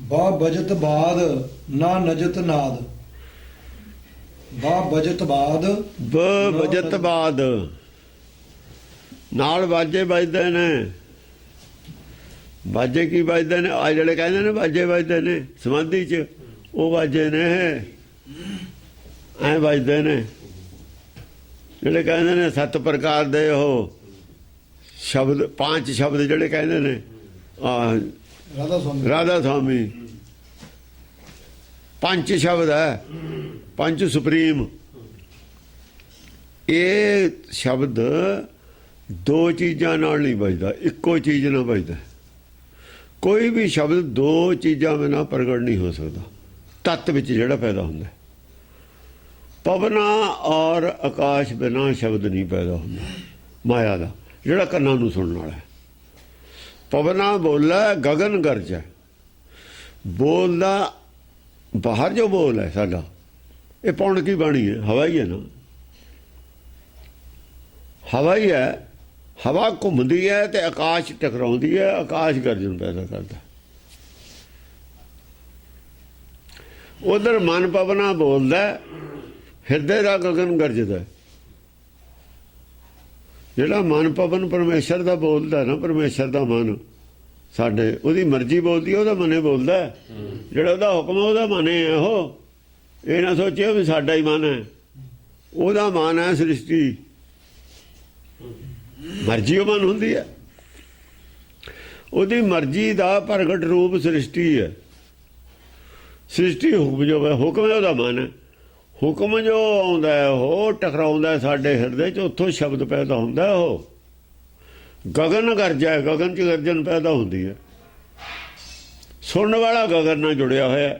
ਬਾ ਬਜਤ ਬਾਦ ਨਾ ਨਜਤ ਨਾਦ। ਬਾ ਬਜਤ ਬਾਦ ਬ ਬਜਤ ਬਾਦ ਨਾਲ ਬਾਜੇ ਵੱਜਦੇ ਨੇ। ਬਾਜੇ ਕੀ ਵੱਜਦੇ ਨੇ? ਆ ਜਿਹੜੇ ਕਹਿੰਦੇ ਨੇ ਬਾਜੇ ਵੱਜਦੇ ਨੇ ਸਮਾਧੀ 'ਚ, ਉਹ ਬਾਜੇ ਨੇ ਐ ਵੱਜਦੇ ਨੇ। ਜਿਹੜੇ ਕਹਿੰਦੇ ਨੇ 7 ਪ੍ਰਕਾਰ ਦੇ ਉਹ ਸ਼ਬਦ, 5 ਸ਼ਬਦ ਜਿਹੜੇ ਕਹਿੰਦੇ ਨੇ ਰਾਧਾ ਸੁਆਮੀ 5 ਸ਼ਬਦ ਹੈ, 5 ਸੁਪਰੀਮ। ਇਹ ਸ਼ਬਦ 2 ਚੀਜ਼ਾਂ ਨਾਲ ਨਹੀਂ ਵੱਜਦਾ, ਇੱਕੋ ਚੀਜ਼ ਨਾਲ ਵੱਜਦਾ। ਕੋਈ ਵੀ ਸ਼ਬਦ 2 ਚੀਜ਼ਾਂ ਬਿਨਾਂ ਪ੍ਰਗਟ ਨਹੀਂ ਹੋ ਸਕਦਾ। ਤੱਤ ਵਿੱਚ ਜਿਹੜਾ ਪੈਦਾ ਹੁੰਦਾ, ਪਵਨਾ ਔਰ ਆਕਾਸ਼ ਬਿਨਾਂ ਸ਼ਬਦ ਨਹੀਂ ਪੈਦਾ ਹੁੰਦਾ। ਮਾਇਆ ਦਾ ਜਿਹੜਾ ਕੰਨਾਂ ਨੂੰ ਸੁਣਨ ਵਾਲਾ ਹੈ। ਪਵਨਾ ਬੋਲਾ ਗਗਨ ਗਰਜ ਹੈ, ਬੋਲਦਾ ਬਾਹਰ ਜੋ ਬੋਲ ਹੈ ਸਾਡਾ, ਇਹ ਪੌਣ ਕੀ ਬਾਣੀ ਹੈ? ਹਵਾ ਹੀ ਹੈ ਨਾ, ਹਵਾ ਹੀ ਹੈ। ਹਵਾ ਘੁੰਮਦੀ ਹੈ ਤੇ ਆਕਾਸ਼ ਟਕਰਾਉਂਦੀ ਹੈ, ਆਕਾਸ਼ ਗਰਜਨ ਪੈਦਾ ਕਰਦਾ। ਉਧਰ ਮਨ ਪਵਨਾ ਬੋਲਦਾ, ਹਿਰਦੇ ਦਾ ਗਗਨ ਗਰਜਦਾ। ਜਿਹੜਾ ਮਨ ਪਵਨ ਪਰਮੇਸ਼ਰ ਦਾ ਬੋਲਦਾ ਨਾ, ਪਰਮੇਸ਼ਰ ਦਾ ਮਨ ਸਾਡੇ, ਉਹਦੀ ਮਰਜ਼ੀ ਬੋਲਦੀ ਹੈ, ਉਹਦਾ ਮਨੇ ਬੋਲਦਾ। ਜਿਹੜਾ ਉਹਦਾ ਹੁਕਮ ਹੈ ਉਹਦਾ ਮਨ ਹੈ। ਉਹ ਇਹ ਨਾ ਸੋਚਿਓ ਵੀ ਸਾਡਾ ਹੀ ਮਨ ਹੈ, ਉਹਦਾ ਮਨ ਹੈ ਸ੍ਰਿਸ਼ਟੀ। ਮਰਜ਼ੀ ਉਹ ਮਨ ਹੁੰਦੀ ਹੈ, ਉਹਦੀ ਮਰਜ਼ੀ ਦਾ ਪ੍ਰਗਟ ਰੂਪ ਸ੍ਰਿਸ਼ਟੀ ਹੈ। ਸ੍ਰਿਸ਼ਟੀ ਹੁਕਮ ਜੋ ਹੈ, ਹੁਕਮ ਹੈ ਉਹਦਾ ਮਨ ਹੈ। ਹੁਕਮ ਜੋ ਆਉਂਦਾ ਹੈ ਉਹ ਟਕਰਾਉਂਦਾ ਸਾਡੇ ਹਿਰਦੇ 'ਚ, ਉੱਥੋਂ ਸ਼ਬਦ ਪੈਦਾ ਹੁੰਦਾ। ਉਹ ਗਗਨ ਗਰਜਾ ਹੈ, ਗਗਨ 'ਚ ਗਰਜਨ ਪੈਦਾ ਹੁੰਦੀ ਹੈ। ਸੁਣਨ ਵਾਲਾ ਗਗਨ ਨਾਲ ਜੁੜਿਆ ਹੋਇਆ।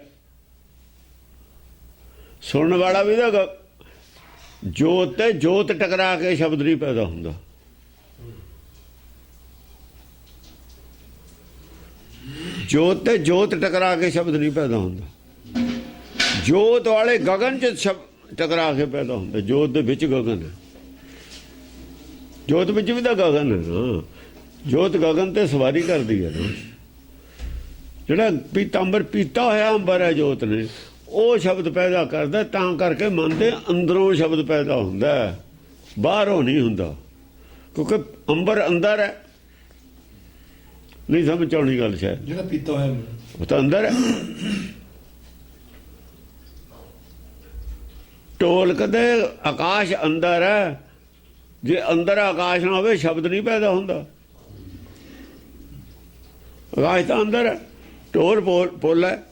ਸੁਣਨ ਵਾਲਾ ਵੀ ਤਾਂ ਜੋਤ ਤੇ ਜੋਤ ਟਕਰਾ ਕੇ ਸ਼ਬਦ ਨਹੀਂ ਪੈਦਾ ਹੁੰਦਾ। ਜੋਤ ਤੇ ਜੋਤ ਟਕਰਾ ਕੇ ਸ਼ਬਦ ਨਹੀਂ ਪੈਦਾ ਹੁੰਦਾ। ਜੋਤ ਵਾਲੇ ਗਗਨ 'ਚ ਟਕਰਾ ਕੇ ਪੈਦਾ ਹੁੰਦਾ। ਜੋਤ ਦੇ ਵਿੱਚ ਗਗਨ ਹੈ, ਜੋਤ ਵਿੱਚ ਵੀ ਤਾਂ ਗਗਨ ਹੈ ਨਾ। ਜੋਤ ਗਗਨ ਤੇ ਸਵਾਰੀ ਕਰਦੀ ਹੈ ਨਾ। ਜਿਹੜਾ ਪੀਤਾੰਬਰ ਪੀਤਾ ਹੋਇਆ ਅੰਬਰ ਹੈ ਜੋਤ ਨੇ, ਉਹ ਸ਼ਬਦ ਪੈਦਾ ਕਰਦਾ। ਤਾਂ ਕਰਕੇ ਮਨ ਦੇ ਅੰਦਰੋਂ ਸ਼ਬਦ ਪੈਦਾ ਹੁੰਦਾ, ਬਾਹਰੋਂ ਨਹੀਂ ਹੁੰਦਾ। ਕਿਉਂਕਿ ਅੰਬਰ ਅੰਦਰ ਹੈ। ਨਹੀਂ ਸਮਝ ਆਉਣੀ ਗੱਲ ਸ਼ਾਇਦ। ਜਿਹੜਾ ਪੀਤਾ ਹੋਇਆ ਉਹ ਤਾਂ ਅੰਦਰ ਹੈ। ਢੋਲਕ ਦੇ ਆਕਾਸ਼ ਅੰਦਰ ਹੈ। ਜੇ ਅੰਦਰ ਆਕਾਸ਼ ਨਾ ਹੋਵੇ ਸ਼ਬਦ ਨਹੀਂ ਪੈਦਾ ਹੁੰਦਾ। ਆਕਾਸ਼ ਤਾਂ ਅੰਦਰ ਹੈ। ਢੋਲ ਪੋਲਾ ਹੈ,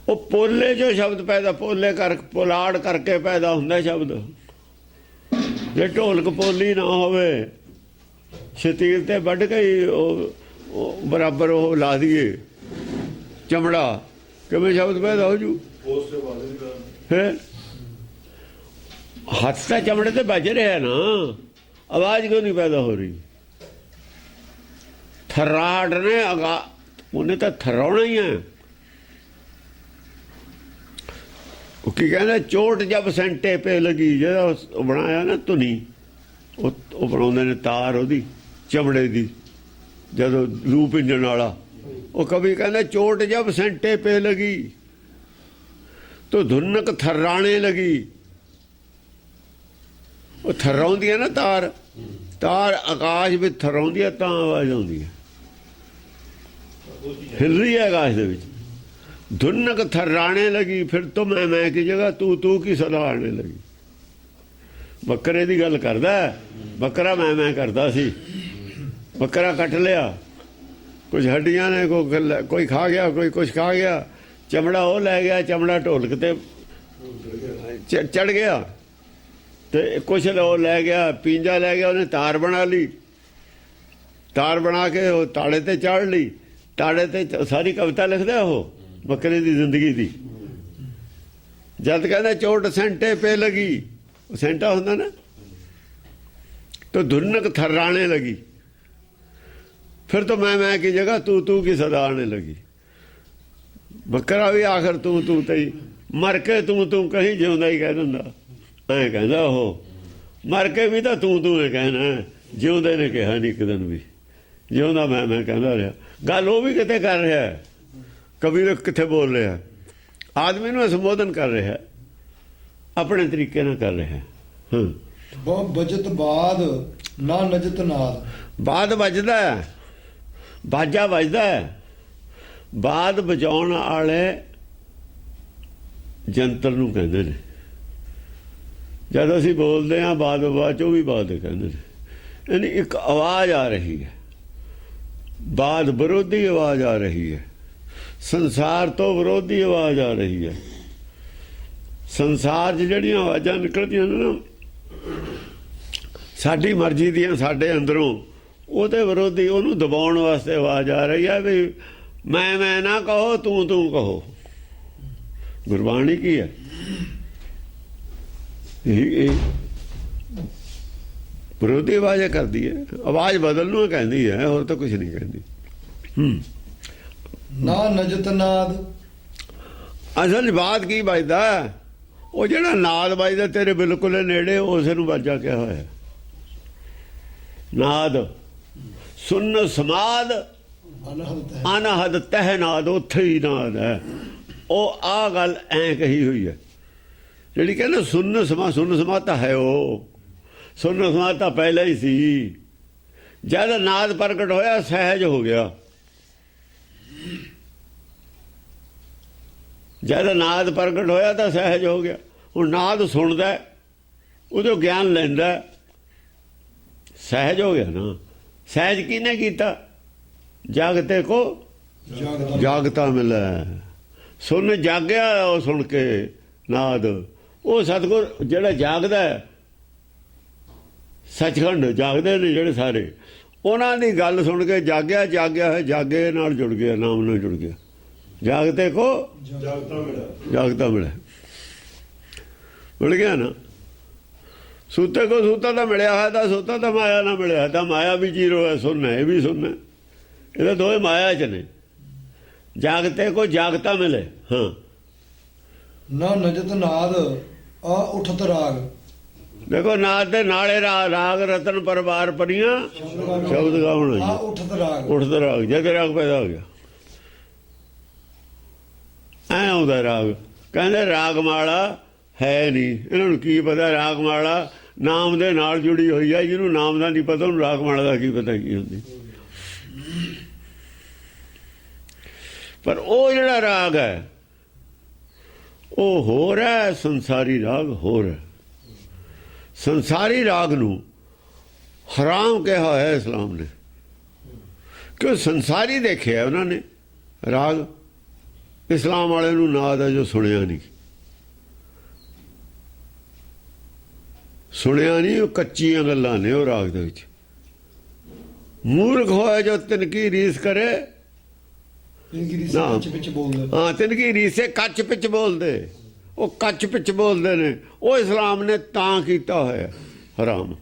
ਉਹ ਪੋਲੇ 'ਚੋਂ ਸ਼ਬਦ ਪੈਦਾ, ਪੁਲਾੜ ਕਰਕੇ ਪੈਦਾ ਹੁੰਦਾ ਸ਼ਬਦ। ਜੇ ਢੋਲਕ ਪੋਲੀ ਨਾ ਹੋਵੇ, ਸ਼ਤੀਰ ਤੇ ਵੱਢ ਕੇ ਉਹ ਬਰਾਬਰ ਉਹ ਲਾ ਦਈਏ ਚਮੜਾ, ਕਿਵੇਂ ਸ਼ਬਦ ਪੈਦਾ ਹੋ ਜੂ? ਫਿਰ ਹੱਥ ਤਾਂ ਚਮੜੇ ਤੇ ਵੱਜ ਰਿਹਾ ਨਾ, ਆਵਾਜ਼ ਕਿਉਂ ਨਹੀਂ ਪੈਦਾ ਹੋ ਰਹੀ? ਥਰਾਟ ਨੇ ਉਹਨੇ ਤਾਂ ਥਰਾਉਣਾ ਹੀ ਹੈ। ਉਹ ਕੀ ਕਹਿੰਦਾ, ਚੋਟ ਜਬ ਸੈਂਟੇ ਪੇ ਲੱਗੀ। ਜਿਹੜਾ ਉਹ ਬਣਾਇਆ ਨਾ ਧੁਨੀ, ਉਹ ਬਣਾਉਂਦੇ ਨੇ ਤਾਰ ਉਹਦੀ ਚਮੜੇ ਦੀ, ਜਦੋਂ ਰੂਪ ਇੰਜਣ ਵਾਲਾ। ਉਹ ਕਵੀ ਕਹਿੰਦਾ ਚੋਟ ਜਬ ਸੈਂਟੇ ਪੇ ਲਗੀ ਤੋ ਧੁਨਕ ਥਰਾਣੇ ਲਗੀ। ਉਹ ਥਰਾਉਂਦੀ ਹੈ ਨਾ ਤਾਰ, ਤਾਰ ਆਕਾਸ਼ ਵਿੱਚ ਥਰਾਉਂਦੀ ਹੈ ਤਾਂ ਆਵਾਜ਼ ਆਉਂਦੀ ਹੈ, ਹਿਲ ਰਹੀ ਹੈ ਆਕਾਸ਼ ਦੇ ਵਿੱਚ। ਧੁਨਕ ਥਰਾਣੇ ਲਗੀ, ਫਿਰ ਤੋਂ ਮੈਂ ਕੀ ਜਗ੍ਹਾ ਤੂੰ ਕੀ ਸਦਾ ਆਣੇ ਲਗੀ। ਬੱਕਰੇ ਦੀ ਗੱਲ ਕਰਦਾ। ਬੱਕਰਾ ਮੈਂ ਕਰਦਾ ਸੀ, ਬੱਕਰਾ ਕੱਟ ਲਿਆ, ਕੁਝ ਹੱਡੀਆਂ ਨੇ, ਕੋਈ ਖਾ ਗਿਆ, ਕੋਈ ਕੁਛ ਖਾ ਗਿਆ, ਚਮੜਾ ਉਹ ਲੈ ਗਿਆ, ਚਮੜਾ ਢੋਲਕ ਤੇ ਚੜ ਗਿਆ, ਤੇ ਕੁਛ ਉਹ ਲੈ ਗਿਆ, ਪੀਂਜਾ ਲੈ ਗਿਆ, ਉਹਨੇ ਤਾਰ ਬਣਾ ਲਈ, ਤਾਰ ਬਣਾ ਕੇ ਉਹ ਤਾੜੇ ਤੇ ਚਾੜ ਲਈ। ਤਾੜੇ ਤੇ ਸਾਰੀ ਕਵਿਤਾ ਲਿਖਦਾ ਉਹ ਬੱਕਰੇ ਦੀ ਜ਼ਿੰਦਗੀ ਦੀ। ਜਦ ਕਹਿੰਦਾ ਚੋਟ ਸੈਂਟੇ ਪੇ ਲਗੀ, ਉਹ ਸੈਂਟਾ ਹੁੰਦਾ ਨਾ, तो धुनक थर्राने लगी। फिर तो मैं की जगह तू की सदा आने लगी। बकरा भी आखिर तू तई मर के तू कहीं जिंदा ही कह दिंदा। ऐ कहंदा हो मर के भी तो तू ने कहना, जिंदे ने कहा नहीं एक दिन भी, जिंदा मैं कहता रहा। ਗੱਲ ਉਹ ਵੀ ਕਿਤੇ ਕਰ ਰਿਹਾ ਹੈ, ਕਵੀ ਨੂੰ ਕਿੱਥੇ ਬੋਲ ਰਿਹਾ ਹੈ, ਆਦਮੀ ਨੂੰ ਸੰਬੋਧਨ ਕਰ ਰਿਹਾ ਹੈ, ਆਪਣੇ ਤਰੀਕੇ ਨਾਲ ਕਰ ਰਿਹਾ ਹੈ। ਬਹੁ ਬਜਤ ਬਾਦ ਨਾ ਨਜਤ ਨਾਦ। ਬਾਦ ਵੱਜਦਾ ਹੈ, ਬਾਜਾ ਵੱਜਦਾ ਹੈ। ਬਾਦ ਵਜਾਉਣ ਵਾਲੇ ਜੰਤਰ ਨੂੰ ਕਹਿੰਦੇ ਨੇ। ਜਦ ਅਸੀਂ ਬੋਲਦੇ ਹਾਂ ਬਾਦ ਬਾਦ, ਉਹ ਵੀ ਬਾਦ ਕਹਿੰਦੇ ਨੇ। ਯਾਨੀ ਇੱਕ ਆਵਾਜ਼ ਆ ਰਹੀ ਹੈ, ਬਾਦ ਵਿਰੋਧੀ ਆਵਾਜ਼ ਆ ਰਹੀ ਹੈ, ਸੰਸਾਰ ਤੋਂ ਵਿਰੋਧੀ ਆਵਾਜ਼ ਆ ਰਹੀ ਹੈ। ਸੰਸਾਰ 'ਚ ਜਿਹੜੀਆਂ ਆਵਾਜ਼ਾਂ ਨਿਕਲਦੀਆਂ ਨੇ ਨਾ ਸਾਡੀ ਮਰਜ਼ੀ ਦੀਆਂ, ਸਾਡੇ ਅੰਦਰੋਂ, ਉਹਦੇ ਵਿਰੋਧੀ, ਉਹਨੂੰ ਦਬਾਉਣ ਵਾਸਤੇ ਆਵਾਜ਼ ਆ ਰਹੀ ਹੈ ਵੀ ਮੈਂ ਨਾ ਕਹੋ, ਤੂੰ ਕਹੋ। ਗੁਰਬਾਣੀ ਕੀ ਹੈ? ਇਹ ਵਿਰੋਧੀ ਆਵਾਜ਼ ਕਰਦੀ ਹੈ, ਆਵਾਜ਼ ਬਦਲ ਨੂੰ ਕਹਿੰਦੀ ਹੈ, ਹੋਰ ਤਾਂ ਕੁਝ ਨਹੀਂ ਕਹਿੰਦੀ। ਨਾ ਨਜਤ ਨਾਦ। ਅਸਲ ਬਾਤ ਕੀ ਵੱਜਦਾ? ਉਹ ਜਿਹੜਾ ਨਾਦ ਵੱਜਦਾ ਤੇਰੇ ਬਿਲਕੁਲ ਨੇੜੇ, ਉਸੇ ਨੂੰ ਵਾਜਾ ਕਿਹਾ ਹੋਇਆ। ਨਾਦ ਸੁਨ ਸਮਾਦ ਅਨਹਦ ਤਹਿ ਨਾਦ, ਉੱਥੇ ਹੀ ਨਾਦ ਹੈ। ਉਹ ਆ ਗੱਲ ਐਂ ਕਹੀ ਹੋਈ ਹੈ ਜਿਹੜੀ ਕਹਿੰਦੇ ਸੁਨ ਸਮਾ ਤਾਂ ਹੈ। ਉਹ ਸੁਨ ਸਮਾ ਤਾਂ ਪਹਿਲਾਂ ਹੀ ਸੀ। ਜਦ ਨਾਦ ਪ੍ਰਗਟ ਹੋਇਆ ਸਹਿਜ ਹੋ ਗਿਆ। ਜਦ ਨਾਦ ਪ੍ਰਗਟ ਹੋਇਆ ਤਾਂ ਸਹਿਜ ਹੋ ਗਿਆ। ਹੁਣ ਨਾਦ ਸੁਣਦਾ, ਉਹਦੋਂ ਗਿਆਨ ਲੈਂਦਾ, ਸਹਿਜ ਹੋ ਗਿਆ ਨਾ। ਸਹਿਜ ਕਿਹਨੇ ਕੀਤਾ? ਜਾਗਤੇ ਕੋ ਜਾਗਤਾ ਮਿਲਿਆ। ਸੁਣ ਜਾਗਿਆ ਉਹ ਸੁਣ ਕੇ ਨਾਦ। ਉਹ ਸਤਿਗੁਰ ਜਿਹੜਾ ਜਾਗਦਾ ਹੈ, ਸੱਚਖੰਡ ਜਾਗਦੇ ਨੇ ਜਿਹੜੇ ਸਾਰੇ, ਉਹਨਾਂ ਦੀ ਗੱਲ ਸੁਣ ਕੇ ਜਾਗਿਆ ਹੈ, ਜਾਗੇ ਨਾਲ ਜੁੜ ਗਿਆ, ਨਾਮ ਨਾਲ ਜੁੜ ਗਿਆ। ਜਾਗਤੇ ਕੋ ਜਾਗਤਾ ਮਿਲਿਆ। ਮਿਲ ਗਿਆ ਨਾ। ਸੂਤੇ ਕੋ ਸੂਤਾ ਤਾਂ ਮਿਲਿਆ ਹੈ, ਤਾਂ ਸੂਤਾ ਤਾਂ ਮਾਇਆ ਨਾ ਮਿਲਿਆ, ਤਾਂ ਮਾਇਆ ਵੀ ਜੀਰੋ ਹੈ। ਸੁਣਨਾ ਇਹ ਵੀ ਸੁਣਨਾ, ਇਹਦੇ ਦੋਵੇਂ ਮਾਇਆ 'ਚ ਨੇ। ਜਾਗਤੇ ਕੋ ਜਾਗਤਾ ਮਿਲੇ। ਹਾਂ। ਨਾ ਨਜਤ ਨਾਦ ਆ ਉਠਤ ਰਾਗ। ਦੇਖੋ ਨਾਦ ਦੇ ਨਾਲੇ ਰਾਗ ਰਤਨ ਪਰਵਾਰ ਪਰੀਆਂ ਸ਼ਬਦ ਗਾਉਣਾ। ਆ ਉਠਤ ਰਾਗ, ਉਠਤ ਰਾਗ, ਜਦ ਰਾਗ ਪੈਦਾ ਹੋ ਗਿਆ ਐ ਆਉਂਦਾ ਰਾਗ। ਕਹਿੰਦੇ ਰਾਗਮਾਲਾ ਹੈ ਨਹੀਂ। ਇਹਨਾਂ ਨੂੰ ਕੀ ਪਤਾ ਰਾਗਮਾਲਾ ਨਾਮ ਦੇ ਨਾਲ ਜੁੜੀ ਹੋਈ ਹੈ। ਜਿਹਨੂੰ ਨਾਮ ਦਾ ਨਹੀਂ ਪਤਾ ਉਹਨੂੰ ਰਾਗਮਾਲਾ ਦਾ ਕੀ ਪਤਾ ਕੀ ਹੁੰਦੀ। ਪਰ ਉਹ ਜਿਹੜਾ ਰਾਗ ਹੈ ਉਹ ਹੋਰ ਹੈ, ਸੰਸਾਰੀ ਰਾਗ ਹੋਰ ਹੈ। ਸੰਸਾਰੀ ਰਾਗ ਨੂੰ ਹਰਾਮ ਕਿਹਾ ਹੋਇਆ ਇਸਲਾਮ ਨੇ, ਕਿਉਂ ਸੰਸਾਰੀ ਦੇਖਿਆ ਉਹਨਾਂ ਨੇ ਰਾਗ। ਇਸਲਾਮ ਵਾਲੇ ਨੂੰ ਨਾਦ ਹੈ ਜੋ ਸੁਣਿਆ ਨਹੀਂ, ਉਹ ਕੱਚੀਆਂ ਗੱਲਾਂ ਨੇ ਉਹ ਰਾਗ ਦੇ ਵਿੱਚ। ਮੂਰਖ ਹੋਇਆ ਜੋ ਤਿਨਕੀ ਰੀਸ ਕਰੇ। ਹਾਂ, ਤਿਨਕੀ ਰੀਸੇ ਕੱਚ ਪਿੱਛ ਬੋਲਦੇ। ਉਹ ਕੱਚ ਪਿੱਛ ਬੋਲਦੇ ਨੇ। ਉਹ ਇਸਲਾਮ ਨੇ ਤਾਂ ਕੀਤਾ ਹੋਇਆ ਹਰਾਮ।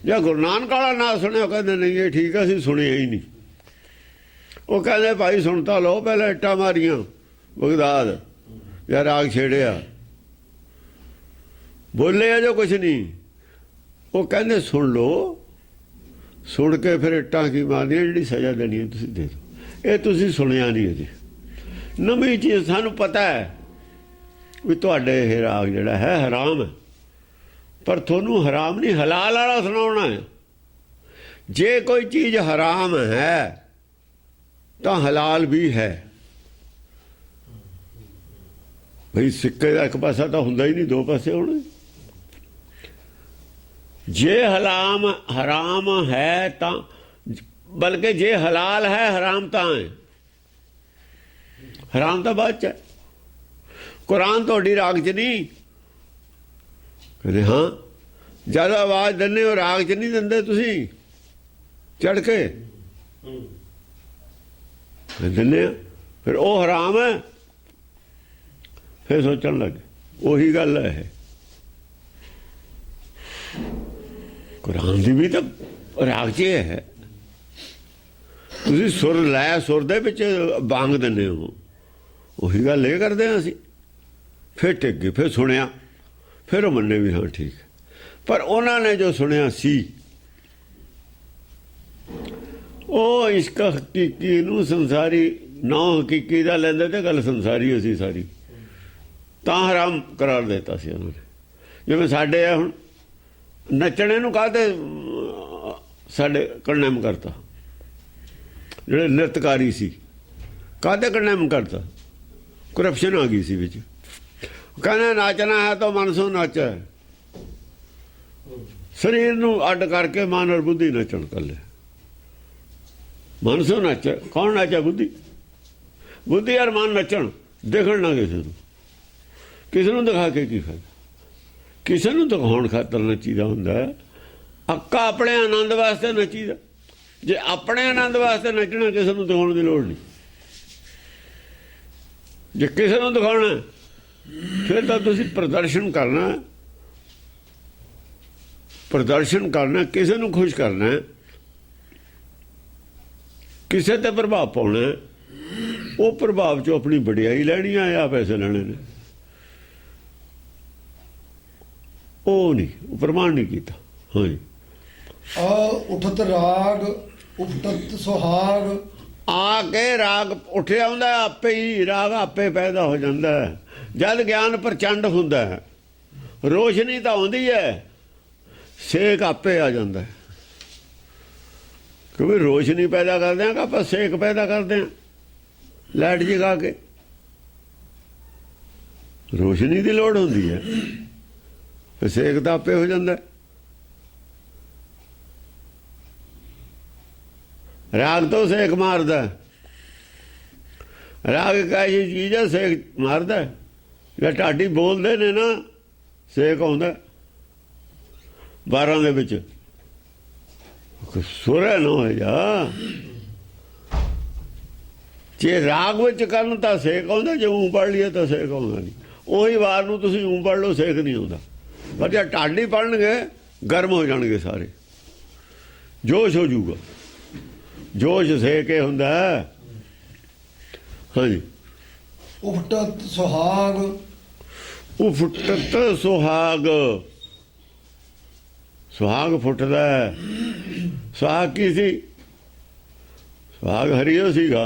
ਜਾਂ ਗੁਰੂ ਨਾਨਕ ਵਾਲਾ ਨਾ ਸੁਣਿਆ, ਕਹਿੰਦੇ ਨਹੀਂ ਇਹ ਠੀਕ ਹੈ, ਅਸੀਂ ਸੁਣਿਆ ਹੀ ਨਹੀਂ। ਉਹ ਕਹਿੰਦੇ ਭਾਈ ਸੁਣ ਤਾਂ ਲਓ, ਪਹਿਲਾਂ ਇੱਟਾਂ ਮਾਰੀਆਂ ਬਗਦਾਦ, ਜਾਂ ਰਾਗ ਛੇੜਿਆ, ਬੋਲੇ ਜੋ ਕੁਛ ਨਹੀਂ। ਉਹ ਕਹਿੰਦੇ ਸੁਣ ਲਓ, ਸੁਣ ਕੇ ਫਿਰ ਇੱਟਾਂ ਕੀ ਮਾਰਨੀਆਂ, ਜਿਹੜੀ ਸਜ਼ਾ ਦੇਣੀ ਹੈ ਤੁਸੀਂ ਦੇ ਦਿਓ। ਇਹ ਤੁਸੀਂ ਸੁਣਿਆ ਨਹੀਂ ਅਜੇ। ਨਵੀਂ ਚੀਜ਼ ਸਾਨੂੰ ਪਤਾ ਹੈ ਵੀ ਤੁਹਾਡੇ ਇਹ ਰਾਗ ਜਿਹੜਾ ਹੈ ਹਰਾਮ ਹੈ, ਪਰ ਤੁਹਾਨੂੰ ਹਰਾਮ ਨਹੀਂ ਹਲਾਲ ਵਾਲਾ ਸੁਣਾਉਣਾ ਹੈ। ਜੇ ਕੋਈ ਚੀਜ਼ ਹਰਾਮ ਹੈ ਤਾਂ ਹਲਾਲ ਵੀ ਹੈ। ਭਈ ਸਿੱਕੇ ਦਾ ਇੱਕ ਪਾਸਾ ਤਾਂ ਹੁੰਦਾ ਹੀ ਨਹੀਂ, ਦੋ ਪਾਸੇ ਹੋਣੇ। ਜੇ ਹਰਾਮ ਹੈ ਤਾਂ, ਬਲਕਿ ਜੇ ਹਲਾਲ ਹੈ ਹਰਾਮ ਤਾਂ ਹੈ। ਹਰਾਮ ਤਾਂ ਬਾਅਦ 'ਚ ਹੈ। ਕੁਰਾਨ ਤੁਹਾਡੀ ਰਾਗ 'ਚ ਨਹੀਂ। ਕਹਿੰਦੇ ਹਾਂ, ਜਦ ਆਵਾਜ਼ ਦਿੰਦੇ ਹੋ ਰਾਗ 'ਚ ਨਹੀਂ ਦਿੰਦੇ ਤੁਸੀਂ, ਚੜ ਕੇ ਦਿੰਦੇ ਆ, ਫਿਰ ਉਹ ਹਰਾਮ ਹੈ। ਫਿਰ ਸੋਚਣ ਲੱਗੇ ਉਹੀ ਗੱਲ ਹੈ। ਕੁਰਾਨ ਦੀ ਵੀ ਤਾਂ ਰਾਗ 'ਚ ਹੈ। ਤੁਸੀਂ ਸੁਰ ਲੈ, ਸੁਰ ਦੇ ਵਿੱਚ ਬਾਂਗ ਦਿੰਦੇ ਹੋ। ਉਹੀ ਗੱਲ ਇਹ ਕਰਦੇ ਹਾਂ ਅਸੀਂ। ਫਿਰ ਟਿਕ ਗਏ, ਫਿਰ ਸੁਣਿਆ, ਫਿਰ ਉਹ ਮੰਨੇ ਵੀ ਹਾਂ ਠੀਕ। ਪਰ ਉਹਨਾਂ ਨੇ ਜੋ ਸੁਣਿਆ ਸੀ ਉਹ ਇਸ਼ਕ ਹਕੀਕੀ ਨੂੰ ਸੰਸਾਰੀ ਨਾ ਹਕੀਕੀ ਦਾ ਲੈਂਦੇ ਤੇ ਗੱਲ ਸੰਸਾਰੀ ਸੀ ਸਾਰੀ, ਤਾਂ ਹਰਾਮ ਕਰਾਰ ਦਿੱਤਾ ਸੀ ਉਹਨਾਂ ਨੇ। ਜਿਵੇਂ ਸਾਡੇ ਆ ਹੁਣ ਨੱਚਣੇ ਨੂੰ ਕਾਹਦੇ ਸਾਡੇ ਕੰਡੈਮ ਕਰਤਾ, ਜਿਹੜੇ ਨਿਰਤਕਾਰੀ ਸੀ ਕਾਹਦੇ ਕੰਡੈਮ ਕਰਤਾ, ਕਰਪਸ਼ਨ ਆ ਗਈ ਸੀ ਵਿੱਚ। ਕਹਿੰਦੇ ਨਾਚਣਾ ਹੈ ਤਾਂ ਮਨਸੋਂ ਨੱਚ, ਸਰੀਰ ਨੂੰ ਅੱਡ ਕਰਕੇ ਮਨ ਔਰ ਬੁੱਧੀ ਨੱਚਣ ਕਰ ਲਿਆ। ਮਨਸੋਂ ਨੱਚ, ਕੌਣ ਨੱਚਾ? ਬੁੱਧੀ। ਬੁੱਧੀ ਔਰ ਮਨ ਨੱਚਣ, ਦੇਖਣ ਨਾ ਕਿਸੇ ਨੂੰ ਦਿਖਾ ਕੇ ਕੀ ਫਾਇਦਾ? ਕਿਸੇ ਨੂੰ ਦਿਖਾਉਣ ਖਾਤਰ ਨੱਚੀਦਾ ਹੁੰਦਾ ਹੈ। ਅੱਕਾ ਆਪਣੇ ਆਨੰਦ ਵਾਸਤੇ ਨੱਚੀਦਾ। ਜੇ ਆਪਣੇ ਆਨੰਦ ਵਾਸਤੇ ਨੱਚਣਾ, ਕਿਸੇ ਨੂੰ ਦਿਖਾਉਣ ਦੀ ਲੋੜ ਨਹੀਂ। ਜੇ ਕਿਸੇ ਨੂੰ ਦਿਖਾਉਣਾ ਫਿਰ ਤਾਂ ਤੁਸੀਂ ਪ੍ਰਦਰਸ਼ਨ ਕਰਨਾ, ਕਿਸੇ ਨੂੰ ਖੁਸ਼ ਕਰਨਾ, ਕਿਸੇ ਤੇ ਪ੍ਰਭਾਵ ਪਾਉਣਾ। ਉਹ ਪ੍ਰਭਾਵ ਚੋਂ ਆਪਣੀ ਵਡਿਆਈ ਲੈਣੀ ਆ ਪੈਸੇ ਲੈਣੇ ਨੇ। ਉਹ ਨਹੀਂ, ਉਹ ਪ੍ਰਮਾਣ ਨਹੀਂ ਕੀਤਾ। ਹਾਂਜੀ। ਉਠਤ ਰਾਗ ਉਪਟਤ ਸੁਹਾਗ, ਆ ਕੇ ਰਾਗ ਉੱਠਿਆ ਹੁੰਦਾ ਆਪੇ ਹੀ, ਰਾਗ ਆਪੇ ਪੈਦਾ ਹੋ ਜਾਂਦਾ ਹੈ। ਜਦ ਗਿਆਨ ਪ੍ਰਚੰਡ ਹੁੰਦਾ ਹੈ, ਰੋਸ਼ਨੀ ਤਾਂ ਆਉਂਦੀ ਹੈ, ਸੇਕ ਆਪੇ ਆ ਜਾਂਦਾ ਹੈ। ਕਿਉਂਕਿ ਰੋਸ਼ਨੀ ਪੈਦਾ ਕਰਦੇ ਹਾਂ ਕਿ ਆਪਾਂ ਸੇਕ ਪੈਦਾ ਕਰਦੇ ਹਾਂ। ਲਾਈਟ ਜਗਾ ਕੇ ਰੋਸ਼ਨੀ ਦੀ ਲੋੜ ਹੁੰਦੀ ਹੈ, ਫਿਰ ਸੇਕ ਤਾਂ ਆਪੇ ਹੋ ਜਾਂਦਾ। ਰਾਗ ਤੋਂ ਸੇਕ ਮਾਰਦਾ। ਰਾਗ ਇੱਕ ਐਸੀ ਚੀਜ਼ ਹੈ, ਸੇਕ ਮਾਰਦਾ। ਜੇ ਢਾਡੀ ਬੋਲਦੇ ਨੇ ਨਾ, ਸੇਕ ਆਉਂਦਾ 12 ਦੇ ਵਿੱਚ। ਸੁਰ ਨਾ ਹੋ ਜਾ, ਜੇ ਰਾਗ ਵਿੱਚ ਕਰਨ ਤਾਂ ਸੇਕ ਆਉਂਦਾ, ਜੇ ਊਂ ਪੜ੍ਹ ਲਈਏ ਤਾਂ ਸੇਕ ਆਉਂਦਾ ਨਹੀਂ। ਉਹੀ ਵਾਰ ਨੂੰ ਤੁਸੀਂ ਊਂ ਪੜ੍ਹ ਲਓ, ਸੇਕ ਨਹੀਂ ਆਉਂਦਾ। ਪਰ ਜੇ ਢਾਡੀ ਪੜ੍ਹਨਗੇ, ਗਰਮ ਹੋ ਜਾਣਗੇ ਸਾਰੇ, ਜੋਸ਼ ਹੋ ਜਾਊਗਾ। ਜੋਸ਼ ਸੇਕ ਇਹ ਹੁੰਦਾ। ਹਾਂਜੀ। ਉਫਟਤ ਸੁਹਾਗ, ਉਫਟਤ ਸੁਹਾਗ, ਸੁਹਾਗ ਫੁੱਟਦਾ। ਸੁਹਾਗ ਕੀ ਸੀ? ਸੁਹਾਗ ਹਰੀਓ ਸੀਗਾ।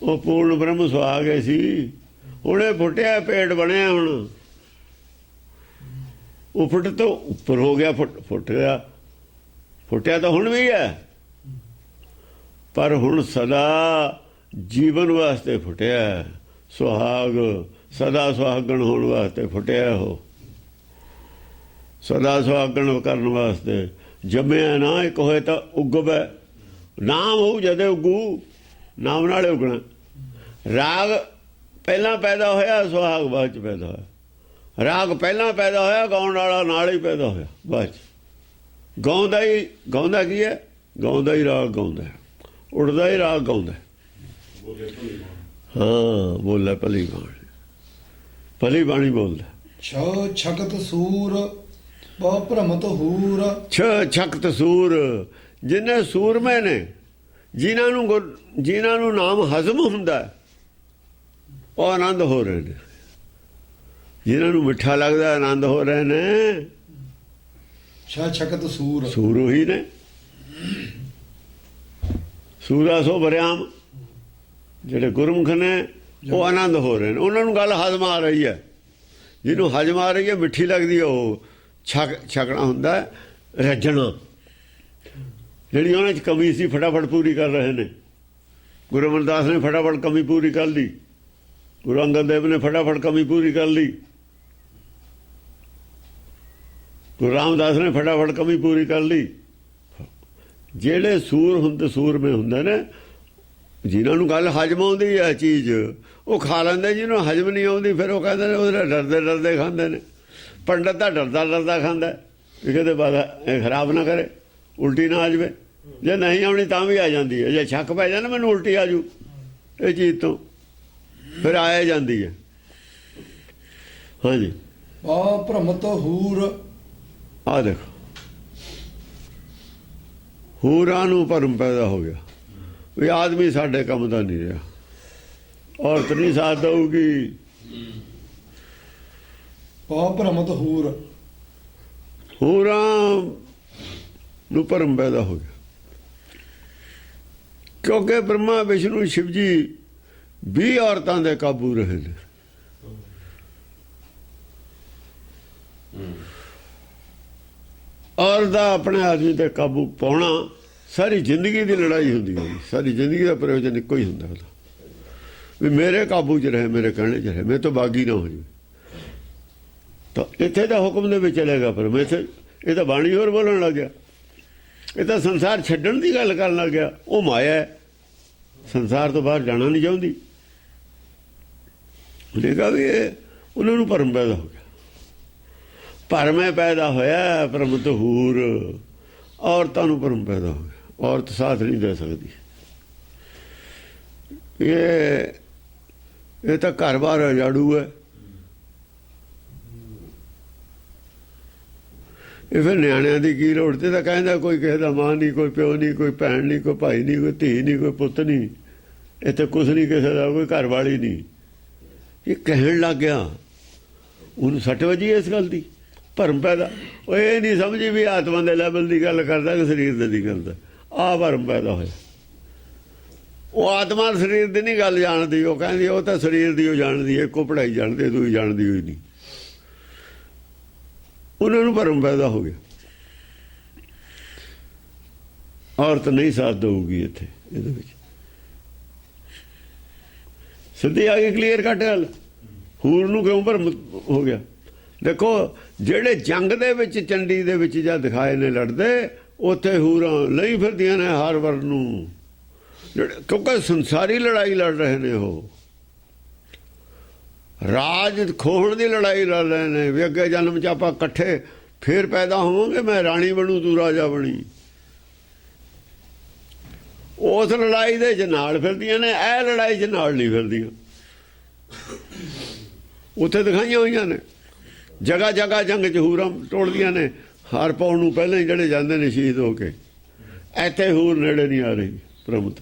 ਉਹ ਪੂਰਨ ਬ੍ਰਹਮ ਸੁਹਾਗ ਸੀ। ਹੁਣੇ ਫੁੱਟਿਆ, ਪੇਟ ਬਣਿਆ। ਹੁਣ ਉਫਟ ਤੋਂ ਉੱਪਰ ਹੋ ਗਿਆ, ਫੁੱਟ ਗਿਆ। ਫੁੱਟਿਆ ਤਾਂ ਹੁਣ ਵੀ ਹੈ, ਪਰ ਹੁਣ ਸਦਾ ਜੀਵਨ ਵਾਸਤੇ ਫੁੱਟਿਆ। ਸੁਹਾਗ ਸਦਾ ਸੁਹਾਗਣ ਹੋਣ ਵਾਸਤੇ ਫੁੱਟਿਆ। ਉਹ ਸਦਾ ਸੁਹਾਗਣ ਕਰਨ ਵਾਸਤੇ ਜੰਮਿਆ ਨਾ। ਇੱਕ ਹੋਏ ਤਾਂ ਉਗਵੇ, ਨਾਮ ਹੋਊ ਜਦੇ ਉਗੂ, ਨਾਮ ਨਾਲੇ ਉਗਣਾ। ਰਾਗ ਪਹਿਲਾਂ ਪੈਦਾ ਹੋਇਆ, ਸੁਹਾਗ ਬਾਅਦ ਚ ਪੈਦਾ ਹੋਇਆ। ਰਾਗ ਪਹਿਲਾਂ ਪੈਦਾ ਹੋਇਆ, ਗਾਉਣ ਵਾਲਾ ਨਾਲ ਹੀ ਪੈਦਾ ਹੋਇਆ ਬਾਅਦ ਚ। ਗਾਉਂਦਾ ਕੀ ਹੈ? ਗਾਉਂਦਾ ਹੀ ਰਾਗ ਗਾਉਂਦਾ, ਉੱਡਦਾ ਹੀ ਰਾਗ ਗਾਉਂਦਾ। ਹਾਂ, ਬੋਲੇ ਭਲੀ ਬਾਣੀ, ਭਲੀ ਬਾਣੀ ਬੋਲਦਾ। ਛਕਤ ਸੂਰ ਬਹੁ ਭ੍ਰਮਤ ਹੂਰ, ਛਕਤ ਸੂਰ, ਜਿੰਨੇ ਸੂਰਮੇ ਨੇ, ਜਿਨ੍ਹਾਂ ਨੂੰ ਨਾਮ ਹਜ਼ਮ ਹੁੰਦਾ, ਉਹ ਆਨੰਦ ਹੋ ਰਹੇ ਨੇ। ਜਿਨ੍ਹਾਂ ਨੂੰ ਮਿੱਠਾ ਲੱਗਦਾ, ਆਨੰਦ ਹੋ ਰਹੇ ਨੇ। ਛਕਤ ਸੂਰ, ਸੂਰ ਉਹੀ ਨੇ। ਸੂਰਾ ਸੋ ਬਰਿਆਮ, ਜਿਹੜੇ ਗੁਰਮੁਖ ਨੇ, ਉਹ ਆਨੰਦ ਹੋ ਰਹੇ ਨੇ। ਉਹਨਾਂ ਨੂੰ ਗੱਲ ਹਜ਼ਮ ਆ ਰਹੀ ਹੈ। ਜਿਹਨੂੰ ਹਜ਼ਮ ਆ ਰਹੀ ਹੈ, ਮਿੱਠੀ ਲੱਗਦੀ ਹੈ, ਉਹ ਛਕਣਾ ਹੁੰਦਾ, ਰੱਜਣਾ। ਜਿਹੜੀ ਉਹਨਾਂ 'ਚ ਕਮੀ ਸੀ, ਫਟਾਫਟ ਪੂਰੀ ਕਰ ਰਹੇ ਨੇ। ਗੁਰੂ ਅਮਰਦਾਸ ਨੇ ਫਟਾਫਟ ਕਮੀ ਪੂਰੀ ਕਰ ਲਈ। ਗੁਰੂ ਅੰਗਦ ਦੇਵ ਨੇ ਫਟਾਫਟ ਕਮੀ ਪੂਰੀ ਕਰ ਲਈ। ਗੁਰੂ ਰਾਮਦਾਸ ਨੇ ਫਟਾਫਟ ਕਮੀ ਪੂਰੀ ਕਰ ਲਈ। ਜਿਹੜੇ ਸੂਰਮੇ ਹੁੰਦੇ ਨੇ, ਜਿਨ੍ਹਾਂ ਨੂੰ ਗੱਲ ਹਜ਼ਮ ਆਉਂਦੀ ਹੈ ਚੀਜ਼, ਉਹ ਖਾ ਲੈਂਦੇ। ਜਿਹਨੂੰ ਹਜ਼ਮ ਨਹੀਂ ਆਉਂਦੀ, ਫਿਰ ਉਹ ਕਹਿੰਦੇ ਨੇ ਉਹਦੇ ਡਰਦੇ ਖਾਂਦੇ ਨੇ। ਪੰਡਤ ਤਾਂ ਡਰਦਾ ਖਾਂਦਾ ਕਿ ਕਿਤੇ ਬਾਅਦ ਇਹ ਖਰਾਬ ਨਾ ਕਰੇ, ਉਲਟੀ ਨਾ ਆ ਜਾਵੇ। ਜੇ ਨਹੀਂ ਆਉਣੀ ਤਾਂ ਵੀ ਆ ਜਾਂਦੀ ਹੈ। ਜੇ ਸ਼ੱਕ ਪੈ ਜਾਂਦਾ ਮੈਨੂੰ ਉਲਟੀ ਆ ਜੂ ਇਹ ਚੀਜ਼ ਤੋਂ, ਫਿਰ ਆਇਆ ਜਾਂਦੀ ਹੈ। ਹਾਂਜੀ। ਭ੍ਰਮਤ ਹੂਰ, ਆ ਦੇਖੋ, ਹੂਰਾਂ ਨੂੰ ਭਰਮ ਪੈਦਾ ਹੋ ਗਿਆ ਵੀ ਆਦਮੀ ਸਾਡੇ ਕੰਮ ਦਾ ਨਹੀਂ ਰਿਹਾ, ਔਰਤ ਨਹੀਂ ਸਾਥ ਦਊਗੀ। ਭ੍ਰਮਤ ਹੂਰ, ਹੂਰਾਂ ਨੂੰ ਭਰਮ ਪੈਦਾ ਹੋ ਗਿਆ। ਕਿਉਂਕਿ ਬ੍ਰਹਮਾ ਵਿਸ਼ਨੂੰ ਸ਼ਿਵ ਜੀ 20 ਔਰਤਾਂ ਦੇ ਕਾਬੂ ਰਹੇ ਨੇ। ਔਰਤ ਦਾ ਆਪਣੇ ਆਦਮੀ ਤੇ ਕਾਬੂ ਪਾਉਣਾ ਸਾਰੀ ਜ਼ਿੰਦਗੀ ਦੀ ਲੜਾਈ ਹੁੰਦੀ ਹੈ। ਸਾਰੀ ਜ਼ਿੰਦਗੀ ਦਾ ਪ੍ਰਯੋਜਨ ਇੱਕੋ ਹੀ ਹੁੰਦਾ ਉਹਦਾ, ਵੀ ਮੇਰੇ ਕਾਬੂ 'ਚ ਰਹੇ, ਮੇਰੇ ਕਹਿਣੇ 'ਚ ਰਹੇ, ਮੇਰੇ ਤੋਂ ਬਾਗੀ ਨਾ ਹੋ ਜਾਵੇ। ਤਾਂ ਇੱਥੇ ਤਾਂ ਹੁਕਮ ਦੇ ਵਿੱਚ ਚਲੇਗਾ, ਪਰ ਮੈਂ ਇੱਥੇ ਇਹ ਤਾਂ ਬਾਣੀ ਹੋਰ ਬੋਲਣ ਲੱਗ ਗਿਆ। ਇਹ ਤਾਂ ਸੰਸਾਰ ਛੱਡਣ ਦੀ ਗੱਲ ਕਰਨ ਲੱਗ ਗਿਆ। ਉਹ ਮਾਇਆ ਹੈ, ਸੰਸਾਰ ਤੋਂ ਬਾਹਰ ਜਾਣਾ ਨਹੀਂ ਚਾਹੁੰਦੀ। ਉਹਨੇ ਕਿਹਾ ਵੀ ਇਹ ਉਹਨਾਂ ਨੂੰ ਭਰਮ ਪੈਦਾ ਹੋ ਗਿਆ। ਭਰਮੇ ਪੈਦਾ ਹੋਇਆ ਭਰਮ ਤੋਂ ਹੂਰ, ਔਰਤਾਂ ਨੂੰ ਭਰਮ ਪੈਦਾ ਹੋ ਗਿਆ। ਔਰਤ ਸਾਥ ਨਹੀਂ ਦੇ ਸਕਦੀ। ਇਹ ਤਾਂ ਘਰ ਬਾਰ ਉਜਾੜੂ ਹੈ। ਇਹ ਫਿਰ ਨਿਆਣਿਆਂ ਦੀ ਕੀ ਲੋੜ? ਤੇ ਤਾਂ ਕਹਿੰਦਾ ਕੋਈ ਕਿਸੇ ਦਾ ਮਾਂ ਨਹੀਂ, ਕੋਈ ਪਿਓ ਨਹੀਂ, ਕੋਈ ਭੈਣ ਨਹੀਂ, ਕੋਈ ਭਾਈ ਨਹੀਂ, ਕੋਈ ਧੀ ਨਹੀਂ, ਕੋਈ ਪੁੱਤ ਨਹੀਂ, ਇੱਥੇ ਕੁਛ ਨਹੀਂ ਕਿਸੇ ਦਾ, ਕੋਈ ਘਰ ਵਾਲੀ ਨਹੀਂ। ਇਹ ਕਹਿਣ ਲੱਗ ਗਿਆ। ਉਹਨੂੰ ਸੱਟ ਵੱਜੀ ਇਸ ਗੱਲ ਦੀ, ਭਰਮ ਪੈਦਾ। ਉਹ ਇਹ ਨਹੀਂ ਸਮਝੀ ਵੀ ਆਤਮਾ ਦੇ ਲੈਵਲ ਦੀ ਗੱਲ ਕਰਦਾ ਕਿ ਸਰੀਰ ਦੀ ਕਰਦਾ। ਆਹ ਭਰਮ ਪੈਦਾ ਹੋਇਆ। ਉਹ ਆਤਮਾ ਸਰੀਰ ਦੀ ਨਹੀਂ ਗੱਲ ਜਾਣਦੀ। ਉਹ ਕਹਿੰਦੀ ਉਹ ਤਾਂ ਸਰੀਰ ਦੀ ਉਹ ਜਾਣਦੀ ਹੈ, ਇੱਕੋ ਪੜ੍ਹਾਈ ਜਾਣਦੀ, ਤੂੰ ਜਾਣਦੀ ਹੋਈ ਨਹੀਂ। ਉਹਨਾਂ ਨੂੰ ਭਰਮ ਪੈਦਾ ਹੋ ਗਿਆ। ਔਰਤ ਨਹੀਂ ਸਾਥ ਦੇਊਗੀ ਇੱਥੇ, ਇਹਦੇ ਵਿੱਚ ਸਿੱਧੀ ਆ ਗਈ, ਕਲੀਅਰ ਕੱਟ ਗੱਲ। ਹੂਰ ਨੂੰ ਕਿਉਂ ਭਰਮ ਹੋ ਗਿਆ? ਦੇਖੋ ਜਿਹੜੇ ਜੰਗ ਦੇ ਵਿੱਚ ਚੰਡੀ ਦੇ ਵਿੱਚ ਜਾਂ ਦਿਖਾਏ ਨੇ ਲੜਦੇ, ਉੱਥੇ ਹੂਰਾਂ ਲਈ ਫਿਰਦੀਆਂ ਨੇ ਹਰ ਵਰ ਨੂੰ, ਕਿਉਂਕਿ ਸੰਸਾਰੀ ਲੜਾਈ ਲੜ ਰਹੇ ਨੇ। ਉਹ ਰਾਜ ਖੋਹਣ ਦੀ ਲੜਾਈ ਲੜ ਰਹੇ ਨੇ ਵੀ ਅੱਗੇ ਜਨਮ 'ਚ ਆਪਾਂ ਇਕੱਠੇ ਫੇਰ ਪੈਦਾ ਹੋਵਾਂਗੇ, ਮੈਂ ਰਾਣੀ ਬਣੂ ਤੂੰ ਰਾਜਾ ਬਣੀ। ਉਸ ਲੜਾਈ ਦੇ 'ਚ ਨਾਲ ਫਿਰਦੀਆਂ ਨੇ, ਇਹ ਲੜਾਈ 'ਚ ਨਾਲ ਨਹੀਂ ਫਿਰਦੀਆਂ। ਉੱਥੇ ਦਿਖਾਈਆਂ ਹੋਈਆਂ ਨੇ ਜਗ੍ਹਾ ਜਗ੍ਹਾ ਜੰਗ 'ਚ ਹੂਰਾਂ ਟੋਲਦੀਆਂ ਨੇ। ਹਾਰ ਪਾਉਣ ਨੂੰ ਪਹਿਲਾਂ ਹੀ ਜਿਹੜੇ ਜਾਂਦੇ ਨੇ ਸ਼ਹੀਦ ਹੋ ਕੇ। ਇੱਥੇ ਹੂਰ ਨੇੜੇ ਨਹੀਂ ਆ ਰਹੀ ਪ੍ਰਮਤ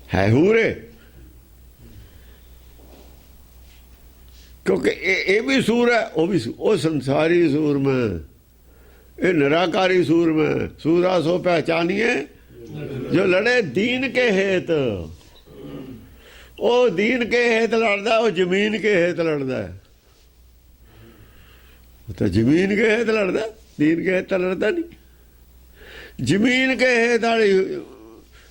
ਹੈ ਹੂਰੇ, ਕਿਉਂਕਿ ਇਹ ਵੀ ਸੂਰ ਹੈ, ਉਹ ਵੀ ਉਹ ਸੰਸਾਰੀ ਸੂਰ ਮੈਂ, ਇਹ ਨਿਰਾਕਾਰੀ ਸੂਰ ਮੈਂ। ਸੂਰਾ ਸੋ ਪਹਿਚਾਨੀਏ ਜੋ ਲੜੇ ਦੀਨ ਕੇ ਹੇਤ। ਉਹ ਦੀਨ ਕੇ ਹੇਤ ਲੜਦਾ, ਉਹ ਜ਼ਮੀਨ ਕੇ ਹੇਤ ਲੜਦਾ ਹੈ। ਉਹ ਤਾਂ ਜ਼ਮੀਨ ਕੇ ਹੇਤ ਲੜਦਾ, ਦੀਨ ਕੇ ਹੇਤ ਲੜਦਾ ਨਹੀਂ। ਜ਼ਮੀਨ ਕੇ ਹੇਤ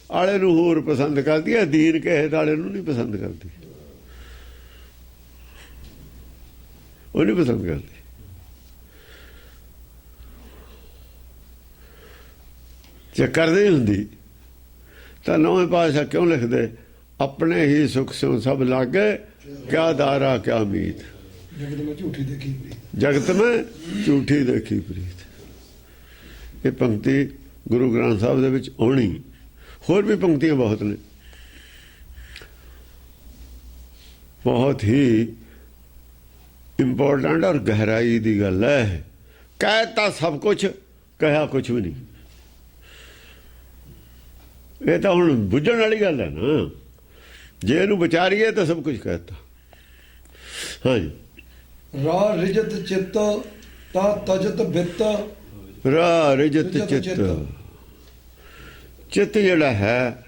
ਆਲੇ ਨੂੰ ਹੋਰ ਪਸੰਦ ਕਰਦੀ ਹੈ, ਦੀਨ ਕੇ ਹੇਤ ਆਲੇ ਨੂੰ ਨਹੀਂ ਪਸੰਦ ਕਰਦੀ। ਉਹ ਨਹੀਂ ਪਸੰਦ ਕਰਦੀ। ਜੇ ਕਰਦੇ ਹੁੰਦੀ ਤਾਂ ਨੌਵੇਂ ਪਾਤਸ਼ਾਹ ਕਿਉਂ ਲਿਖਦੇ, ਆਪਣੇ ਹੀ ਸੁਖ ਸਿਉ ਸਭ ਲਾਗੇ, ਕਿਆ ਦਾਰਾ ਕਿਆ ਉਮੀਦ। ਜਗਤ ਮੈਂ ਝੂਠੀ ਦੇਖੀ ਪ੍ਰੀਤ, ਜਗਤ ਮੈਂ ਝੂਠੀ ਦੇਖੀ ਪ੍ਰੀਤ। ਇਹ ਪੰਕਤੀ ਗੁਰੂ ਗ੍ਰੰਥ ਸਾਹਿਬ ਦੇ ਵਿੱਚ ਆਉਣੀ। ਹੋਰ ਵੀ ਪੰਕਤੀਆਂ ਬਹੁਤ ਨੇ, ਬਹੁਤ ਹੀ ਇੰਪੋਰਟੈਂਟ ਔਰ ਗਹਿਰਾਈ ਦੀ ਗੱਲ ਹੈ। ਕਹਿਤਾ ਸਭ ਕੁਛ, ਕਹਿਆ ਕੁਛ ਵੀ ਨਹੀਂ। ਇਹ ਤਾਂ ਹੁਣ ਬੁੱਝਣ ਵਾਲੀ ਗੱਲ ਹੈ ਨਾ। ਜੇ ਇਹਨੂੰ ਵਿਚਾਰੀਏ ਤਾਂ ਸਭ ਕੁਝ ਕਹਿਤਾ। ਹਾਂਜੀ, ਰਾ ਰਿਜਤ ਚਿੱਤ ਤਾ ਤਜਤ ਬਿੱਤ। ਰਾ ਰਿਜਤ ਚਿੱਤ, ਚਿੱਤ ਜਿਹੜਾ ਹੈ,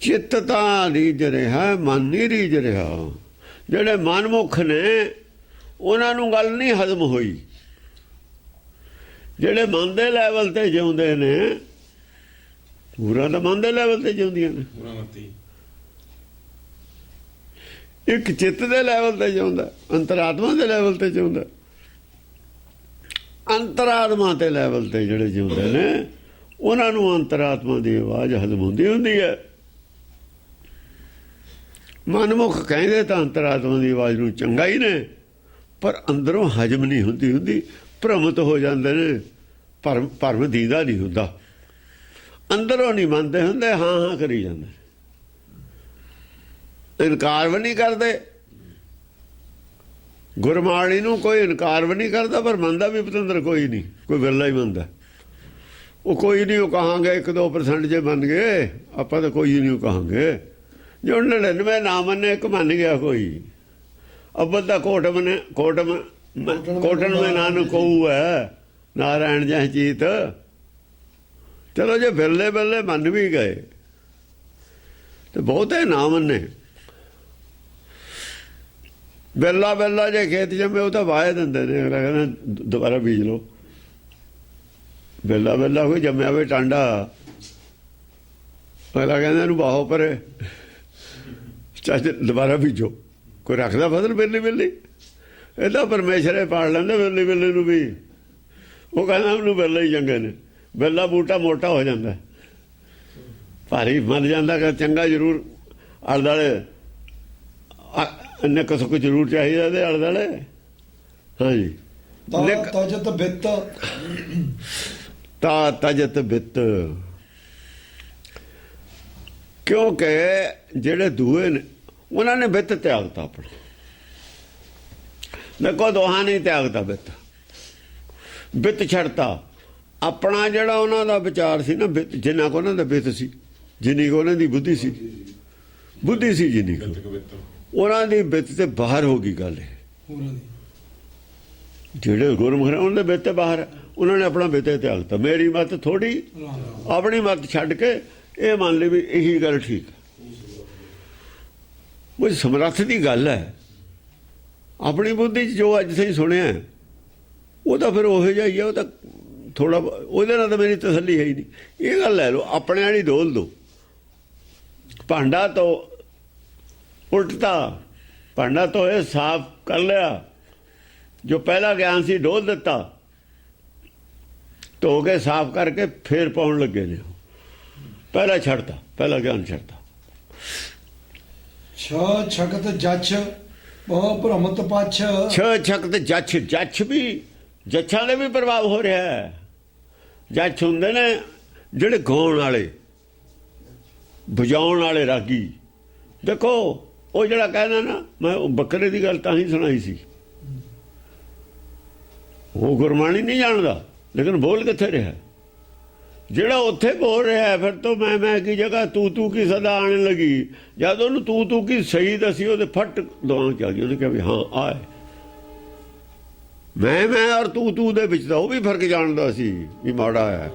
ਚਿੱਤ ਤਾਂ ਰੀਝ ਰਿਹਾ, ਮਨ ਨਹੀਂ ਰੀਝ ਰਿਹਾ। ਜਿਹੜੇ ਮਨਮੁਖ ਨੇ ਉਹਨਾਂ ਨੂੰ ਗੱਲ ਨਹੀਂ ਹਜ਼ਮ ਹੋਈ। ਜਿਹੜੇ ਮਨ ਦੇ ਲੈਵਲ ਤੇ ਜਿਉਂਦੇ ਨੇ, ਪੂਰਾ ਤਾਂ ਮਨ ਦੇ ਲੈਵਲ ਤੇ ਜਿਉਂਦੀਆਂ ਨੇ। ਇੱਕ ਚਿੱਤ ਦੇ ਲੈਵਲ ਤੇ ਜਿਉਂਦਾ, ਅੰਤਰਾਤਮਾ ਦੇ ਲੈਵਲ ਤੇ ਜਿਉਂਦਾ। ਅੰਤਰਾਤਮਾ ਦੇ ਲੈਵਲ ਤੇ ਜਿਹੜੇ ਜਿਉਂਦੇ ਨੇ, ਉਹਨਾਂ ਨੂੰ ਅੰਤਰਾਤਮਾ ਦੀ ਆਵਾਜ਼ ਹਜ਼ਮ ਹੁੰਦੀ ਹੈ। ਮਨਮੁਖ ਕਹਿੰਦੇ ਤਾਂ ਅੰਤਰਾਤਮਾ ਦੀ ਆਵਾਜ਼ ਨੂੰ ਚੰਗਾ ਹੀ ਨੇ, ਪਰ ਅੰਦਰੋਂ ਹਜ਼ਮ ਨਹੀਂ ਹੁੰਦੀ। ਭ੍ਰਮਤ ਹੋ ਜਾਂਦੇ ਨੇ, ਭਰਮ ਦੀਦਾ ਨਹੀਂ ਹੁੰਦਾ। ਅੰਦਰੋਂ ਨਹੀਂ ਮੰਨਦੇ ਹੁੰਦੇ, ਹਾਂ ਕਰੀ ਜਾਂਦੇ। ਇਨਕਾਰ ਵੀ ਨਹੀਂ ਕਰਦੇ। ਗੁਰਮਾਣੀ ਨੂੰ ਕੋਈ ਇਨਕਾਰ ਵੀ ਨਹੀਂ ਕਰਦਾ, ਪਰ ਮੰਨਦਾ ਵੀ ਪਤੰਦਰ ਕੋਈ ਨਹੀਂ, ਕੋਈ ਵਿਰਲਾ ਹੀ ਮੰਨਦਾ। ਉਹ ਕੋਈ ਨਹੀਂ, ਉਹ ਕਹਾਂਗੇ 1-2% ਜੇ ਮੰਨ ਗਏ, ਆਪਾਂ ਤਾਂ ਕੋਈ ਨਹੀਂ ਕਹਾਂਗੇ। ਜੋ 99 ਨਾ ਮੰਨੇ, ਇੱਕ ਮੰਨ ਗਿਆ ਕੋਈ। ਅਬਦ ਦਾ ਕੋਟਨ ਮੈਂ ਨਾਨਕ ਕਹੂ ਹੈ, ਨਾਰਾਇਣ ਜਹ ਚੀਤ। ਚਲੋ ਜੇ ਬਿਰਲੇ ਬਿਰਲੇ ਮੰਨ ਵੀ ਗਏ ਤੇ ਬਹੁਤੇ ਨਾ ਮੰਨੇ। ਬਿਰਲਾ ਬਿਰਲਾ ਜੇ ਖੇਤ ਜੰਮੇ ਉਹ ਤਾਂ ਵਾਹ ਦਿੰਦੇ ਨੇ, ਅਗਲਾ ਕਹਿੰਦਾ ਦੁਬਾਰਾ ਬੀਜ ਲਓ। ਬਿਰਲਾ ਬਿਰਲਾ ਕੋਈ ਜੰਮਿਆ ਹੋਵੇ ਟਾਂਡਾ, ਅਗਲਾ ਕਹਿੰਦਾ ਇਹਨੂੰ ਬਾਹੋ ਪਰੇ ਚੱਜ ਦੁਬਾਰਾ ਬੀਜੋ। ਕੋਈ ਰੱਖਦਾ ਫਸਲ ਬਿਰਲੀ ਬਿਰਲੀ? ਇਹਦਾ ਪਰਮੇਸ਼ਰ ਪਾੜ ਲੈਂਦਾ ਬਿਰਲੀ ਬਿਰਲੀ ਨੂੰ ਵੀ। ਉਹ ਕਹਿੰਦਾ ਉਹਨੂੰ ਬਿਰਲਾ ਹੀ ਚੰਗੇ ਨੇ। ਬਿਰਲਾ ਬੂਟਾ ਮੋਟਾ ਹੋ ਜਾਂਦਾ, ਭਾਰੀ ਮਰ ਜਾਂਦਾ ਕਿ ਚੰਗਾ ਜ਼ਰੂਰ ਆਲੇ ਦੁਆਲੇ ਨਿੱਕ ਸੁੱਕ ਜ਼ਰੂਰ ਚਾਹੀਦਾ ਇਹਦੇ ਆਲੇ ਦੁਆਲੇ। ਹਾਂਜੀ, ਤਜਤ ਬਿੱਤ ਤਾ ਤਜਤ ਬਿੱਤ। ਕਿਉਂਕਿ ਜਿਹੜੇ ਦੂਏ ਨੇ ਉਹਨਾਂ ਨੇ ਬਿੱਤ ਤਿਆਗਤਾ ਆਪਣਾ। ਦੇਖੋ ਦੋਹਾਂ ਨੇ ਤਿਆਗਤਾ ਬਿੱਤ, ਬਿੱਤ ਛੱਡਤਾ ਆਪਣਾ। ਜਿਹੜਾ ਉਹਨਾਂ ਦਾ ਵਿਚਾਰ ਸੀ ਨਾ, ਜਿੰਨਾ ਕੋ ਉਹਨਾਂ ਦਾ ਬਿੱਤ ਸੀ, ਜਿੰਨੀ ਕੋ ਉਹਨਾਂ ਦੀ ਬੁੱਧੀ ਸੀ, ਬੁੱਧੀ ਸੀ ਜਿੰਨੀ ਕੋ ਉਹਨਾਂ ਦੀ ਬਿੱਤ ਤੇ ਬਾਹਰ ਹੋ ਗਈ ਗੱਲ। ਜਿਹੜੇ ਗੁਰਮੁਖ ਉਹਨਾਂ ਦੇ ਬਿੱਤ ਤੇ ਬਾਹਰ, ਉਹਨਾਂ ਨੇ ਆਪਣਾ ਬਿੱਤ ਤਿਆਗਤਾ। ਮੇਰੀ ਮੱਤ ਥੋੜੀ, ਆਪਣੀ ਮੱਤ ਛੱਡ ਕੇ ਇਹ ਮੰਨ ਲਈ ਵੀ ਇਹੀ ਗੱਲ ਠੀਕ ਹੈ। ਉਹ ਸਮਰੱਥ ਦੀ ਗੱਲ ਹੈ। ਆਪਣੀ ਬੁੱਧੀ 'ਚ ਜੋ ਅੱਜ ਤਾਈਂ ਸੁਣਿਆ ਉਹ ਤਾਂ ਫਿਰ ਉਹੋ ਜਿਹਾ ਹੀ ਆ। ਉਹ ਤਾਂ ਥੋੜਾ ਉਹਦੇ ਨਾਲ ਤਾਂ ਮੇਰੀ ਤਸੱਲੀ ਹੈ ਹੀ ਨਹੀਂ। ਇਹ ਗੱਲ ਲੈ ਲਓ, ਆਪਣੇ ਵਾਲੀ ਡੋਲ ਦੋ। ਭਾਂਡਾ ਤੋਂ ਉਲਟਤਾ, ਭਾਂਡਾ ਤੋਂ ਇਹ ਸਾਫ਼ ਕਰ ਲਿਆ। ਜੋ ਪਹਿਲਾ ਗਿਆਨ ਸੀ ਡੋਲ ਦਿੱਤਾ, ਧੋ ਕੇ ਸਾਫ਼ ਕਰਕੇ ਫੇਰ ਪਾਉਣ ਲੱਗੇ ਨੇ। ਪਹਿਲਾ ਛੱਡਤਾ, ਪਹਿਲਾ ਗਿਆਨ ਛੱਡਤਾ। ਛ ਛਕਤ ਜਛ ਬਹੁ ਭ੍ਰਮਤ ਪਛ। ਛ ਛਕਤ ਜਛ, ਜਛ ਵੀ ਜੱਛਾਂ ਦੇ ਵੀ ਪ੍ਰਭਾਵ ਹੋ ਰਿਹਾ ਹੈ। ਜੱਛ ਹੁੰਦੇ ਨੇ ਜਿਹੜੇ ਗਾਉਣ ਵਾਲੇ, ਵਜਾਉਣ ਵਾਲੇ ਰਾਗੀ। ਦੇਖੋ ਉਹ ਜਿਹੜਾ ਕਹਿੰਦਾ ਨਾ, ਮੈਂ ਉਹ ਬੱਕਰੇ ਦੀ ਗੱਲ ਤਾਂ ਹੀ ਸੁਣਾਈ ਸੀ। ਉਹ ਗੁਰਬਾਣੀ ਨਹੀਂ ਜਾਣਦਾ, ਲੇਕਿਨ ਬੋਲ ਕਿੱਥੇ ਰਿਹਾ? ਜਿਹੜਾ ਉੱਥੇ ਬੋਲ ਰਿਹਾ ਫਿਰ ਤੋਂ ਮੈਂ ਕੀ ਜਗ੍ਹਾ ਤੂੰ ਕੀ ਸਦਾ ਆਣ ਲੱਗੀ। ਜਦ ਉਹਨੂੰ ਤੂੰ ਕੀ ਸਹੀ ਦੱਸੀ, ਉਹਦੇ ਫੱਟ ਦੋਹਾਂ ਚ ਆ ਗਈ। ਉਹਨੇ ਕਿਹਾ ਵੀ ਹਾਂ ਆਏ। ਮੈਂ ਔਰ ਤੂੰ ਦੇ ਵਿੱਚ ਤਾਂ ਉਹ ਵੀ ਫਰਕ ਜਾਣਦਾ ਸੀ ਵੀ ਮਾੜਾ ਹੈ।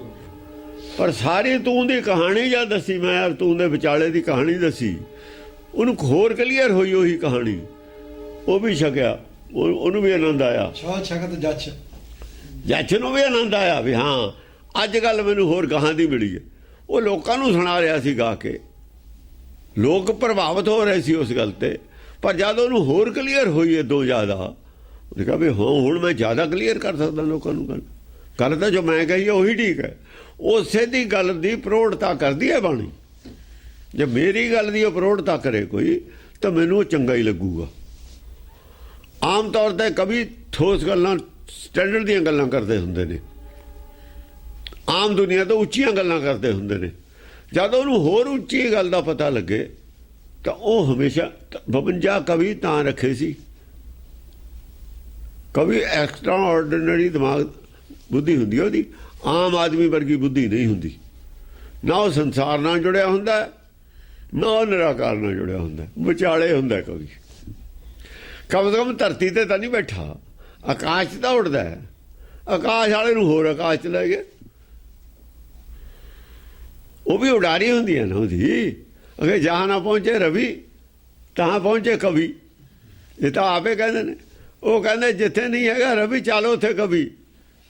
ਪਰ ਸਾਰੀ ਤੂੰ ਦੀ ਕਹਾਣੀ ਜਦ ਦੱਸੀ, ਮੈਂ ਔਰ ਤੂੰ ਦੇ ਵਿਚਾਲੇ ਦੀ ਕਹਾਣੀ ਦੱਸੀ, ਉਹਨੂੰ ਹੋਰ ਕਲੀਅਰ ਹੋਈ ਉਹੀ ਕਹਾਣੀ। ਉਹ ਵੀ ਛਕਿਆ, ਉਹਨੂੰ ਵੀ ਆਨੰਦ ਆਇਆ। ਛ ਛਕਤ ਜਛ, ਜੱਛ ਨੂੰ ਵੀ ਆਨੰਦ ਆਇਆ ਵੀ ਹਾਂ ਅੱਜ ਗੱਲ ਮੈਨੂੰ ਹੋਰ ਗਾਹਾਂ ਦੀ ਮਿਲੀ ਹੈ। ਉਹ ਲੋਕਾਂ ਨੂੰ ਸੁਣਾ ਰਿਹਾ ਸੀ ਗਾ ਕੇ, ਲੋਕ ਪ੍ਰਭਾਵਿਤ ਹੋ ਰਹੇ ਸੀ ਉਸ ਗੱਲ ਤੇ। ਪਰ ਜਦ ਉਹਨੂੰ ਹੋਰ ਕਲੀਅਰ ਹੋਈ ਇਦੋਂ ਜ਼ਿਆਦਾ, ਉਹਨੇ ਕਿਹਾ ਵੀ ਹਾਂ ਹੁਣ ਮੈਂ ਜ਼ਿਆਦਾ ਕਲੀਅਰ ਕਰ ਸਕਦਾ ਲੋਕਾਂ ਨੂੰ ਗੱਲ ਤਾਂ ਜੋ ਮੈਂ ਕਹੀ ਉਹੀ ਠੀਕ ਹੈ। ਉਸੇ ਦੀ ਗੱਲ ਦੀ ਪ੍ਰੋੜਤਾ ਕਰਦੀ ਹੈ ਬਾਣੀ। ਜੇ ਮੇਰੀ ਗੱਲ ਦੀ ਉਹ ਪ੍ਰੋੜਤਾ ਕਰੇ ਕੋਈ ਤਾਂ ਮੈਨੂੰ ਉਹ ਚੰਗਾ ਹੀ ਲੱਗੂਗਾ। ਆਮ ਤੌਰ ਤੇ ਕਵੀ ਠੋਸ ਗੱਲਾਂ, ਸਟੈਂਡਰਡ ਦੀਆਂ ਗੱਲਾਂ ਕਰਦੇ ਹੁੰਦੇ ਨੇ, ਆਮ ਦੁਨੀਆ ਤੋਂ ਉੱਚੀਆਂ ਗੱਲਾਂ ਕਰਦੇ ਹੁੰਦੇ ਨੇ। ਜਦ ਉਹਨੂੰ ਹੋਰ ਉੱਚੀ ਗੱਲ ਦਾ ਪਤਾ ਲੱਗੇ ਤਾਂ ਉਹ ਹਮੇਸ਼ਾ 52 ਕਵੀ ਤਾਂ ਰੱਖੇ ਸੀ। ਕਵੀ ਐਕਸਟਰਾ ਆਰਡੀਨਰੀ ਦਿਮਾਗ ਬੁੱਧੀ ਹੁੰਦੀ ਉਹਦੀ, ਆਮ ਆਦਮੀ ਵਰਗੀ ਬੁੱਧੀ ਨਹੀਂ ਹੁੰਦੀ। ਨਾ ਉਹ ਸੰਸਾਰ ਨਾਲ ਜੁੜਿਆ ਹੁੰਦਾ, ਨਾ ਉਹ ਨਿਰਾਕਾਰ ਨਾਲ ਜੁੜਿਆ ਹੁੰਦਾ, ਵਿਚਾਲੇ ਹੁੰਦਾ ਕਵੀ। ਕਮ ਸੇ ਕਮ ਧਰਤੀ ਤੇ ਤਾਂ ਨਹੀਂ ਬੈਠਾ, ਆਕਾਸ਼ 'ਚ ਤਾਂ ਉੱਡਦਾ ਹੈ। ਆਕਾਸ਼ ਵਾਲੇ ਨੂੰ ਹੋਰ ਆਕਾਸ਼ 'ਚ ਲੈ ਗਏ। ਉਹ ਵੀ ਉਡਾਰੀ ਹੁੰਦੀ ਹੈ ਨਾ ਉਹਦੀ। ਅਗੇ ਜਹਾਂ ਨਾ ਪਹੁੰਚੇ ਰਵੀ ਤਾਂ ਪਹੁੰਚੇ ਕਵੀ। ਇਹ ਤਾਂ ਆਪੇ ਕਹਿੰਦੇ ਨੇ। ਉਹ ਕਹਿੰਦੇ ਜਿੱਥੇ ਨਹੀਂ ਹੈਗਾ ਰਵੀ, ਚੱਲ ਉੱਥੇ ਕਵੀ।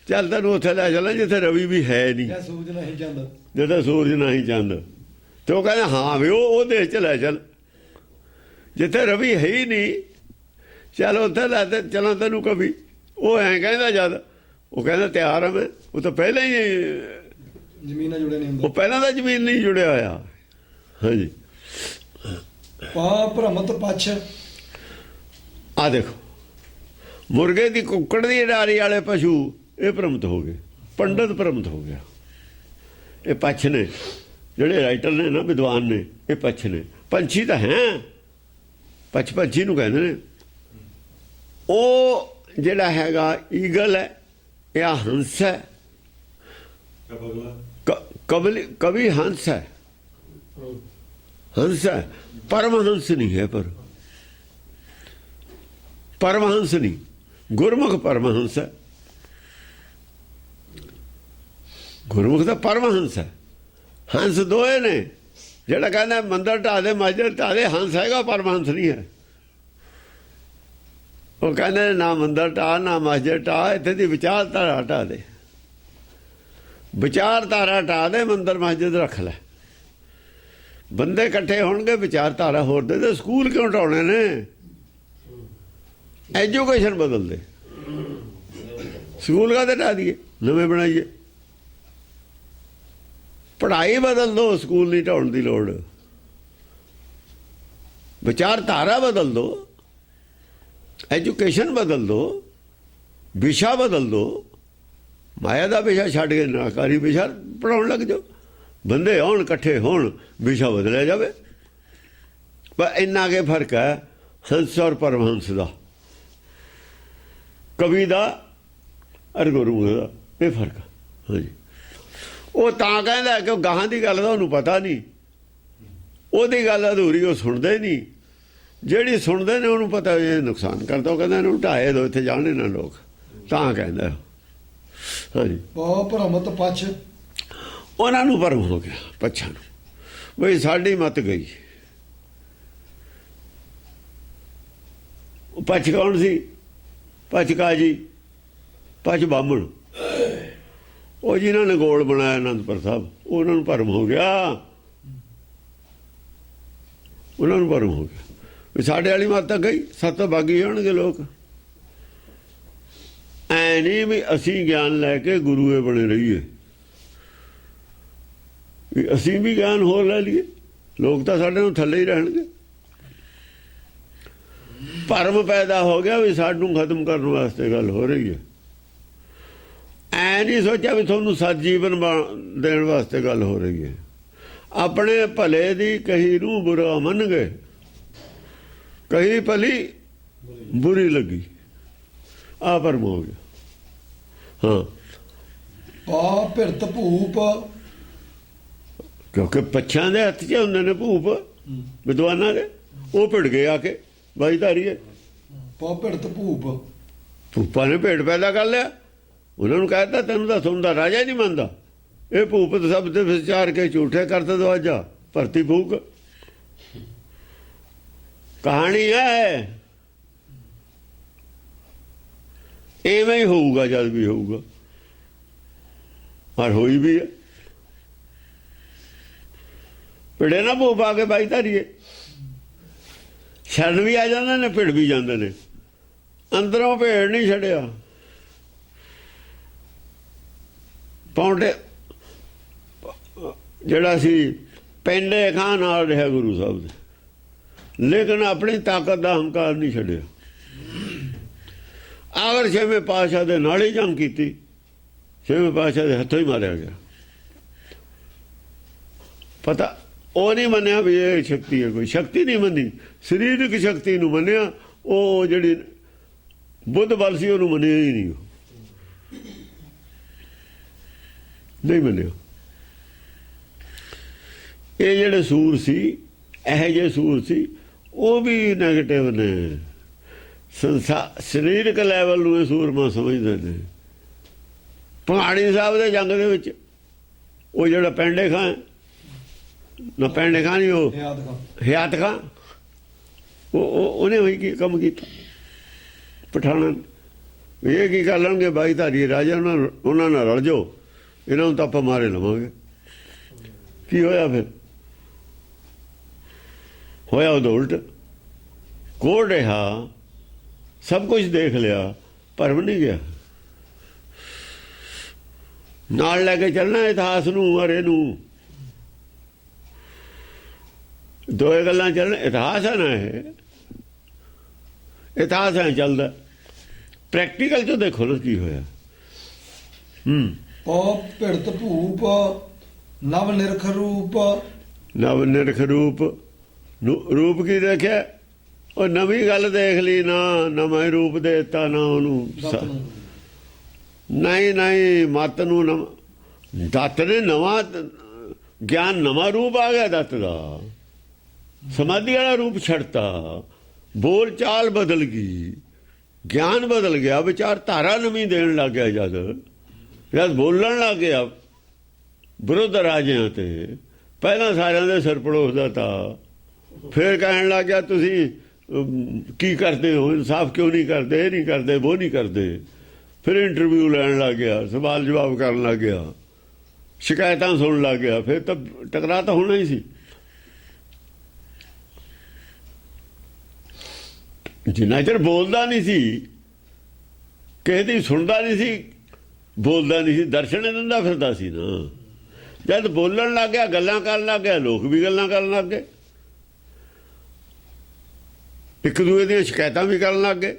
ਚੱਲ ਤੈਨੂੰ ਉੱਥੇ ਲੈ ਚੱਲਾਂ ਜਿੱਥੇ ਰਵੀ ਵੀ ਹੈ ਨਹੀਂ, ਸੂਰਜ ਨਹੀਂ ਚੰਦ, ਜਿੱਥੇ ਸੂਰਜ ਨਹੀਂ ਚੰਦ। ਤੇ ਉਹ ਕਹਿੰਦੇ ਹਾਂ ਵੀ ਉਹ ਦੇਸ਼ 'ਚ ਲੈ ਚੱਲ ਜਿੱਥੇ ਰਵੀ ਹੈ ਹੀ ਨਹੀਂ। ਚੱਲ ਉੱਥੇ ਲੈ ਤੇ ਚੱਲਾਂ ਤੈਨੂੰ ਕਵੀ। ਉਹ ਐਂ ਕਹਿੰਦਾ ਜਦ, ਉਹ ਕਹਿੰਦਾ ਤਿਆਰ ਆ ਮੈਂ। ਉਹ ਤਾਂ ਪਹਿਲਾਂ ਹੀ ਜ਼ਮੀਨ ਨਾਲ ਜੁੜੇ ਨਹੀਂ ਹੁੰਦੇ। ਉਹ ਪਹਿਲਾਂ ਤਾਂ ਜ਼ਮੀਨ ਨਹੀਂ ਜੁੜਿਆ ਹੋਇਆ। ਹਾਂਜੀ, ਪਾ ਭ੍ਰਮਤ ਪਛ। ਆ ਦੇਖੋ, ਮੁਰਗੇ ਦੀ ਕੁੱਕੜ ਦੀ ਉਡਾਰੀ ਵਾਲੇ ਪਸ਼ੂ ਇਹ ਭ੍ਰਮਤ ਹੋ ਗਏ, ਪੰਡਤ ਭ੍ਰਮਤ ਹੋ ਗਿਆ। ਇਹ ਪਛ ਨੇ, ਜਿਹੜੇ ਰਾਈਟਰ ਨੇ ਨਾ, ਵਿਦਵਾਨ ਨੇ, ਇਹ ਪਛ ਨੇ। ਪੰਛੀ ਤਾਂ ਹੈ, ਪਛ ਪੰਛੀ ਨੂੰ ਕਹਿੰਦੇ ਨੇ। ਉਹ ਜਿਹੜਾ ਹੈਗਾ ਈਗਲ ਹੈ, ਇਹ ਹੰਸ ਹੈ। ਕਵੀ ਹੰਸ ਹੈ, ਹੰਸ ਹੈ, ਪਰਮਹੰਸ ਨਹੀਂ ਹੈ। ਪਰ ਪਰਮਹੰਸ ਨਹੀਂ, ਗੁਰਮੁਖ ਪਰਮਹੰਸ ਹੈ। ਗੁਰਮੁਖ ਤਾਂ ਪਰਮਹੰਸ ਹੈ। ਹੰਸ ਦੋਏ ਨੇ। ਜਿਹੜਾ ਕਹਿੰਦਾ ਮੰਦਰ ਢਾਹ ਦੇ ਮਸਜਿਦ ਢਾਹ ਦੇ, ਹੰਸ ਹੈਗਾ, ਪਰਮਹੰਸ ਨਹੀਂ ਹੈ। ਉਹ ਕਹਿੰਦੇ ਨਾ ਮੰਦਰ ਢਾਹ ਨਾ ਮਸਜਿਦ ਢਾਹ, ਇੱਥੇ ਦੀ ਵਿਚਾਰਧਾਰਾ ਢਾਹ ਦੇ। ਵਿਚਾਰਧਾਰਾ ਢਾਹ ਦੇ, ਮੰਦਰ ਮਸਜਿਦ ਰੱਖ ਲੈ। ਬੰਦੇ ਇਕੱਠੇ ਹੋਣਗੇ, ਵਿਚਾਰਧਾਰਾ ਹੋਰ ਦੇ। ਸਕੂਲ ਕਿਉਂ ਢਾਉਣੇ ਨੇ? ਐਜੂਕੇਸ਼ਨ ਬਦਲ ਦੇ। ਸਕੂਲ ਕਾਹਦੇ ਢਾਹ ਦਈਏ, ਨਵੇਂ ਬਣਾਈਏ। ਪੜ੍ਹਾਈ ਬਦਲ ਦੋ, ਸਕੂਲ ਨਹੀਂ ਢਾਉਣ ਦੀ ਲੋੜ। ਵਿਚਾਰਧਾਰਾ ਬਦਲ ਦੋ, ਐਜੂਕੇਸ਼ਨ ਬਦਲ ਦੋ, ਵਿਸ਼ਾ ਬਦਲ ਦੋ। ਮਾਇਆ ਦਾ ਵਿਸ਼ਾ ਛੱਡ ਕੇ ਨਿਰਾਕਾਰੀ ਵਿਸ਼ਾ ਪੜਾਉਣ ਲੱਗ ਜਾਓ। ਬੰਦੇ ਆਉਣ, ਇਕੱਠੇ ਹੋਣ, ਵਿਸ਼ਾ ਬਦਲਿਆ ਜਾਵੇ। ਪਰ ਇੰਨਾ ਕੇ ਫਰਕ ਹੈ ਹੰਸ ਔਰ ਪਰਮਹੰਸ ਦਾ, ਕਵੀ ਦਾ ਅਰ ਗੁਰੂ ਦਾ। ਇਹ ਫਰਕ। ਹਾਂਜੀ, ਉਹ ਤਾਂ ਕਹਿੰਦਾ ਕਿ ਗਾਹਾਂ ਦੀ ਗੱਲ ਦਾ ਉਹਨੂੰ ਪਤਾ ਨਹੀਂ, ਉਹਦੀ ਗੱਲ ਅਧੂਰੀ, ਉਹ ਸੁਣਦੇ ਨਹੀਂ। ਜਿਹੜੀ ਸੁਣਦੇ ਨੇ ਉਹਨੂੰ ਪਤਾ ਇਹ ਨੁਕਸਾਨ ਕਰਦਾ। ਉਹ ਕਹਿੰਦਾ ਇਹਨੂੰ ਢਾਏ ਦੋ, ਇੱਥੇ ਜਾਣੇ ਨਾ ਲੋਕ, ਤਾਂ ਕਹਿੰਦਾ। ਹਾਂਜੀ, ਬਹੁ ਭਰਮਤ ਪਛ। ਉਹਨਾਂ ਨੂੰ ਭਰਮ ਹੋ ਗਿਆ, ਪੱਛਾਂ ਨੂੰ, ਬਈ ਸਾਡੀ ਮੱਤ ਗਈ। ਪਛ ਕੌਣ ਸੀ? ਪਛ ਕਾਜੀ, ਪਛ ਬਾਹਮਣ। ਉਹ ਜਿਨ੍ਹਾਂ ਨੇ ਗੋਲ ਬਣਾਇਆ ਅਨੰਦਪੁਰ ਸਾਹਿਬ, ਉਹਨਾਂ ਨੂੰ ਭਰਮ ਹੋ ਗਿਆ। ਉਹਨਾਂ ਨੂੰ ਭਰਮ ਹੋ ਗਿਆ ਵੀ ਸਾਡੇ ਵਾਲੀ ਮੱਤ ਤਾਂ ਗਈ, ਸੱਤ ਬਾਗੀ ਹੋਣਗੇ ਲੋਕ। ਐ ਨਹੀਂ ਵੀ ਅਸੀਂ ਗਿਆਨ ਲੈ ਕੇ ਗੁਰੂਏ ਬਣੇ ਰਹੀਏ, ਵੀ ਅਸੀਂ ਵੀ ਗਿਆਨ ਹੋਰ ਲੈ ਲਈਏ। ਲੋਕ ਤਾਂ ਸਾਡੇ ਨੂੰ ਥੱਲੇ ਹੀ ਰਹਿਣਗੇ। ਭਰਮ ਪੈਦਾ ਹੋ ਗਿਆ ਵੀ ਸਾਨੂੰ ਖਤਮ ਕਰਨ ਵਾਸਤੇ ਗੱਲ ਹੋ ਰਹੀ ਹੈ। ਐ ਨਹੀਂ ਸੋਚਿਆ ਵੀ ਤੁਹਾਨੂੰ ਸਤ ਜੀਵਨ ਦੇਣ ਵਾਸਤੇ ਗੱਲ ਹੋ ਰਹੀ ਹੈ। ਆਪਣੇ ਭਲੇ ਦੀ ਕਹੀ ਨੂੰ ਬੁਰਾ ਮੰਨ ਗਏ, ਕਹੀ ਭਲੀ ਬੁਰੀ ਲੱਗੀ। ਆ ਭਰਮ ਹੋ ਗਿਆ। ਹਾਂ, ਪਾ ਭਿਰਤ ਭੂਪ। ਕਿਉਂਕਿ ਪੱਛਾਂ ਦੇ ਹੱਥ 'ਚ ਹੁੰਦੇ ਨੇ ਭੂਪ, ਵਿਦਵਾਨਾਂ ਦੇ। ਉਹ ਭਿੜ ਗਏ ਆ ਕੇ ਬਾਈ ਧਾਰੀਏ। ਪਾ ਭਿਰਤ ਭੂਪ। ਭੂਪਾਂ ਨੇ ਭੇਡ ਪੈਦਾ ਕਰ ਲਿਆ। ਉਹਨਾਂ ਨੂੰ ਕਹਿ ਦਿੱਤਾ ਤੈਨੂੰ ਤਾਂ ਸੁਣਦਾ ਰਾਜਾ ਹੀ ਨਹੀਂ ਮੰਨਦਾ। ਇਹ ਭੂਪ ਸਭ ਤੇ ਵਿਚਾਰ ਕੇ ਝੂਠੇ ਕਰਤੇ ਦਵਾਜਾ ਭਰਤੀ ਫੂਕ। ਕਹਾਣੀ ਹੈ ਐਵੇਂ ਹੀ ਹੋਊਗਾ ਜਦ ਵੀ ਹੋਊਗਾ, ਪਰ ਹੋਈ ਵੀ ਹੈ। ਭਿੜੇ ਨਾ ਭੂਪ ਆ ਕੇ ਬਾਈ ਧਾਰੀਏ। ਛੱਡ ਵੀ ਆ ਜਾਂਦੇ ਨੇ, ਭਿੜ ਵੀ ਜਾਂਦੇ ਨੇ। ਅੰਦਰੋਂ ਭੇੜ ਨਹੀਂ ਛੱਡਿਆ। ਪੌਂਡੇ ਜਿਹੜਾ ਸੀ ਪੈਂਡੇ ਖਾਂ ਨਾਲ ਰਿਹਾ ਗੁਰੂ ਸਾਹਿਬ ਦੇ, ਲੇਕਿਨ ਆਪਣੀ ਤਾਕਤ ਦਾ ਹੰਕਾਰ ਨਹੀਂ ਛੱਡਿਆ। ਆਖਰ ਛੇਵੇਂ ਪਾਤਸ਼ਾਹ ਦੇ ਨਾਲ ਹੀ ਜੰਗ ਕੀਤੀ। ਛੇਵੇਂ ਪਾਤਸ਼ਾਹ ਦੇ ਹੱਥੋਂ ਹੀ ਮਾਰਿਆ ਗਿਆ। ਪਤਾ ਉਹ ਨਹੀਂ ਮੰਨਿਆ ਵੀ ਇਹ ਸ਼ਕਤੀ ਹੈ, ਕੋਈ ਸ਼ਕਤੀ ਨਹੀਂ ਮੰਨੀ। ਸਰੀਰਕ ਸ਼ਕਤੀ ਨੂੰ ਮੰਨਿਆ। ਉਹ ਜਿਹੜੀ ਬੁੱਧ ਬਲ ਸੀ ਉਹਨੂੰ ਮੰਨਿਆ ਹੀ ਨਹੀਂ। ਨਹੀਂ ਮੰਨਿਆ। ਇਹ ਜਿਹੜੇ ਸੂਰ ਸੀ, ਇਹੋ ਜਿਹੇ ਸੂਰ ਸੀ, ਉਹ ਵੀ ਨੈਗੇਟਿਵ ਨੇ। ਸਰੀਰਕ ਲੈਵਲ ਨੂੰ ਇਹ ਸੂਰਮਾ ਸਮਝਦੇ ਨੇ। ਭੰਗਾਣੀ ਸਾਹਿਬ ਦੇ ਜੰਗ ਦੇ ਵਿੱਚ ਉਹ ਜਿਹੜਾ ਪੈਂਡੇ ਖਾਂ, ਨਾ ਪੈਂਡੇ ਖਾਂ ਨਹੀਂ, ਉਹ ਹਿਆਤ ਖਾਂ, ਉਹਨੇ ਉਹੀ ਕੀ ਕੰਮ ਕੀਤਾ। ਪਠਾਣਾ ਇਹ ਕੀ ਕਰ ਲੈਣਗੇ ਬਾਈ ਧਾਰੀ ਰਾਜਾ, ਉਹਨਾਂ ਨਾਲ ਰਲ ਜਾਓ, ਇਹਨਾਂ ਨੂੰ ਤਾਂ ਆਪਾਂ ਮਾਰੇ ਲਵਾਂਗੇ। ਕੀ ਹੋਇਆ ਫਿਰ? ਹੋਇਆ ਉਹਦਾ ਉਲਟ। ਕੋਲ ਰਿਹਾ, ਸਭ ਕੁਝ ਦੇਖ ਲਿਆ, ਭਰਮ ਨਹੀਂ ਗਿਆ। ਨਾਲ ਲੈ ਕੇ ਚੱਲਣਾ ਇਤਿਹਾਸ ਨੂੰ ਔਰ ਇਹਨੂੰ। ਦੋਏ ਗੱਲਾਂ ਚੱਲਣ। ਇਤਿਹਾਸ ਹੈ ਨਾ, ਇਹ ਇਤਿਹਾਸ ਹੈ ਚੱਲਦਾ। ਪ੍ਰੈਕਟੀਕਲ 'ਚ ਦੇਖੋ ਨਾ ਕੀ ਹੋਇਆ। ਪਾ ਭਿਰਤ ਭੂਪ ਨਵ ਨਿਰਖ ਰੂਪ। ਨਵ ਨਿਰਖ ਰੂਪ। ਰੂਪ ਕੀ ਦੇਖਿਆ? ਉਹ ਨਵੀਂ ਗੱਲ ਦੇਖ ਲਈ ਨਾ, ਨਵਾਂ ਰੂਪ ਦੇ ਦਿੱਤਾ ਨਾ ਉਹਨੂੰ। ਨਹੀਂ ਮੱਤ ਨੂੰ ਦੱਤ ਨੇ ਨਵਾਂ ਗਿਆਨ, ਨਵਾਂ ਰੂਪ ਆ ਗਿਆ ਦੱਤ ਦਾ। ਸਮਾਧੀ ਵਾਲਾ ਰੂਪ ਛੱਡਤਾ, ਬੋਲ ਚਾਲ ਬਦਲ ਗਈ, ਗਿਆਨ ਬਦਲ ਗਿਆ, ਵਿਚਾਰ ਧਾਰਾ ਨਵੀਂ ਦੇਣ ਲੱਗ ਗਿਆ। ਜਦ ਬੋਲਣ ਲੱਗ ਗਿਆ ਵਿਰੁੱਧ ਰਾਜਿਆਂ ਤੇ ਪਹਿਲਾਂ ਸਾਰਿਆਂ ਦੇ ਸਿਰ ਪੜੋਸਦਾ ਤਾ। ਫਿਰ ਕਹਿਣ ਲੱਗ ਗਿਆ ਤੁਸੀਂ ਕੀ ਕਰਦੇ ਹੋ, ਇਨਸਾਫ ਕਿਉਂ ਨਹੀਂ ਕਰਦੇ, ਇਹ ਨਹੀਂ ਕਰਦੇ, ਉਹ ਨਹੀਂ ਕਰਦੇ। ਫਿਰ ਇੰਟਰਵਿਊ ਲੈਣ ਲੱਗ ਗਿਆ, ਸਵਾਲ ਜਵਾਬ ਕਰਨ ਲੱਗ ਗਿਆ, ਸ਼ਿਕਾਇਤਾਂ ਸੁਣਨ ਲੱਗ ਗਿਆ। ਫਿਰ ਤਾਂ ਟਕਰਾਅ ਤਾਂ ਹੋਣਾ ਹੀ ਸੀ। ਜਿੰਨਾ ਚਿਰ ਬੋਲਦਾ ਨਹੀਂ ਸੀ, ਕਿਸੇ ਦੀ ਸੁਣਦਾ ਨਹੀਂ ਸੀ, ਬੋਲਦਾ ਨਹੀਂ ਸੀ, ਦਰਸ਼ਨ ਦਿੰਦਾ ਫਿਰਦਾ ਸੀ ਨਾ। ਜਦ ਬੋਲਣ ਲੱਗ ਗਿਆ, ਗੱਲਾਂ ਕਰਨ ਲੱਗ ਗਿਆ, ਲੋਕ ਵੀ ਗੱਲਾਂ ਕਰਨ ਲੱਗ ਗਏ, ਇੱਕ ਦੂਏ ਦੀਆਂ ਸ਼ਿਕਾਇਤਾਂ ਵੀ ਕਰਨ ਲੱਗ ਗਏ।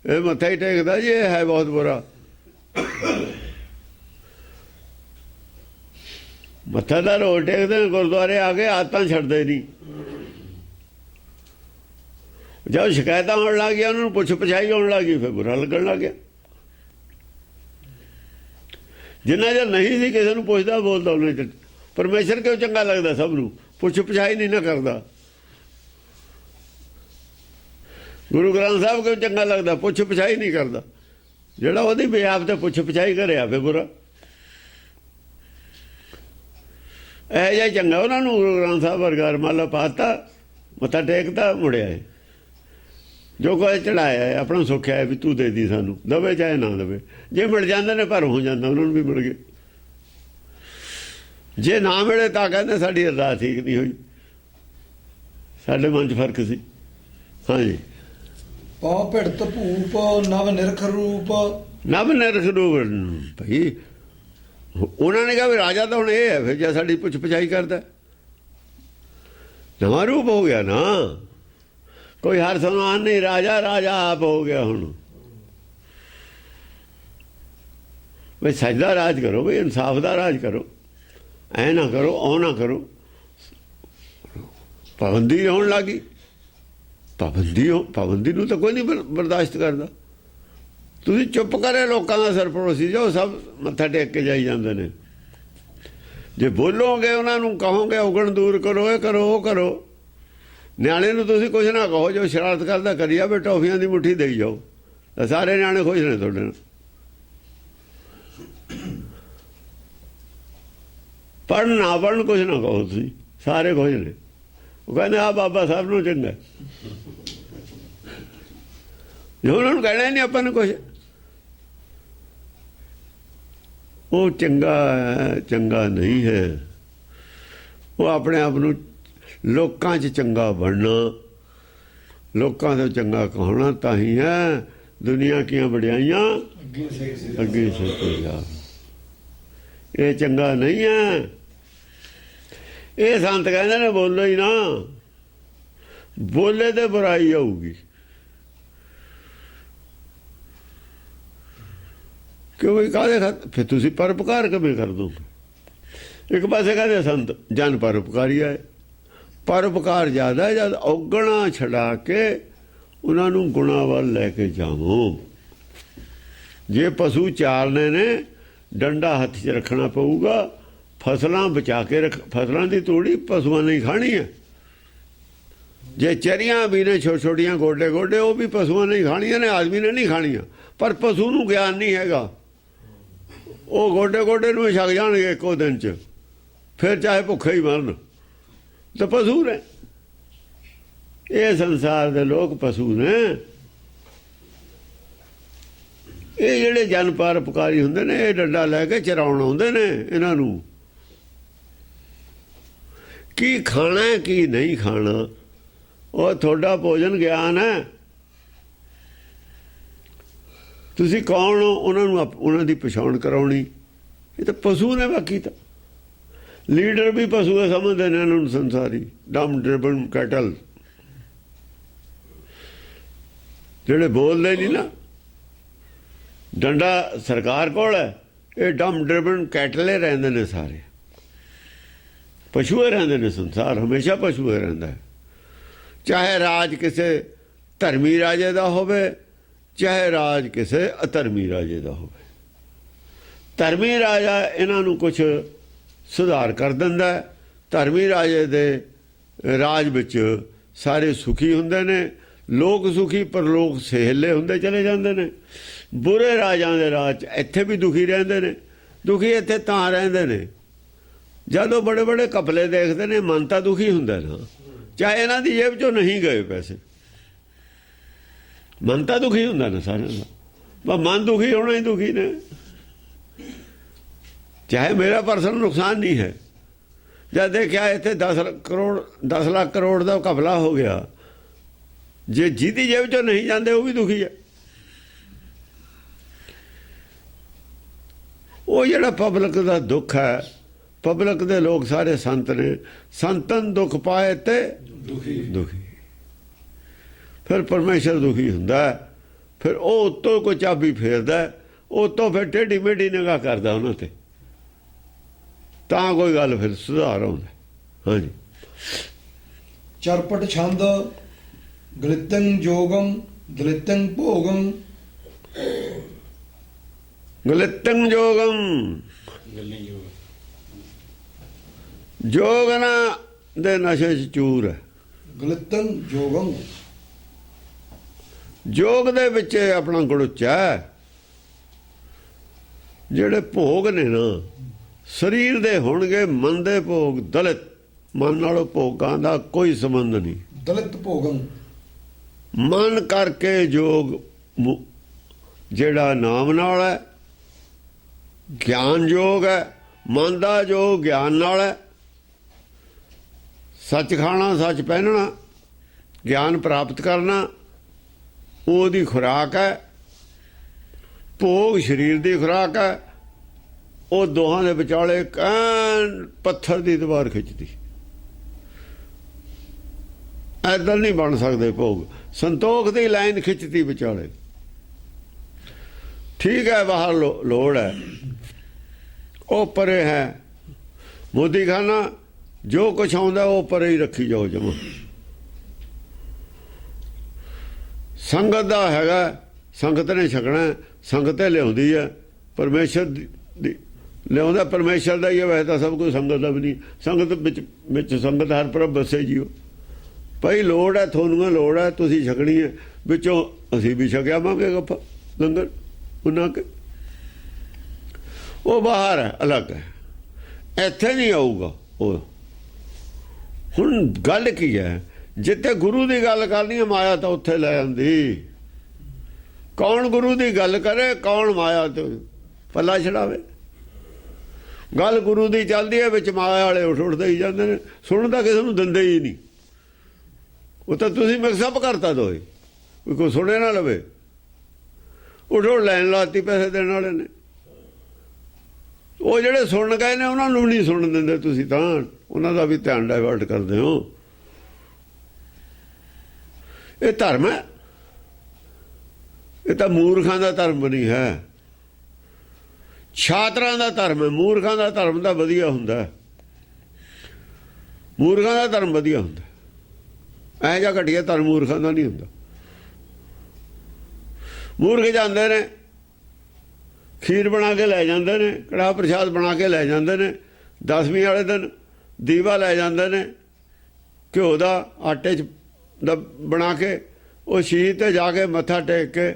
ਇਹ ਮੱਥਾ ਹੀ ਟੇਕਦਾ ਜੀ, ਇਹ ਹੈ ਬਹੁਤ ਬੁਰਾ। ਮੱਥਾ ਦਾ ਰੋਜ਼ ਟੇਕਦੇ ਗੁਰਦੁਆਰੇ ਆ ਕੇ ਆਦਤਾਂ ਛੱਡਦੇ ਨਹੀਂ। ਜਦ ਸ਼ਿਕਾਇਤਾਂ ਹੋਣ ਲੱਗ ਗਿਆ, ਉਹਨਾਂ ਨੂੰ ਪੁੱਛ ਪਛਾਈ ਹੋਣ ਲੱਗ ਗਈ, ਫਿਰ ਬੁਰਾ ਲੱਗਣ ਲੱਗ ਗਿਆ। ਜਿੰਨਾ ਚਿਰ ਨਹੀਂ ਸੀ ਕਿਸੇ ਨੂੰ ਪੁੱਛਦਾ ਬੋਲਦਾ, ਉਹਨਾਂ ਚਿਰ ਪਰਮੇਸ਼ਰ ਕਿਉਂ ਚੰਗਾ ਲੱਗਦਾ ਸਭ ਨੂੰ, ਪੁੱਛ ਪਛਾਈ ਨਹੀਂ ਨਾ ਕਰਦਾ। ਗੁਰੂ ਗ੍ਰੰਥ ਸਾਹਿਬ ਕਿਉਂ ਚੰਗਾ ਲੱਗਦਾ, ਪੁੱਛ ਪਛਾਈ ਨਹੀਂ ਕਰਦਾ। ਜਿਹੜਾ ਉਹਦੀ ਬਿਆਪ ਤੇ ਪੁੱਛ ਪਛਾਈ ਕਰਿਆ ਫਿਰ ਬੁਰਾ। ਇਹ ਜਿਹਾ ਚੰਗਾ ਉਹਨਾਂ ਨੂੰ ਗੁਰੂ ਗ੍ਰੰਥ ਸਾਹਿਬ ਵਰਗਾ ਰਮਾਲਾ ਪਾਤਾ, ਮੱਥਾ ਟੇਕਤਾ, ਮੁੜਿਆ। ਜੋ ਕੋਈ ਚੜਾਇਆ ਆਪਣਾ ਸੁੱਖਿਆ ਹੈ ਵੀ ਤੂੰ ਦੇ ਦੀ ਸਾਨੂੰ, ਦਵੇ ਚਾਹੇ ਨਾ ਦਵੇ। ਜੇ ਮਿਲ ਜਾਂਦੇ ਨੇ ਪਰ ਹੋ ਜਾਂਦਾ, ਉਹਨਾਂ ਨੂੰ ਵੀ ਮਿਲ ਗਏ। ਜੇ ਨਾ ਮਿਲੇ ਤਾਂ ਕਹਿੰਦੇ ਸਾਡੀ ਅਰਦਾਸ ਠੀਕ ਨਹੀਂ ਹੋਈ, ਸਾਡੇ ਮਨ 'ਚ ਫਰਕ ਸੀ। ਹਾਂਜੀ, ਪਉ ਭਿੜਤ ਭੂਪ ਨਵ ਨਿਰਖ ਰੂਪ। ਨਵ ਨਿਰਖ ਰੂਪ ਭਾਈ ਉਹਨਾਂ ਨੇ ਕਿਹਾ ਵੀ ਰਾਜਾ ਤਾਂ ਹੁਣ ਇਹ ਹੈ, ਫਿਰ ਜੇ ਸਾਡੀ ਪੁੱਛ ਪਛਾਈ ਕਰਦਾ, ਨਵਾਂ ਰੂਪ ਹੋ ਗਿਆ ਨਾ। ਕੋਈ ਹਰ ਸਮਾਨ ਨਹੀਂ, ਰਾਜਾ ਰਾਜਾ ਆਪ ਹੋ ਗਿਆ। ਹੁਣ ਵੀ ਸੱਚ ਦਾ ਰਾਜ ਕਰੋ, ਵੀ ਇਨਸਾਫ ਦਾ ਰਾਜ ਕਰੋ, ਐ ਨਾ ਕਰੋ, ਉਹ ਨਾ ਕਰੋ। ਪਾਬੰਦੀ ਹੋਣ ਲੱਗੀ, ਪਾਬੰਦੀ ਨੂੰ ਤਾਂ ਕੋਈ ਨਹੀਂ ਬਰਦਾਸ਼ਤ ਕਰਦਾ। ਤੁਸੀਂ ਚੁੱਪ ਕਰੇ, ਲੋਕਾਂ ਦਾ ਸਰਪ੍ਰਸਤੀ ਜੋ ਸਭ ਮੱਥਾ ਟੇਕ ਕੇ ਜਾਈ ਜਾਂਦੇ ਨੇ। ਜੇ ਬੋਲੋਗੇ, ਉਹਨਾਂ ਨੂੰ ਕਹੋਗੇ ਔਗਣ ਦੂਰ ਕਰੋ, ਇਹ ਕਰੋ, ਉਹ ਕਰੋ। ਨਿਆਣੇ ਨੂੰ ਤੁਸੀਂ ਕੁਛ ਨਾ ਕਹੋ, ਜੋ ਸ਼ਰਾਰਤ ਕਰਦਾ ਕਰੀ ਜਾਵੇ, ਟੌਫੀਆਂ ਦੀ ਮੁੱਠੀ ਦੇਈ ਜਾਓ, ਤਾਂ ਸਾਰੇ ਨਿਆਣੇ ਖੁਸ਼ ਨੇ ਤੁਹਾਡੇ ਨਾਲ। ਪੜ੍ਹਨ ਨਾ ਪੜ੍ਹਨ ਕੁਛ ਨਾ ਕਹੋ ਤੁਸੀਂ, ਸਾਰੇ ਖੁਸ਼ ਨੇ। ਉਹ ਕਹਿੰਦੇ ਆ ਬਾਬਾ ਸਾਹਿਬ ਨੂੰ ਚੰਗਾ, ਜੇ ਉਹਨਾਂ ਨੂੰ ਕਹਿਣਾ ਨਹੀਂ ਆਪਾਂ ਨੂੰ ਕੁਛ, ਉਹ ਚੰਗਾ ਹੈ, ਚੰਗਾ ਨਹੀਂ ਹੈ। ਉਹ ਆਪਣੇ ਆਪ ਨੂੰ ਲੋਕਾਂ 'ਚ ਚੰਗਾ ਬਣਨਾ, ਲੋਕਾਂ ਤੋਂ ਚੰਗਾ ਕਹਾਉਣਾ, ਤਾਂ ਹੀ ਹੈ ਦੁਨੀਆ ਕੀਆਂ ਵਡਿਆਈਆਂ ਅੱਗੇ ਸੇ ਜਾ। ਇਹ ਚੰਗਾ ਨਹੀਂ ਹੈ। ਇਹ ਸੰਤ ਕਹਿੰਦੇ ਨੇ ਬੋਲੋ ਹੀ ਨਾ, ਬੋਲੇ ਤੇ ਬੁਰਾਈ ਆਊਗੀ। ਕਿਉਂਕਿ ਕਾਹਦੇ ਫਿਰ ਤੁਸੀਂ ਪਰਉਪਕਾਰ ਕਿਵੇਂ ਕਰ ਦੋਗੇ? ਇੱਕ ਪਾਸੇ ਕਹਿੰਦੇ ਸੰਤ ਜਨ ਪਰਉਪਕਾਰੀ ਹੈ, ਪਰਉਪਕਾਰ ਜ਼ਿਆਦਾ ਜਦ ਔਗਣਾ ਛਡਾ ਕੇ ਉਹਨਾਂ ਨੂੰ ਗੁਣਾ ਵੱਲ ਲੈ ਕੇ ਜਾਵੋ। ਜੇ ਪਸ਼ੂ ਚਾਰਨੇ ਨੇ, ਡੰਡਾ ਹੱਥ 'ਚ ਰੱਖਣਾ ਪਊਗਾ, ਫਸਲਾਂ ਬਚਾ ਕੇ ਫਸਲਾਂ ਦੀ ਤੋੜੀ ਪਸ਼ੂਆਂ ਨੇ ਖਾਣੀ ਹੈ। ਜੇ ਚਰੀਆਂ ਵੀ ਨੇ ਛੋਟੀਆਂ ਛੋਟੀਆਂ ਗੋਡੇ ਗੋਡੇ, ਉਹ ਵੀ ਪਸ਼ੂਆਂ ਨੇ ਖਾਣੀਆਂ ਨੇ, ਆਦਮੀ ਨੇ ਨਹੀਂ ਖਾਣੀਆਂ। ਪਰ ਪਸ਼ੂ ਨੂੰ ਗਿਆਨ ਨਹੀਂ ਹੈਗਾ, ਉਹ ਗੋਡੇ ਗੋਡੇ ਨੂੰ ਛਕ ਜਾਣਗੇ ਇੱਕੋ ਦਿਨ 'ਚ, ਫਿਰ ਚਾਹੇ ਭੁੱਖੇ ਹੀ ਮਰਨ, ਤਾਂ ਪਸ਼ੂ ਨੇ। ਇਹ ਸੰਸਾਰ ਦੇ ਲੋਕ ਪਸ਼ੂ ਨੇ। ਇਹ ਜਿਹੜੇ ਜਨ ਪਰਉਪਕਾਰੀ ਹੁੰਦੇ ਨੇ, ਇਹ ਡੰਡਾ ਲੈ ਕੇ ਚਰਾਉਣ ਆਉਂਦੇ ਨੇ। ਇਹਨਾਂ ਨੂੰ ਕੀ ਖਾਣਾ ਕੀ ਨਹੀਂ ਖਾਣਾ, ਉਹ ਤੁਹਾਡਾ ਭੋਜਨ ਗਿਆਨ ਹੈ। ਤੁਸੀਂ ਕੌਣ ਹੋ, ਉਹਨਾਂ ਨੂੰ ਉਹਨਾਂ ਦੀ ਪਛਾਣ ਕਰਾਉਣੀ। ਇਹ ਤਾਂ ਪਸ਼ੂ ਨੇ। ਬਾਕੀ ਤਾਂ ਲੀਡਰ ਵੀ ਪਸ਼ੂ ਸਮਝਦੇ ਨੇ ਇਹਨਾਂ ਨੂੰ, ਸੰਸਾਰੀ ਡਮ ਡਰਿਵਨ ਕੈਟਲ, ਜਿਹੜੇ ਬੋਲਦੇ ਨਹੀਂ ਨਾ। ਡੰਡਾ ਸਰਕਾਰ ਕੋਲ ਹੈ, ਇਹ ਡਮ ਡਰਿਵਨ ਕੈਟਲੇ ਰਹਿੰਦੇ ਨੇ ਸਾਰੇ, ਪਸ਼ੂਏ ਰਹਿੰਦੇ ਨੇ। ਸੰਸਾਰ ਹਮੇਸ਼ਾ ਪਸ਼ੂਏ ਰਹਿੰਦਾ ਹੈ, ਚਾਹੇ ਰਾਜ ਕਿਸੇ ਧਰਮੀ ਰਾਜੇ ਦਾ ਹੋਵੇ, ਚਾਹੇ ਰਾਜ ਕਿਸੇ ਅਧਰਮੀ ਰਾਜੇ ਦਾ ਹੋਵੇ। ਧਰਮੀ ਰਾਜਾ ਇਹਨਾਂ ਨੂੰ ਕੁਛ ਸੁਧਾਰ ਕਰ ਦਿੰਦਾ। ਧਰਮੀ ਰਾਜੇ ਦੇ ਰਾਜ ਵਿੱਚ ਸਾਰੇ ਸੁਖੀ ਹੁੰਦੇ ਨੇ, ਲੋਕ ਸੁਖੀ, ਪਰ ਲੋਕ ਸਹੇਲੇ ਹੁੰਦੇ ਚਲੇ ਜਾਂਦੇ ਨੇ। ਬੁਰੇ ਰਾਜਾਂ ਦੇ ਰਾਜ 'ਚ ਇੱਥੇ ਵੀ ਦੁਖੀ ਰਹਿੰਦੇ ਨੇ। ਦੁਖੀ ਇੱਥੇ ਤਾਂ ਰਹਿੰਦੇ ਨੇ, ਜਦੋਂ ਬੜੇ ਬੜੇ ਕਪਲੇ ਦੇਖਦੇ ਨੇ ਮਨ ਤਾਂ ਦੁਖੀ ਹੁੰਦਾ ਨਾ, ਚਾਹੇ ਇਹਨਾਂ ਦੀ ਜੇਬ ਚੋਂ ਨਹੀਂ ਗਏ ਪੈਸੇ, ਮਨ ਤਾਂ ਦੁਖੀ ਹੁੰਦਾ ਨਾ ਸਾਰਿਆਂ ਦਾ। ਪਰ ਮਨ ਦੁਖੀ ਹੋਣਾ ਹੀ ਦੁਖੀ ਨੇ, ਚਾਹੇ ਮੇਰਾ ਪਰਸਨਲ ਨੁਕਸਾਨ ਨਹੀਂ ਹੈ। ਜਦ ਦੇਖਿਆ ਇੱਥੇ 10 ਲੱਖ ਕਰੋੜ ਦਾ ਘਪਲਾ ਹੋ ਗਿਆ, ਜੇ ਜਿਹਦੀ ਜੇਬ ਚੋਂ ਨਹੀਂ ਜਾਂਦੇ ਉਹ ਵੀ ਦੁਖੀ ਹੈ। ਉਹ ਜਿਹੜਾ ਪਬਲਿਕ ਦਾ ਦੁੱਖ ਹੈ, ਪਬਲਿਕ ਦੇ ਲੋਕ ਸਾਰੇ ਸੰਤ ਨੇ, ਸੰਤਨ ਦੁੱਖ ਪਾਏ ਤੇ ਦੁਖੀ। ਫਿਰ ਪਰਮੇਸ਼ਰ ਦੁਖੀ ਹੁੰਦਾ, ਫਿਰ ਉਹ ਉੱਤੋਂ ਕੋਈ ਚਾਬੀ ਫੇਰਦਾ, ਉੱਤੋਂ ਫਿਰ ਟੇਢੀ ਮੇਢੀ ਨਿਗਾਹ ਕਰਦਾ ਉਹਨਾਂ ਤੇ, ਤਾਂ ਕੋਈ ਗੱਲ ਫਿਰ ਸੁਧਾਰ ਆਉਂਦਾ। ਹਾਂਜੀ, ਚਰਪਟ ਛੰਦ ਗਲਿਤੰ ਜੋਗੰ ਦਲਿਤੰ ਭੋਗੰ। ਗਲਿਤੰ ਜੋਗੰ, ਜੋਗਨਾ ਦੇ ਨਸ਼ੇ 'ਚ ਚੂਰ ਹੈ। ਗਲਿਤੰ ਜੋਗੰ, ਜੋਗ ਦੇ ਵਿੱਚ ਆਪਣਾ ਗੁੜਚਾ ਹੈ। ਜਿਹੜੇ ਭੋਗ ਨੇ ਨਾ ਸਰੀਰ ਦੇ ਹੋਣਗੇ, ਮਨ ਦੇ ਭੋਗ ਦਲਿਤ, ਮਨ ਨਾਲ ਭੋਗਾਂ ਦਾ ਕੋਈ ਸੰਬੰਧ ਨਹੀਂ। ਦਲਿਤ ਭੋਗੰ, ਮਨ ਕਰਕੇ ਜੋਗ ਜਿਹੜਾ ਨਾਮ ਨਾਲ ਹੈ, ਗਿਆਨ ਜੋਗ ਹੈ। ਮਨ ਦਾ ਜੋਗ ਗਿਆਨ ਨਾਲ ਹੈ, ਸੱਚ ਖਾਣਾ, ਸੱਚ ਪਹਿਨਣਾ, ਗਿਆਨ ਪ੍ਰਾਪਤ ਕਰਨਾ, ਉਹਦੀ ਖੁਰਾਕ ਹੈ। ਭੋਗ ਸਰੀਰ ਦੀ ਖੁਰਾਕ ਹੈ। ਉਹ ਦੋਹਾਂ ਦੇ ਵਿਚਾਲੇ ਕੈਨ ਪੱਥਰ ਦੀ ਦੀਵਾਰ ਖਿੱਚਦੀ, ਐਦਾਂ ਨਹੀਂ ਬਣ ਸਕਦੇ ਭੋਗ। ਸੰਤੋਖ ਦੀ ਲਾਈਨ ਖਿੱਚਦੀ ਵਿਚਾਲੇ। ਠੀਕ ਹੈ, ਬਾਹਰ ਲੋੜ ਹੈ, ਉਹ ਪਰੇ ਹੈ। ਮੋਦੀ ਖਾਨਾ ਜੋ ਕੁਛ ਆਉਂਦਾ ਉਹ ਪਰੇ ਹੀ ਰੱਖੀ ਜਾਓ ਜਮਾ। ਸੰਗਤ ਦਾ ਹੈਗਾ, ਸੰਗਤ ਨੇ ਛਕਣਾ, ਸੰਗਤ ਲਿਆਉਂਦੀ ਹੈ। ਪਰਮੇਸ਼ਰ ਦੀ ਲਿਆਉਂਦਾ ਪਰਮੇਸ਼ਰ ਦਾ ਹੀ ਹੈ, ਵੈਸੇ ਤਾਂ ਸਭ ਕੁਝ ਸੰਗਤ ਦਾ ਵੀ ਨਹੀਂ। ਸੰਗਤ ਵਿੱਚ ਸੰਗਤ ਹਰ ਪ੍ਰਭ ਵਸੇ ਜੀਓ। ਭਾਈ ਲੋੜ ਹੈ, ਤੁਹਾਨੂੰ ਲੋੜ ਹੈ, ਤੁਸੀਂ ਛਕਣੀ ਹੈ। ਵਿੱਚੋਂ ਅਸੀਂ ਵੀ ਛਕਿਆਵਾਂਗੇ ਗੱਫਾ ਲੰਗਰ ਉਹਨਾਂ ਕੇ। ਉਹ ਬਾਹਰ ਹੈ, ਅਲੱਗ ਹੈ, ਇੱਥੇ ਨਹੀਂ ਆਊਗਾ ਉਹ। ਹੁਣ ਗੱਲ ਕੀ ਹੈ, ਜਿੱਥੇ ਗੁਰੂ ਦੀ ਗੱਲ ਕਰਨੀ ਹੈ ਮਾਇਆ ਤਾਂ ਉੱਥੇ ਲੈ ਆਉਂਦੀ। ਕੌਣ ਗੁਰੂ ਦੀ ਗੱਲ ਕਰੇ, ਕੌਣ ਮਾਇਆ ਤੋਂ ਪੱਲਾ ਛਡਾਵੇ। ਗੱਲ ਗੁਰੂ ਦੀ ਚੱਲਦੀ ਹੈ, ਵਿੱਚ ਮਾਇਆ ਵਾਲੇ ਉੱਠਦੇ ਹੀ ਜਾਂਦੇ ਨੇ। ਸੁਣਦਾ ਕਿਸੇ ਨੂੰ ਦਿੰਦੇ ਹੀ ਨਹੀਂ। ਉਹ ਤਾਂ ਤੁਸੀਂ ਮਿਕਸਅਪ ਕਰਤਾ ਦੋਏ, ਕੋਈ ਸੁਣੇ ਨਾ ਲਵੇ। ਉੱਠੋ ਲੈਣ ਲਾਤੀ ਪੈਸੇ ਦੇਣ ਵਾਲੇ ਨੇ। ਉਹ ਜਿਹੜੇ ਸੁਣ ਗਏ ਨੇ ਉਹਨਾਂ ਨੂੰ ਨਹੀਂ ਸੁਣਨ ਦਿੰਦੇ ਤੁਸੀਂ, ਤਾਂ ਉਹਨਾਂ ਦਾ ਵੀ ਧਿਆਨ ਡਾਇਵਰਟ ਕਰਦੇ ਹੋ। ਇਹ ਧਰਮ ਹੈ, ਇਹ ਤਾਂ ਮੂਰਖਾਂ ਦਾ ਧਰਮ ਨਹੀਂ ਹੈ, ਛਾਤਰਾਂ ਦਾ ਧਰਮ ਹੈ। ਮੂਰਖਾਂ ਦਾ ਧਰਮ ਤਾਂ ਵਧੀਆ ਹੁੰਦਾ, ਮੂਰਖਾਂ ਦਾ ਧਰਮ ਵਧੀਆ ਹੁੰਦਾ। ਇਹੋ ਜਿਹਾ ਘਟੀਆ ਧਰਮ ਮੂਰਖਾਂ ਦਾ ਨਹੀਂ ਹੁੰਦਾ। ਮੂਰਖ ਜਾਂਦੇ ਨੇ, ਖੀਰ ਬਣਾ ਕੇ ਲੈ ਜਾਂਦੇ ਨੇ, ਕੜਾਹ ਪ੍ਰਸ਼ਾਦ ਬਣਾ ਕੇ ਲੈ ਜਾਂਦੇ ਨੇ। 10ਵੀਂ ਵਾਲੇ ਦਿਨ ਦੀਵਾ ਲੈ ਜਾਂਦੇ ਨੇ ਘਿਓ ਦਾ, ਆਟੇ 'ਚ ਬਣਾ ਕੇ। ਉਹ ਸ਼ਹੀਦ 'ਤੇ ਜਾ ਕੇ ਮੱਥਾ ਟੇਕ ਕੇ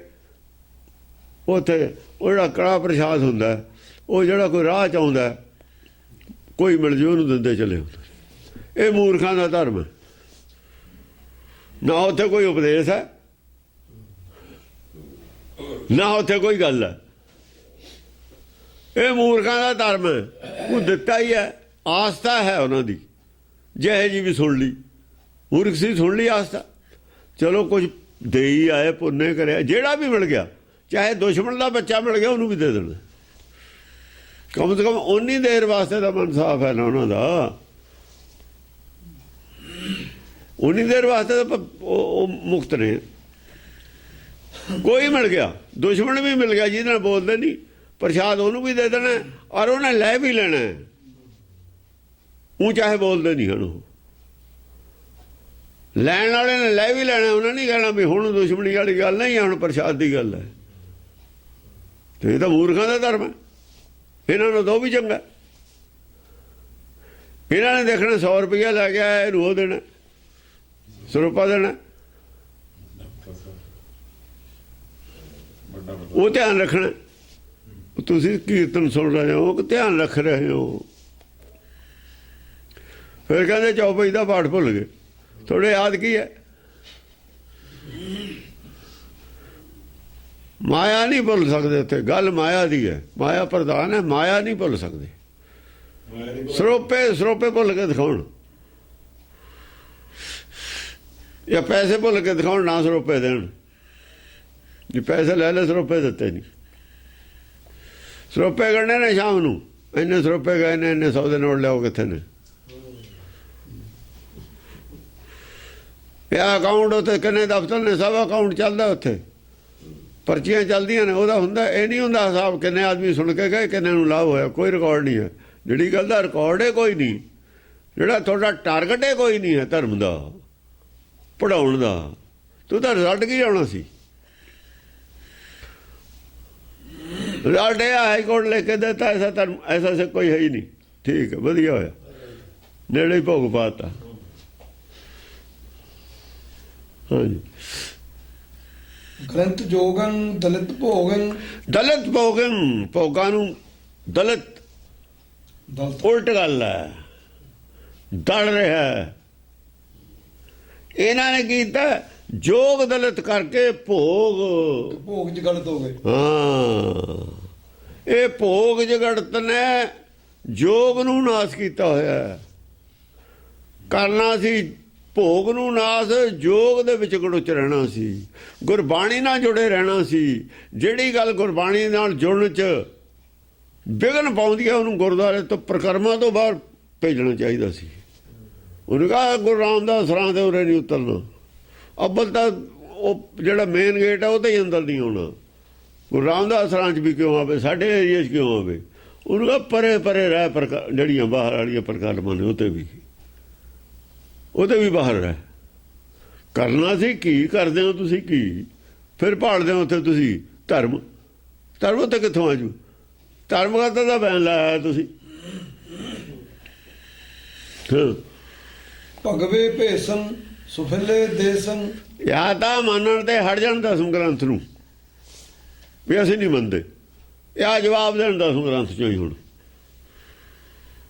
ਉੱਥੇ ਉਹ ਜਿਹੜਾ ਕੜਾਹ ਪ੍ਰਸ਼ਾਦ ਹੁੰਦਾ, ਉਹ ਜਿਹੜਾ ਕੋਈ ਰਾਹ 'ਚ ਆਉਂਦਾ, ਕੋਈ ਮਿਲ ਜੇ ਉਹਨੂੰ ਦਿੰਦੇ ਚਲੇ ਹੁੰਦੇ। ਇਹ ਮੂਰਖਾਂ ਦਾ ਧਰਮ ਹੈ। ਨਾ ਉੱਥੇ ਕੋਈ ਉਪਦੇਸ਼ ਹੈ, ਨਾ ਉੱਥੇ ਕੋਈ ਗੱਲ ਹੈ। ਇਹ ਮੂਰਖਾਂ ਦਾ ਧਰਮ ਹੈ। ਉਹ ਦਿੱਤਾ ਹੀ ਹੈ, ਆਸਥਾ ਹੈ ਉਹਨਾਂ ਦੀ, ਜਿਹੇ ਜੀ ਵੀ ਸੁਣ ਲਈ। ਮੂਰਖ ਸੀ, ਸੁਣ ਲਈ ਆਸਥਾ, ਚਲੋ ਕੁਝ ਦੇ ਹੀ ਆਏ, ਪੁੰਨੇ ਕਰਿਆ। ਜਿਹੜਾ ਵੀ ਮਿਲ ਗਿਆ, ਚਾਹੇ ਦੁਸ਼ਮਣ ਦਾ ਬੱਚਾ ਮਿਲ ਗਿਆ, ਉਹਨੂੰ ਵੀ ਦੇ ਦੇਣਾ। ਕਮ ਸੇ ਕਮ ਉਨੀ ਦੇਰ ਵਾਸਤੇ ਤਾਂ ਮਨ ਸਾਫ਼ ਹੈ ਨਾ ਉਹਨਾਂ ਦਾ। ਉਨੀ ਦੇਰ ਵਾਸਤੇ ਤਾਂ ਉਹ ਮੁਕਤ ਨੇ। ਕੋਈ ਮਿਲ ਗਿਆ, ਦੁਸ਼ਮਣ ਵੀ ਮਿਲ ਗਿਆ ਜਿਹਦੇ ਨਾਲ ਬੋਲਦੇ ਨਹੀਂ, ਪ੍ਰਸ਼ਾਦ ਉਹਨੂੰ ਵੀ ਦੇ ਦੇਣਾ, ਔਰ ਉਹਨੇ ਲੈ ਵੀ ਲੈਣਾ। ਉਹ ਚਾਹੇ ਬੋਲਦੇ ਨਹੀਂ ਹਨ, ਉਹ ਲੈਣ ਵਾਲੇ ਨੇ ਲੈ ਵੀ ਲੈਣਾ। ਉਹਨਾਂ ਨਹੀਂ ਕਹਿਣਾ ਵੀ ਹੁਣ ਦੁਸ਼ਮਣੀ ਵਾਲੀ ਗੱਲ ਨਹੀਂ, ਹੁਣ ਪ੍ਰਸ਼ਾਦ ਦੀ ਗੱਲ ਹੈ। ਤੇ ਇਹ ਤਾਂ ਮੂਰਖਾਂ ਦਾ ਧਰਮ ਹੈ। ਇਹਨਾਂ ਨੂੰ ਦੋ ਵੀ ਚੰਗਾ। ਇਹਨਾਂ ਨੇ ਦੇਖਣਾ 100 ਰੁਪਇਆ ਲੈ ਗਿਆ, ਇਹਨੂੰ ਉਹ ਦੇਣਾ, ਸਰੂਪਾ ਦੇਣਾ। ਉਹ ਧਿਆਨ ਰੱਖਣਾ। ਤੁਸੀਂ ਕੀਰਤਨ ਸੁਣ ਰਹੇ ਹੋ ਕਿ ਧਿਆਨ ਰੱਖ ਰਹੇ ਹੋ। ਫਿਰ ਕਹਿੰਦੇ ਚੌਪਈ ਦਾ ਪਾਠ ਭੁੱਲ ਗਏ। ਥੋੜੇ ਯਾਦ ਕੀ ਹੈ? ਮਾਇਆ ਨਹੀਂ ਭੁੱਲ ਸਕਦੇ ਉੱਥੇ, ਗੱਲ ਮਾਇਆ ਦੀ ਹੈ। ਮਾਇਆ ਪ੍ਰਧਾਨ ਹੈ, ਮਾਇਆ ਨਹੀਂ ਭੁੱਲ ਸਕਦੇ। ਸਰੋਪੇ ਭੁੱਲ ਕੇ ਦਿਖਾਉਣ, ਜਾਂ ਪੈਸੇ ਭੁੱਲ ਕੇ ਦਿਖਾਉਣ, ਨਾ ਸਰੋਪੇ ਦੇਣ। ਜੇ ਪੈਸੇ ਲੈ ਲੈ, ਸਰੋਪੇ ਦਿੱਤੇ ਨਹੀਂ। ਸਰੋਪੇ ਗਣਨੇ ਨੇ ਸ਼ਾਮ ਨੂੰ, ਇੰਨੇ ਸਰੋਪੇ ਗਏ ਨੇ, ਇੰਨੇ 100 ਦੇ ਨੋਟ ਲਿਆਓ, ਕਿੱਥੇ ਨੇ? ਇਹ ਅਕਾਊਂਟ ਉੱਥੇ ਕਿੰਨੇ ਦਫ਼ਤਰ ਨੇ, ਸਭ ਅਕਾਊਂਟ ਚੱਲਦਾ ਉੱਥੇ, ਪਰਚੀਆਂ ਚੱਲਦੀਆਂ ਨੇ। ਉਹਦਾ ਹੁੰਦਾ, ਇਹ ਨਹੀਂ ਹੁੰਦਾ ਹਿਸਾਬ ਕਿੰਨੇ ਆਦਮੀ ਸੁਣ ਕੇ ਗਏ, ਕਿੰਨੇ ਨੂੰ ਲਾਭ ਹੋਇਆ। ਕੋਈ ਰਿਕਾਰਡ ਨਹੀਂ ਹੈ। ਜਿਹੜੀ ਗੱਲ ਦਾ ਰਿਕਾਰਡ ਹੈ ਕੋਈ ਨਹੀਂ, ਜਿਹੜਾ ਤੁਹਾਡਾ ਟਾਰਗੇਟ ਹੈ ਕੋਈ ਨਹੀਂ ਹੈ ਧਰਮ ਦਾ, ਪੜ੍ਹਾਉਣ ਦਾ। ਤੂੰ ਤਾਂ ਰਿਜ਼ਲਟ ਕੀ ਆਉਣਾ ਸੀ? ਰਿਜ਼ਲਟ ਇਹ ਹਾਈ ਕੋਰਟ ਲੈ ਕੇ ਦਿੱਤਾ, ਐਸਾ ਧਰਮ ਐਸਾ ਕੋਈ ਹੈ ਹੀ ਨਹੀਂ। ਠੀਕ ਹੈ, ਵਧੀਆ ਹੋਇਆ, ਨੇੜੇ ਹੀ ਭੋਗ ਪਾਤਾ। ਹਾਂਜੀ, ਗ੍ਰੰਥ ਜੋਗਨ ਦਲਿਤ ਭੋਗਨ, ਦਲਿਤ ਭੋਗਨ, ਭੋਗਾਂ ਨੂੰ ਦਲਿਤ ਉਲਟ ਗੱਲ ਹੈ, ਦਲ ਰਿਹਾ। ਇਹਨਾਂ ਨੇ ਕੀਤਾ ਜੋਗ ਦਲਿਤ ਕਰਕੇ ਭੋਗ ਚ ਗਲਤ ਹੋ ਗਏ। ਹਾਂ, ਇਹ ਭੋਗ ਜਗੜਤ ਨੇ ਜੋਗ ਨੂੰ ਨਾਸ ਕੀਤਾ ਹੋਇਆ। ਕਰਨਾ ਸੀ ਭੋਗ ਨੂੰ ਨਾਸ, ਜੋਗ ਦੇ ਵਿੱਚ ਗੁੜਚ ਰਹਿਣਾ ਸੀ, ਗੁਰਬਾਣੀ ਨਾਲ ਜੁੜੇ ਰਹਿਣਾ ਸੀ। ਜਿਹੜੀ ਗੱਲ ਗੁਰਬਾਣੀ ਨਾਲ ਜੁੜਨ 'ਚ ਵਿਘਨ ਪਾਉਂਦੀ ਹੈ, ਉਹਨੂੰ ਗੁਰਦੁਆਰੇ ਤੋਂ ਪ੍ਰਕਰਮਾਂ ਤੋਂ ਬਾਹਰ ਭੇਜਣਾ ਚਾਹੀਦਾ ਸੀ। ਉਹਨੇ ਕਿਹਾ ਗੁਰੂ ਰਾਮਦਾਸ ਸਰਾਂ ਦੇ ਉਰੇ ਨਹੀਂ ਉਤਰਨਾ। ਅੱਬਲ ਤਾਂ ਉਹ ਜਿਹੜਾ ਮੇਨ ਗੇਟ ਹੈ ਉਹ ਤਾਂ ਹੀ ਅੰਦਰ ਨਹੀਂ ਆਉਣਾ। ਗੁਰੂ ਰਾਮਦਾਸ ਸਰਾਂ 'ਚ ਵੀ ਕਿਉਂ ਆਵੇ, ਸਾਡੇ ਏਰੀਏ 'ਚ ਕਿਉਂ ਆਵੇ? ਉਹਨੂੰ ਕਿਹਾ ਪਰੇ ਪਰੇ ਰਹਿ, ਜਿਹੜੀਆਂ ਬਾਹਰ ਵਾਲੀਆਂ ਪ੍ਰਕਰਮਾਂ ਨੇ ਉਹਦੇ ਵੀ ਬਾਹਰ ਰਹਿ। ਕਰਨਾ ਸੀ ਕੀ ਕਰਦੇ ਹੋ ਤੁਸੀਂ? ਕੀ ਫਿਰ ਭਾਲਦੇ ਹੋ ਉੱਥੇ ਤੁਸੀਂ ਧਰਮ? ਧਰਮ ਉੱਥੇ ਕਿੱਥੋਂ ਆ ਜੂ? ਧਰਮ ਕਰਤਾ ਦਾ ਬੈਨ ਲਾਇਆ ਤੁਸੀਂ। ਭਗਵੇ ਭੇਸਨ ਸੁਫਲੇ ਦੇਸਨ, ਜਾਂ ਤਾਂ ਮੰਨਣ ਤੇ ਹਟ ਜਾਣ ਦਸਮ ਗ੍ਰੰਥ ਨੂੰ ਵੀ ਅਸੀਂ ਨਹੀਂ ਮੰਨਦੇ, ਇਹ ਜਵਾਬ ਦੇਣ ਦਸਮ ਗ੍ਰੰਥ ਚੋਂ ਹੀ। ਹੁਣ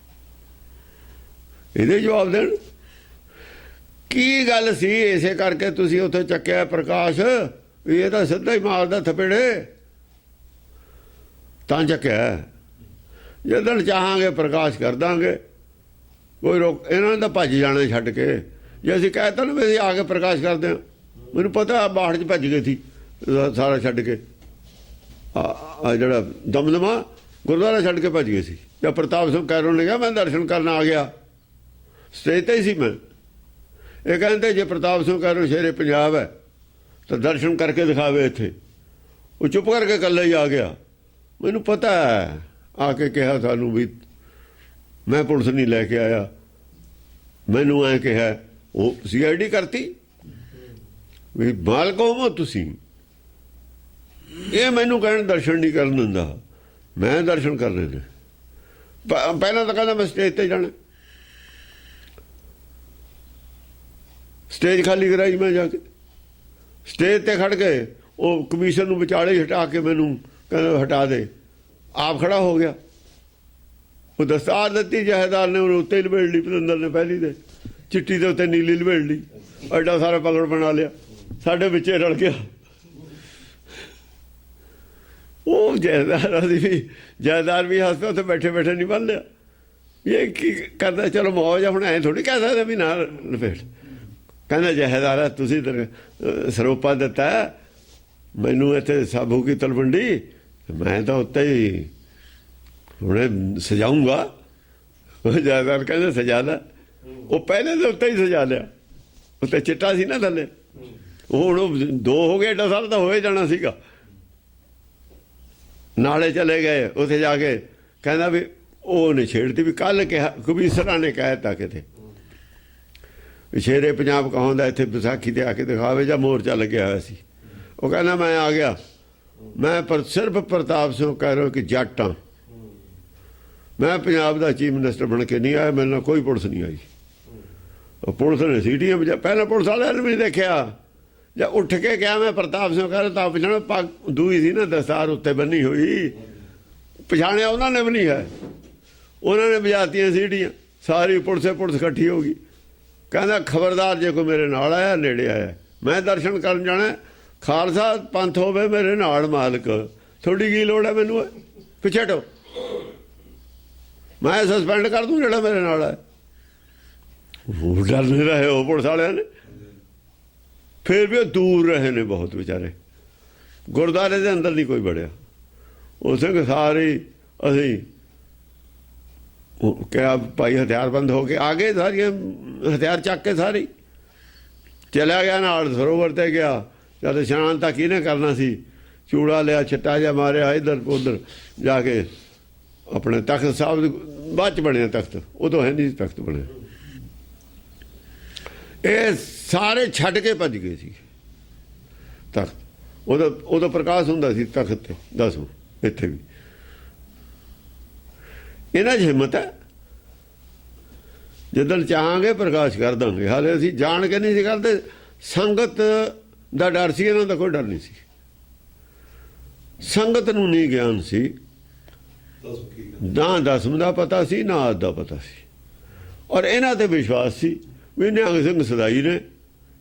ਇਹਦੇ ਜਵਾਬ ਦੇਣ ਕੀ ਗੱਲ ਸੀ? ਇਸੇ ਕਰਕੇ ਤੁਸੀਂ ਉੱਥੇ ਚੱਕਿਆ ਪ੍ਰਕਾਸ਼ ਵੀ ਇਹ ਤਾਂ ਸਿੱਧਾ ਹੀ ਮਾਰਦਾ ਥਪੇੜੇ, ਤਾਂ ਚੱਕਿਆ। ਜਦੋਂ ਚਾਹਾਂਗੇ ਪ੍ਰਕਾਸ਼ ਕਰ ਦਾਂਗੇ, ਕੋਈ ਰੋਕ। ਇਹਨਾਂ ਨੇ ਤਾਂ ਭੱਜ ਜਾਣਾ ਛੱਡ ਕੇ। ਜੇ ਅਸੀਂ ਕਹਿ ਤਾ ਨਾ ਵੀ ਅਸੀਂ ਆ ਕੇ ਪ੍ਰਕਾਸ਼ ਕਰਦੇ ਹਾਂ, ਮੈਨੂੰ ਪਤਾ ਬਾਹਰ 'ਚ ਭੱਜ ਗਏ ਸੀ ਸਾਰਾ ਛੱਡ ਕੇ। ਆ ਜਿਹੜਾ ਦਮਦਮਾ ਗੁਰਦੁਆਰਾ ਛੱਡ ਕੇ ਭੱਜ ਗਏ ਸੀ। ਜਾਂ ਪ੍ਰਤਾਪ ਸਿੰਘ ਕੈਰੋਂ ਨੇ ਕਿਹਾ ਮੈਂ ਦਰਸ਼ਨ ਕਰਨ ਆ ਗਿਆ, ਸਟੇਜ 'ਤੇ ਹੀ ਸੀ ਮੈਂ। ਇਹ ਕਹਿੰਦੇ ਜੇ ਪ੍ਰਤਾਪ ਸਿੰਘ ਕੈਰੋਂ ਸ਼ੇਰੇ ਪੰਜਾਬ ਹੈ ਤਾਂ ਦਰਸ਼ਨ ਕਰਕੇ ਦਿਖਾਵੇ ਇੱਥੇ। ਉਹ ਚੁੱਪ ਕਰਕੇ ਇਕੱਲਾ ਹੀ ਆ ਗਿਆ। ਮੈਨੂੰ ਪਤਾ ਹੈ, ਆ ਕੇ ਕਿਹਾ ਸਾਨੂੰ ਵੀ ਮੈਂ ਪੁਲਿਸ ਨਹੀਂ ਲੈ ਕੇ ਆਇਆ, ਮੈਨੂੰ ਐਂ ਕਿਹਾ। ਉਹ CID ਕਰਤੀ ਵੀ ਮਾਲਕ ਹੋ ਤੁਸੀਂ। ਇਹ ਮੈਨੂੰ ਕਹਿਣ ਦਰਸ਼ਨ ਨਹੀਂ ਕਰਨ ਦਿੰਦਾ, ਮੈਂ ਦਰਸ਼ਨ ਕਰਨੇ ਨੇ। ਪਹਿਲਾਂ ਤਾਂ ਕਹਿੰਦਾ ਮੈਂ ਸਟੇਜ 'ਤੇ ਜਾਣਾ, ਸਟੇਜ ਖਾਲੀ ਕਰਾਈ ਮੈਂ ਜਾ ਕੇ। ਸਟੇਜ 'ਤੇ ਖੜ ਕੇ ਉਹ ਕਮਿਸ਼ਨ ਨੂੰ ਵਿਚਾਲੇ ਹਟਾ ਕੇ ਮੈਨੂੰ ਕਹਿੰਦਾ ਹਟਾ ਦੇ, ਆਪ ਖੜਾ ਹੋ ਗਿਆ। ਉਹ ਦਸਤਾਰ ਦਿੱਤੀ ਜਹੇਦਾਰ ਨੇ, ਉਹਨੂੰ ਉੱਤੇ ਲਪੇੜ ਲਈ, ਪਤੰਦਰ ਨੇ ਪਹਿਲੀ ਦੇ ਚਿੱਟੀ ਦੇ ਉੱਤੇ ਨੀਲੀ ਲਪੇੜ ਲਈ, ਐਡਾ ਸਾਰਾ ਪਗੜ ਬਣਾ ਲਿਆ, ਸਾਡੇ ਵਿੱਚੇ ਰਲ ਗਿਆ। ਉਹ ਜਹੇਦਾਰ ਵੀ ਜਹੇਦਾਰ ਵੀ ਹੱਸਦਾ, ਉੱਥੇ ਬੈਠੇ ਬੈਠੇ ਨਹੀਂ ਬੰਨ ਲਿਆ। ਇਹ ਕੀ ਕਰਦਾ? ਚਲੋ ਮੌਜ। ਹੁਣ ਐਂ ਥੋੜ੍ਹੀ ਕਹਿ ਸਕਦੇ ਵੀ ਨਾ ਲਪੇੜ। ਕਹਿੰਦਾ ਜਹੇਦਾਰ ਤੁਸੀਂ ਸਰੋਪਾ ਦਿੱਤਾ ਮੈਨੂੰ, ਇੱਥੇ ਸਾਬੂ ਕੀ ਤਲਵੰਡੀ, ਮੈਂ ਤਾਂ ਉੱਤੇ ਹੀ ਹੁਣੇ ਸਜਾਊਂਗਾ। ਉਹ ਜਹੇਦਾਰ ਕਹਿੰਦਾ ਸਜਾ ਲੈ। ਉਹ ਪਹਿਲੇ ਦੇ ਉੱਤੇ ਹੀ ਸਜਾ ਲਿਆ, ਉੱਤੇ ਚਿੱਟਾ ਸੀ ਨਾ ਥੱਲੇ। ਉਹ ਹੁਣ 2 ਹੋ ਗਏ, ਐਡਾ ਸਾਰਾ ਤਾਂ ਹੋਏ ਜਾਣਾ ਸੀਗਾ। ਨਾਲੇ ਚਲੇ ਗਏ, ਉੱਥੇ ਜਾ ਕੇ ਕਹਿੰਦਾ ਵੀ ਉਹਨੇ ਛੇੜਤੀ ਵੀ ਕੱਲ੍ਹ ਕਿਹਾ ਕਬੀਸਰਾਂ ਨੇ ਕਹਿ ਦਿੱਤਾ ਕਿਤੇ ਸ਼ੇਰੇ ਪੰਜਾਬ ਕਹਾਉਂਦਾ ਇੱਥੇ ਵਿਸਾਖੀ 'ਤੇ ਆ ਕੇ ਦਿਖਾਵੇ, ਜਾਂ ਮੋਰਚਾ ਲੱਗਿਆ ਹੋਇਆ ਸੀ। ਉਹ ਕਹਿੰਦਾ ਮੈਂ ਆ ਗਿਆ, ਮੈਂ ਸਿਰਫ ਪ੍ਰਤਾਪ ਸਿੰਘ ਕਹਿ ਰਿਹਾ ਕਿ ਜੱਟ ਹਾਂ, ਮੈਂ ਪੰਜਾਬ ਦਾ ਚੀਫ ਮਿਨਿਸਟਰ ਬਣ ਕੇ ਨਹੀਂ ਆਇਆ, ਮੇਰੇ ਨਾਲ ਕੋਈ ਪੁਲਿਸ ਨਹੀਂ ਆਈ। ਉਹ ਪੁਲਿਸ ਨੇ ਸੀਟੀਆਂ ਵਜਾ, ਪਹਿਲਾਂ ਪੁਲਿਸ ਵਾਲਿਆਂ ਨੇ ਵੀ ਦੇਖਿਆ। ਜਾਂ ਉੱਠ ਕੇ ਕਿਹਾ ਮੈਂ ਪ੍ਰਤਾਪ ਸਿੰਘ ਕਹਿ ਰਿਹਾ, ਤਾਂ ਪਛਾਣਿਆ ਪੱਗ ਦੂਈ ਸੀ ਨਾ, ਦਸਤਾਰ ਉੱਤੇ ਬੰਨੀ ਹੋਈ, ਪਛਾਣਿਆ ਉਹਨਾਂ ਨੇ ਵੀ ਨਹੀਂ ਹੈ। ਉਹਨਾਂ ਨੇ ਵਜਾਤੀਆਂ ਸੀਟੀਆਂ, ਸਾਰੀ ਪੁਲਿਸ ਇਕੱਠੀ ਹੋ ਗਈ। ਕਹਿੰਦਾ ਖਬਰਦਾਰ ਜੇ ਕੋਈ ਮੇਰੇ ਨਾਲ ਆਇਆ, ਨੇੜੇ ਆਇਆ, ਮੈਂ ਦਰਸ਼ਨ ਕਰਨ ਜਾਣਾ। ਖਾਲਸਾ ਪੰਥ ਹੋਵੇ ਮੇਰੇ ਨਾਲ ਮਾਲਕ, ਤੁਹਾਡੀ ਕੀ ਲੋੜ ਹੈ ਮੈਨੂੰ? ਪਿੱਛੇ ਹਟੋ, ਮੈਂ ਸਸਪੈਂਡ ਕਰ ਦੂੰ ਜਿਹੜਾ ਮੇਰੇ ਨਾਲ ਹੈ। ਉਹ ਡਰ ਨਹੀਂ ਰਹੇ ਉਹ ਪੁਲਿਸ ਵਾਲਿਆਂ ਨੇ, ਫਿਰ ਵੀ ਉਹ ਦੂਰ ਰਹੇ ਨੇ ਬਹੁਤ ਵਿਚਾਰੇ। ਗੁਰਦੁਆਰੇ ਦੇ ਅੰਦਰ ਨਹੀਂ ਕੋਈ ਵੜਿਆ। ਉਹ ਸਿੰਘ ਸਾਰੇ ਅਸੀਂ ਕਿਹਾ ਭਾਈ ਹਥਿਆਰਬੰਦ ਹੋ ਕੇ ਆ ਗਏ, ਸਾਰੀਆਂ ਹਥਿਆਰ ਚੱਕ ਕੇ ਸਾਰੇ ਚਲਿਆ ਗਿਆ ਨਾਲ ਸਰੋਵਰ ਤੇ ਗਿਆ। ਜਦ ਇਸ਼ਨਾਨ ਤਾਂ ਕਿਹਨੇ ਕਰਨਾ ਸੀ, ਚੂੜਾ ਲਿਆ, ਛੱਟਾ ਜਿਹਾ ਮਾਰਿਆ, ਇੱਧਰ ਉੱਧਰ ਜਾ ਕੇ ਆਪਣੇ ਤਖਤ ਸਾਹਿਬ ਬਾਅਦ 'ਚ ਬਣਿਆ ਤਖਤ, ਉਦੋਂ ਹੈ ਨਹੀਂ ਤਖਤ ਬਣਿਆ। ਇਹ ਸਾਰੇ ਛੱਡ ਕੇ ਭੱਜ ਗਏ ਸੀ ਤਖਤ। ਉਹਦਾ ਪ੍ਰਕਾਸ਼ ਹੁੰਦਾ ਸੀ ਤਖਤ ਤੇ, ਦੱਸੋ ਇੱਥੇ ਵੀ ਇਹਨਾਂ 'ਚ ਹਿੰਮਤ ਹੈ। ਜਿੱਦਣ ਚਾਹਾਂਗੇ ਪ੍ਰਕਾਸ਼ ਕਰ ਦਾਂਗੇ। ਹਾਲੇ ਅਸੀਂ ਜਾਣ ਕੇ ਨਹੀਂ ਸੀ ਕਰਦੇ, ਸੰਗਤ ਦਾ ਡਰ ਸੀ, ਇਹਨਾਂ ਦਾ ਕੋਈ ਡਰ ਨਹੀਂ ਸੀ। ਸੰਗਤ ਨੂੰ ਨਹੀਂ ਗਿਆਨ ਸੀ, ਨਾ ਦਸਮ ਦਾ ਪਤਾ ਸੀ, ਨਾ ਆਦ ਦਾ ਪਤਾ ਸੀ। ਔਰ ਇਹਨਾਂ ਤੇ ਵਿਸ਼ਵਾਸ ਸੀ ਵੀ ਨਿਹੰਗ ਸਿੰਘ ਸਦਾਈ ਨੇ,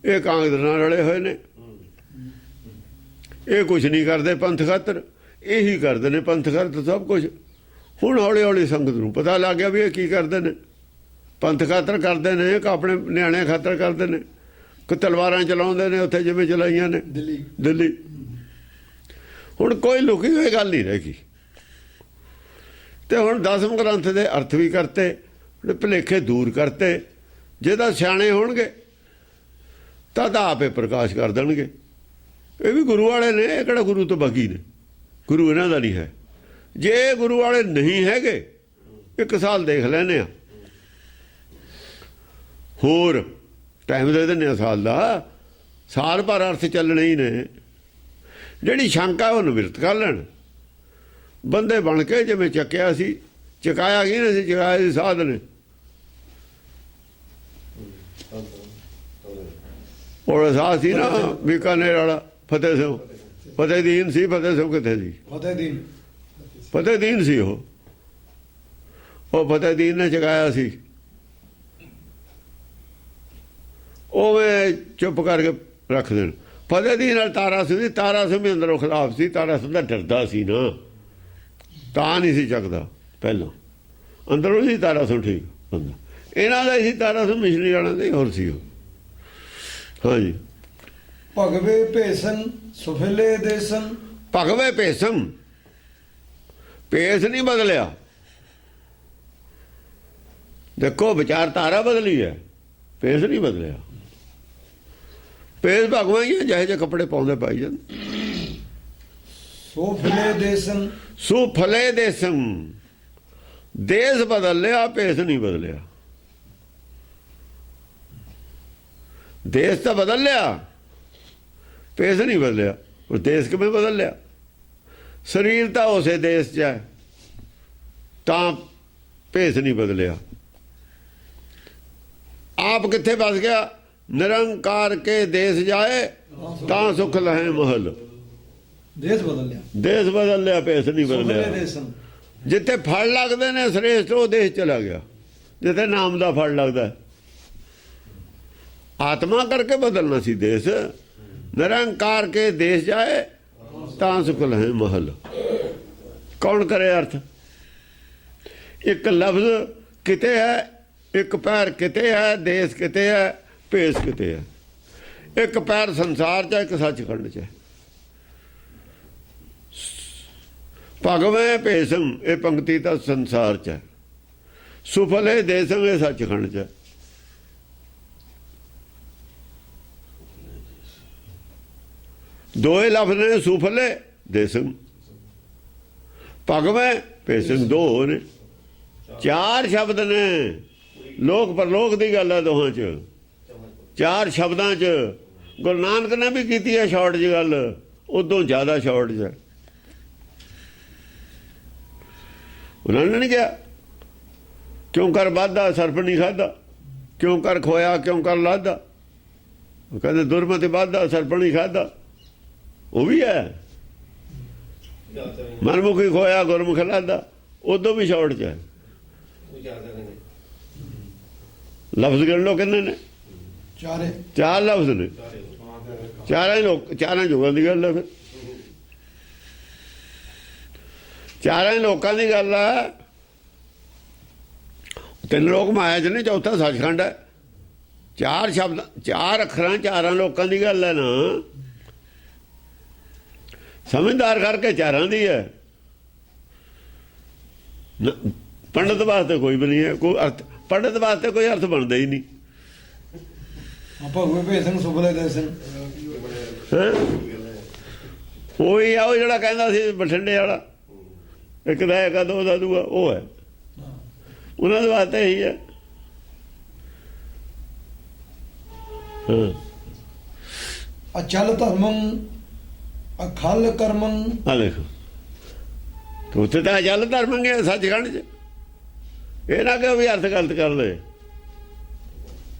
ਇਹ ਕਾਂਗਰਸ ਨਾਲ ਰਲੇ ਹੋਏ ਨੇ, ਇਹ ਕੁਛ ਨਹੀਂ ਕਰਦੇ ਪੰਥ ਖਾਤਰ, ਇਹੀ ਕਰਦੇ ਨੇ ਪੰਥ ਖਾਤਰ ਸਭ ਕੁਛ। ਹੁਣ ਹੌਲੀ ਹੌਲੀ ਸੰਗਤ ਨੂੰ ਪਤਾ ਲੱਗ ਗਿਆ ਵੀ ਇਹ ਕੀ ਕਰਦੇ ਨੇ, ਪੰਥ ਖਾਤਰ ਕਰਦੇ ਨੇ ਕਿ ਆਪਣੇ ਨਿਆਣਿਆਂ ਖਾਤਰ ਕਰਦੇ ਨੇ, ਕਿ ਤਲਵਾਰਾਂ ਚਲਾਉਂਦੇ ਨੇ ਉੱਥੇ ਜਿਵੇਂ ਚਲਾਈਆਂ ਨੇ ਦਿੱਲੀ। ਹੁਣ ਕੋਈ ਲੁਕੀ ਹੋਈ ਗੱਲ ਨਹੀਂ ਰਹਿ ਗਈ। ਤੇ ਹੁਣ ਦਸਮ ਗ੍ਰੰਥ ਦੇ ਅਰਥ ਵੀ ਕਰਤੇ, ਭੁਲੇਖੇ ਦੂਰ ਕਰਤੇ। ਜੇ ਤਾਂ ਸਿਆਣੇ ਹੋਣਗੇ ਤਾਂ ਆਪੇ ਪ੍ਰਕਾਸ਼ ਕਰ ਦੇਣਗੇ। ਇਹ ਵੀ ਗੁਰੂ ਵਾਲੇ ਨੇ, ਇਹ ਕਿਹੜਾ ਗੁਰੂ ਤੋਂ ਬਾਗੀ ਨੇ, ਗੁਰੂ ਇਹਨਾਂ ਦਾ ਨਹੀਂ ਹੈ। ਜੇ ਗੁਰੂ ਵਾਲੇ ਨਹੀਂ ਹੈਗੇ, 1 ਸਾਲ ਦੇਖ ਲੈਂਦੇ ਆ, ਹੋਰ ਟਾਈਮ ਦੇ ਦਿੰਦੇ ਆ ਸਾਲ ਦਾ, ਸਾਲ ਭਰ ਅਰਥ ਚੱਲਣੇ ਹੀ ਨੇ। ਜਿਹੜੀ ਸ਼ੰਕਾ ਉਹ ਨਿਵਰਤ ਕਰ ਲੈਣ ਬੰਦੇ ਬਣ ਕੇ। ਜਿਵੇਂ ਚੱਕਿਆ ਸੀ, ਚਕਾਇਆ ਕੀ ਨਹੀਂ ਸੀ, ਚਕਾਇਆ ਸੀ ਸਾਧ ਨੇ। ਉਹ ਸਾਧ ਸੀ ਨਾ ਬੀਕਾਨੇਰ ਵਾਲਾ ਫਤਿਹ ਸਿੰਘ, ਫਤਿਹਦੀਨ ਸੀ। ਫਤਿਹ ਸਿੰਘ ਕਿੱਥੇ ਸੀ? ਫਤਿਹਦੀਨ ਸੀ। ਉਹ ਫਤਿਹਦੀਨ ਨੇ ਚਕਾਇਆ ਸੀ। ਉਹ ਵੇ ਚੁੱਪ ਕਰਕੇ ਰੱਖ ਦੇਣ। ਫਤਿਹਦੀਨ ਨਾਲ ਤਾਰਾ ਸਿੰਘ ਸੀ, ਤਾਰਾ ਸਿੰਘ ਵੀ ਅੰਦਰੋਂ ਖਿਲਾਫ ਸੀ। ਤਾਰਾ ਸਿੰਘ ਦਾ ਡਰਦਾ ਸੀ ਨਾ, ਤਾਂ ਨਹੀਂ ਸੀ ਚੱਕਦਾ। ਪਹਿਲਾਂ ਅੰਦਰੋਂ ਸੀ ਤਾਰਾ ਸਿੰਘ ਠੀਕ ਬੰਦਾ। ਇਹਨਾਂ ਦਾ ਸੀ ਤਾਰਾ ਸਿੰਘ ਮਿਸ਼ਰੀ ਵਾਲਿਆਂ ਦਾ ਹੀ ਹੋਰ ਸੀ ਉਹ। ਹਾਂਜੀ, ਭਗਵੇ ਭੇਸਨ ਸੁਫਲੇ ਦੇਸਨ। ਭਗਵੇ ਭੇਸਨ, ਭੇਸ ਨਹੀਂ ਬਦਲਿਆ। ਦੇਖੋ ਵਿਚਾਰਧਾਰਾ ਬਦਲੀ ਹੈ, ਭੇਸ ਨਹੀਂ ਬਦਲਿਆ। ਭੇਸ ਭਗਵਾਨ ਹੀ ਜਿਹੇ ਜਿਹੇ ਕੱਪੜੇ ਪਾਉਂਦੇ ਪਾਈ ਜਾਂਦੇ। ਸੁਫਲੇ ਦੇਸਨ, ਸੁਫਲੇ ਦੇਸਨ, ਦੇਸ ਬਦਲ ਲਿਆ, ਭੇਸ ਨਹੀਂ ਬਦਲਿਆ। ਦੇਸ ਤਾਂ ਬਦਲ ਲਿਆ, ਭੇਸ ਨਹੀਂ ਬਦਲਿਆ। ਉਹ ਦੇਸ ਕਿਵੇਂ ਬਦਲ ਲਿਆ? ਸਰੀਰ ਤਾਂ ਉਸੇ ਦੇਸ 'ਚ ਹੈ, ਤਾਂ ਭੇਸ ਨਹੀਂ ਬਦਲਿਆ। ਆਪ ਕਿੱਥੇ ਬਸ ਗਿਆ? ਨਿਰੰਕਾਰ ਕੇ ਦੇਸ ਜਾਏ ਤਾਂ ਸੁਖ ਲਹੇ ਮਹਲ। ਦੇਸ ਬਦਲ ਲਿਆ, ਦੇਸ ਬਦਲ ਲਿਆ, ਭੇਸ ਨਹੀਂ ਬਦਲਿਆ। ਜਿੱਥੇ ਫਲ ਲੱਗਦੇ ਨੇ ਸ੍ਰੇਸ਼ਟ, ਉਹ ਦੇਸ਼ ਚਲਾ ਗਿਆ। ਜਿੱਥੇ ਨਾਮ ਦਾ ਫਲ ਲੱਗਦਾ, ਆਤਮਾ ਕਰਕੇ ਬਦਲਣਾ ਸੀ ਦੇਸ਼। ਨਿਰੰਕਾਰ ਕੇ ਦੇਸ਼ ਜਾਏ ਤਾਂ ਸੁਖ ਲਹੇ ਮਹਲ। ਕੌਣ ਕਰੇ ਅਰਥ? ਇੱਕ ਲਫ਼ਜ਼ ਕਿਤੇ ਹੈ, ਇੱਕ ਪੈਰ ਕਿਤੇ ਹੈ, ਦੇਸ਼ ਕਿਤੇ ਹੈ, ਭੇਸ ਕਿਤੇ ਹੈ। ਇੱਕ ਪੈਰ ਸੰਸਾਰ 'ਚ, ਇੱਕ ਸੱਚਖੰਡ 'ਚ ਹੈ। ਭਗਵੇਂ ਭੇਸਮ, ਇਹ ਪੰਕਤੀ ਤਾਂ ਸੰਸਾਰ 'ਚ ਹੈ। ਸੁਫਲੇ ਦੇਸਮ, ਇਹ ਸੱਚਖੰਡ 'ਚ ਹੈ। ਦੋਏ ਲਫ਼ਜ਼ ਨੇ, ਸੁਫਲੇ ਦੇਸਮ, ਭਗਵੇਂ ਭੇਸਮ, ਦੋ ਨੇ। 4 ਸ਼ਬਦ ਨੇ। ਲੋਕ ਪਰਲੋਕ ਦੀ ਗੱਲ ਹੈ ਦੋਹਾਂ 'ਚ, 4 ਸ਼ਬਦਾਂ 'ਚ। ਗੁਰੂ ਨਾਨਕ ਨੇ ਵੀ ਕੀਤੀ ਹੈ ਸ਼ਾਰਟ 'ਚ ਗੱਲ, ਉਦੋਂ ਜ਼ਿਆਦਾ ਸ਼ਾਰਟ 'ਚ ਹੈ। ਉਹਨਾਂ ਨੇ ਨਹੀਂ ਕਿਹਾ ਕਿਉਂ ਕਰ ਵਾਧਾ ਸਰਪ ਨਹੀਂ ਖਾਧਾ, ਕਿਉਂ ਕਰ ਖੋਇਆ, ਕਿਉਂ ਕਰ ਲਾਧਾ। ਉਹ ਕਹਿੰਦੇ ਦੁਰਮਤਿ ਵਾਧਾ ਸਰਪ ਨਹੀਂ ਖਾਧਾ, ਉਹ ਵੀ ਹੈ। ਮਨਮੁਖੀ ਖੋਇਆ, ਗੁਰਮੁਖ ਲਾਧਾ, ਉਦੋਂ ਵੀ ਸ਼ਾਰਟ 'ਚ ਹੈ। ਲਫ਼ਜ਼ ਗਿਣ ਲਓ ਕਿੰਨੇ ਨੇ? ਚਾਰੇ। 4 ਲਫ਼ਜ਼ ਨੇ। ਚਾਰਾਂ ਯੁਗਾਂ ਦੀ ਗੱਲ ਹੈ। ਫਿਰ ਚਾਰਾਂ ਲੋਕਾਂ ਦੀ ਗੱਲ ਹੈ। 3 ਲੋਕ ਮਾਇਆ ਚ ਨੇ, ਚੌਥਾ ਸੱਚਖੰਡ ਹੈ। 4 ਸ਼ਬਦ 4 ਅੱਖਰਾਂ ਚਾਰਾਂ ਲੋਕਾਂ ਦੀ ਗੱਲ ਹੈ ਨਾ। ਸਮਝਦਾਰ ਕਰਕੇ ਚਾਰਾਂ ਦੀ ਹੈ। ਪੰਡਤ ਵਾਸਤੇ ਕੋਈ ਵੀ ਨਹੀਂ ਹੈ। ਕੋਈ ਅਰਥ ਪੰਡਤ ਵਾਸਤੇ ਕੋਈ ਅਰਥ ਬਣਦਾ ਹੀ ਨਹੀਂ। ਆਪਾਂ ਹੋਏ ਭੇਜ ਸਿੰਘ ਸੁਬਲੇ ਦੇ ਸਿੰਘ ਉਹੀ ਆ ਉਹ ਜਿਹੜਾ ਕਹਿੰਦਾ ਸੀ ਬਠਿੰਡੇ ਵਾਲਾ, ਇੱਕ ਦਾ ਇੱਕ ਦੋ ਦਾ ਦੂਆ, ਉਹ ਹੈ। ਉਹਨਾਂ ਦੇ ਵਾਸਤੇ ਇਹੀ ਹੈ। ਅਚਲ ਧਰਮੰ ਅਖਲ ਕਰਮੰ। ਆ ਦੇਖੋ ਉੱਥੇ ਤਾਂ ਅਚਲ ਧਰਮ ਹੈ ਸੱਚਖੰਡ ਚ। ਇਹ ਨਾ ਕਿ ਵੀ ਅਰਥ ਗਲਤ ਕਰ ਲਏ।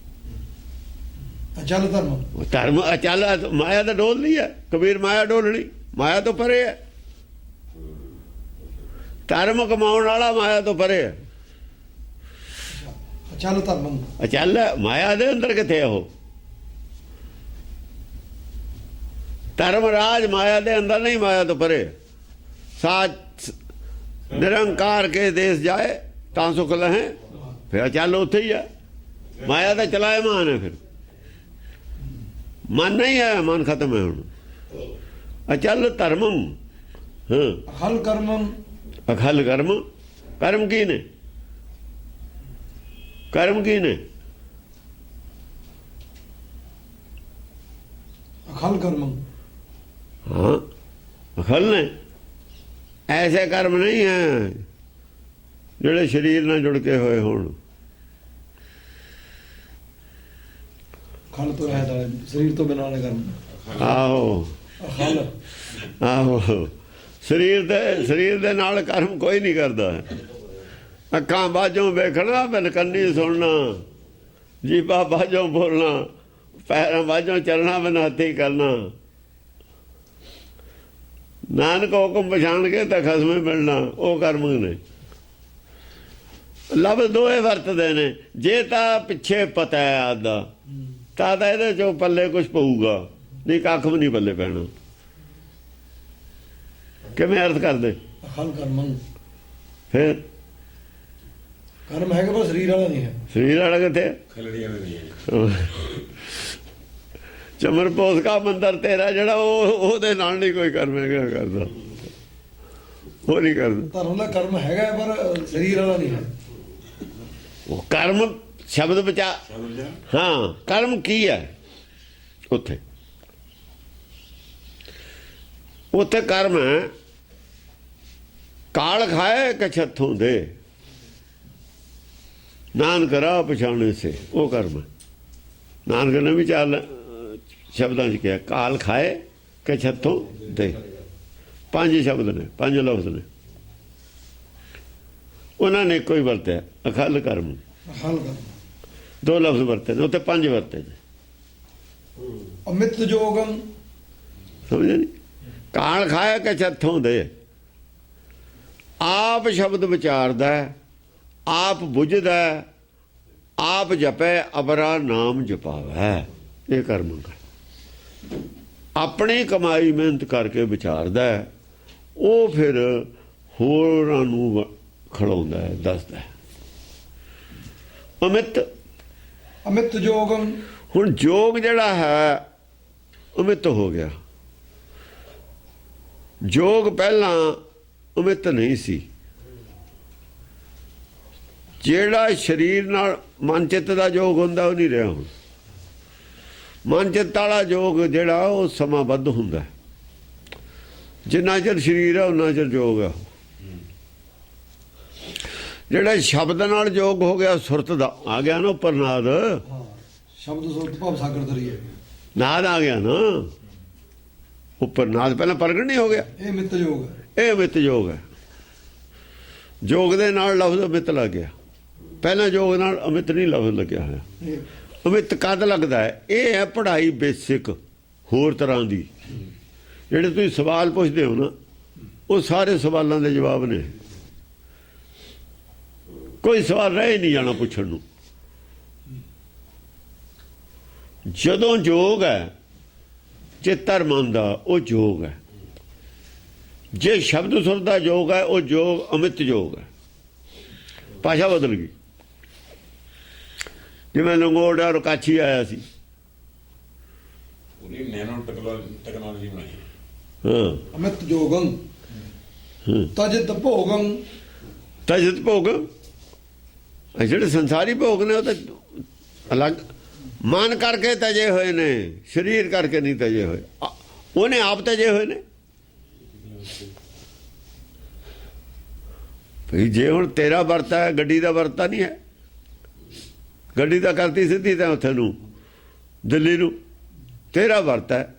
ਅਚਲ ਧਰਮ ਧਰਮ ਅਚਲ ਮਾਇਆ ਤਾਂ ਡੋਲ ਨਹੀਂ ਹੈ। ਕਬੀਰ ਮਾਇਆ ਡੋਲਣੀ, ਮਾਇਆ ਤੋਂ ਪਰੇ ਹੈ। ਧਰਮ ਕਮਾਉਣ ਵਾਲਾ ਮਾਇਆ ਤੋਂ ਪਰੇ ਹੈ। ਅਚਲ ਧਰਮ ਅਚਲ ਮਾਇਆ ਦੇ ਅੰਦਰ ਕਿੱਥੇ ਉਹ? ਧਰਮ ਰਾਜ ਮਾਇਆ ਦੇ ਅੰਦਰ ਨਹੀਂ, ਮਾਇਆ ਤੋਂ ਪਰੇ। ਸਾਚ ਨਿਰੰਕਾਰ ਕੇ ਦੇਸ਼ ਜਾਏ ਤਾਂ ਸੁਖ ਲਹੇ। ਫਿਰ ਅਚਲ ਉੱਥੇ ਹੀ ਹੈ। ਮਾਇਆ ਦਾ ਚਲਾਇਮਾਨ ਹੈ। ਫਿਰ ਮਨ ਨਹੀਂ ਹੈ, ਮਨ ਖਤਮ ਹੈ ਹੁਣ। ਅਚਲ ਧਰਮੰ। ਅਖਲ ਕਰਮੰ। ਅਖਲ ਕਰਮ। ਕਰਮ ਕੀ ਨੇ? ਕਰਮ ਕੀ ਨੇ? ਅਖਲ ਕਰਮੰ। ਹਾਂ ਅਖਲ ਨੇ। ਐਸੇ ਕਰਮ ਨਹੀਂ ਹੈ ਜਿਹੜੇ ਸਰੀਰ ਨਾਲ ਜੁੜ ਕੇ ਹੋਏ ਹੋਣ। ਖਲ ਤੋਂ ਰਹਿਤ ਵਾਲੇ, ਸਰੀਰ ਤੋਂ ਬਿਨਾਂ ਵਾਲੇ ਕਰਮ। ਆਹੋ ਅਖਲ। ਆਹੋ ਸਰੀਰ ਦੇ ਨਾਲ ਕਰਮ ਕੋਈ ਨਹੀਂ ਕਰਦਾ। ਅੱਖਾਂ ਬਾਝੋਂ ਵੇਖਣਾ, ਬਿਨ ਕੰਨੀ ਸੁਣਨਾ, ਜੀਭਾ ਬਾਝੋਂ ਬੋਲਣਾ, ਪੈਰਾਂ ਬਾਝੋਂ ਚੱਲਣਾ, ਬਿਨ ਹੱਥੀ ਕਰਨਾ। ਨਾਨਕ ਹੁਕਮ ਪਛਾਣ ਕੇ ਤਾਂ ਖਸਮੇ ਮਿਲਣਾ, ਉਹ ਕਰਮ ਨੇ। ਲਫ਼ਜ਼ ਦੋਏ ਵਰਤਦੇ ਨੇ। ਜੇ ਤਾਂ ਪਿੱਛੇ ਪਤਾ ਹੈ ਆਦਾ ਤਾਂ ਇਹਦੇ ਚੋਂ ਪੱਲੇ ਕੁਛ ਪਊਗਾ, ਨਹੀਂ ਕੱਖ ਵੀ ਨਹੀਂ ਪੱਲੇ ਪੈਣਾ। ਕਿਵੇਂ ਅਰਥ ਕਰਦੇ? ਅਖਲ ਕਰਮੰ। ਫਿਰ ਕਰਮ ਹੈਗਾ ਪਰ ਸਰੀਰ ਵਾਲਾ ਨਹੀਂ ਹੈ। ਸਰੀਰ ਵਾਲਾ ਕਿੱਥੇ? ਚਮਰ ਪੋਸ ਕਾ ਮੰਦਰ ਤੇਰਾ ਜਿਹੜਾ ਉਹਦੇ ਨਾਲ ਨਹੀਂ ਕੋਈ ਕਰਮ ਹੈਗਾ ਕਰਦਾ। ਉਹ ਨਹੀਂ ਕਰਦਾ। ਧਰਮ ਦਾ ਕਰਮ ਹੈਗਾ ਪਰ ਸਰੀਰ ਵਾਲਾ ਨਹੀਂ ਹੈ। ਉਹ ਕਰਮ ਸ਼ਬਦ ਬਚਾ। ਹਾਂ ਕਰਮ ਕੀ ਹੈ? ਉੱਥੇ ਕਰਮ ਹੈ ਕਾਲ ਖਾਏ ਕਛੱਥੋਂ ਦੇ, ਨਾਨਕ ਰਾਹ ਪਛਾਣੇ ਸੇ, ਉਹ ਕਰਮ ਹੈ। ਨਾਨਕ ਨੇ ਵੀ 4 ਸ਼ਬਦਾਂ 'ਚ ਕਿਹਾ ਕਾਲ ਖਾਏ ਕਛੱਥੋਂ ਦੇ। 5 ਸ਼ਬਦ ਨੇ, 5 ਲਫ਼ਜ਼ ਨੇ। ਉਹਨਾਂ ਨੇ ਕੋਈ ਵਰਤਿਆ ਅਖਲ ਕਰਮ। ਅਖਲ ਕਰਮ 2 ਲਫ਼ਜ਼ ਵਰਤੇ ਨੇ, ਉੱਥੇ 5 ਵਰਤੇ ਨੇ। ਅਮਿਤ ਜੋਗੰ। ਸਮਝੇ ਨਹੀਂ? ਕਾਲ ਖਾਇਆ ਕਿ ਛੱਥੋਂ ਦੇ। ਆਪ ਸ਼ਬਦ ਵਿਚਾਰਦਾ, ਆਪ ਬੁੱਝਦਾ, ਆਪ ਜਪੈ ਅਬਰਾ ਨਾਮ ਜਪਾਵੈ। ਇਹ ਕਰਮ ਕਰ। ਆਪਣੀ ਕਮਾਈ ਮਿਹਨਤ ਕਰਕੇ ਵਿਚਾਰਦਾ, ਉਹ ਫਿਰ ਹੋਰਾਂ ਨੂੰ ਖੜਾਉਂਦਾ ਹੈ, ਦੱਸਦਾ ਹੈ। ਅਮਿਤ ਜੋਗੰ। ਹੁਣ ਜੋਗ ਜਿਹੜਾ ਹੈ ਅਮਿਤ ਹੋ ਗਿਆ। ਜੋਗ ਪਹਿਲਾਂ ਅਮਿਤ ਨਹੀਂ ਸੀ। ਜਿਹੜਾ ਸਰੀਰ ਨਾਲ ਮਨ ਚਿੱਤ ਦਾ ਜੋਗ ਹੁੰਦਾ ਉਹ ਨਹੀਂ ਰਿਹਾ। ਹੁਣ ਮਨ ਚਿੱਤ ਵਾਲਾ ਜੋਗ ਜਿਹੜਾ ਉਹ ਸਮਾਬੱਧ ਹੁੰਦਾ। ਜਿੰਨਾ ਚਿਰ ਸਰੀਰ ਹੈ ਉਨਾ ਚਿਰ ਜੋਗ ਹੈ। ਜਿਹੜਾ ਸ਼ਬਦ ਨਾਲ ਜੋਗ ਹੋ ਗਿਆ, ਸੁਰਤ ਦਾ ਆ ਗਿਆ ਨਾ ਉੱਪਰ ਨਾਦ। ਸ਼ਬਦ ਸੁਰਤ ਭਾਵ ਸਾਗਰ ਤਰੀਏ ਨਾਦ ਆ ਗਿਆ ਨਾ ਉੱਪਰ। ਨਾਦ ਪਹਿਲਾਂ ਪ੍ਰਗਟ ਨਹੀਂ ਹੋ ਗਿਆ। ਇਹ ਮਿੱਤ ਜੋਗ ਹੈ। ਇਹ ਮਿੱਤ ਜੋਗ ਹੈ। ਜੋਗ ਦੇ ਨਾਲ ਲਫ਼ਜ਼ ਅਮਿਤ ਲੱਗ ਗਿਆ। ਪਹਿਲਾਂ ਜੋਗ ਨਾਲ ਅਮਿਤ ਨਹੀਂ ਲਫ਼ਜ਼ ਲੱਗਿਆ ਹੋਇਆ। ਅਮਿਤ ਕਦ ਲੱਗਦਾ ਹੈ? ਇਹ ਹੈ ਪੜ੍ਹਾਈ ਬੇਸਿਕ ਹੋਰ ਤਰ੍ਹਾਂ ਦੀ। ਜਿਹੜੇ ਤੁਸੀਂ ਸਵਾਲ ਪੁੱਛਦੇ ਹੋ ਨਾ, ਉਹ ਸਾਰੇ ਸਵਾਲਾਂ ਦੇ ਜਵਾਬ ਨੇ। ਕੋਈ ਸਵਾਲ ਰਹਿ ਨਹੀਂ ਜਾਣਾ ਪੁੱਛਣ ਨੂੰ। ਜਦੋਂ ਜੋਗ ਹੈ ਚਿੱਤਰ ਮਨ ਦਾ, ਉਹ ਜੋਗ ਹੈ। ਜੇ ਸ਼ਬਦ ਸੁਰ ਦਾ ਜੋਗ ਹੈ, ਉਹ ਜੋਗ ਅਮਿਤ ਜੋਗ ਹੈ। ਭਾਸ਼ਾ ਬਦਲ ਗਈ। ਜਿਵੇਂ ਲੰਗੋਟ ਔਰ ਕਾਛੀ ਆਇਆ ਸੀ, ਉਹਨੇ ਨੈਨੋ ਟੈਕਨੋਲੋਜੀ ਬਣਾਈ। ਹਾਂ, ਅਮਿਤ ਜੋਗੰ ਤਜਿਤ ਭੋਗੰ। ਤਜਿਤ ਭੋਗ, ਇਹ ਜਿਹੜੇ ਸੰਸਾਰੀ ਭੋਗ ਨੇ ਉਹ ਤਾਂ ਅਲੱਗ ਮਨ ਕਰਕੇ ਤਜੇ ਹੋਏ ਨੇ, ਸਰੀਰ ਕਰਕੇ ਨਹੀਂ ਤਜੇ ਹੋਏ। ਉਹਨੇ ਆਪ ਤਜੇ ਹੋਏ ਨੇ। ਭਈ ਜੇ ਹੁਣ ਤੇਰਾ ਵਰਤਾ ਹੈ, ਗੱਡੀ ਦਾ ਵਰਤਾ ਨਹੀਂ ਹੈ। ਗੱਡੀ ਤਾਂ ਕਰਤੀ ਸਿੱਧੀ ਤਾਂ ਉੱਥੇ ਨੂੰ ਦਿੱਲੀ ਨੂੰ, ਤੇਰਾ ਵਰਤਾ ਹੈ।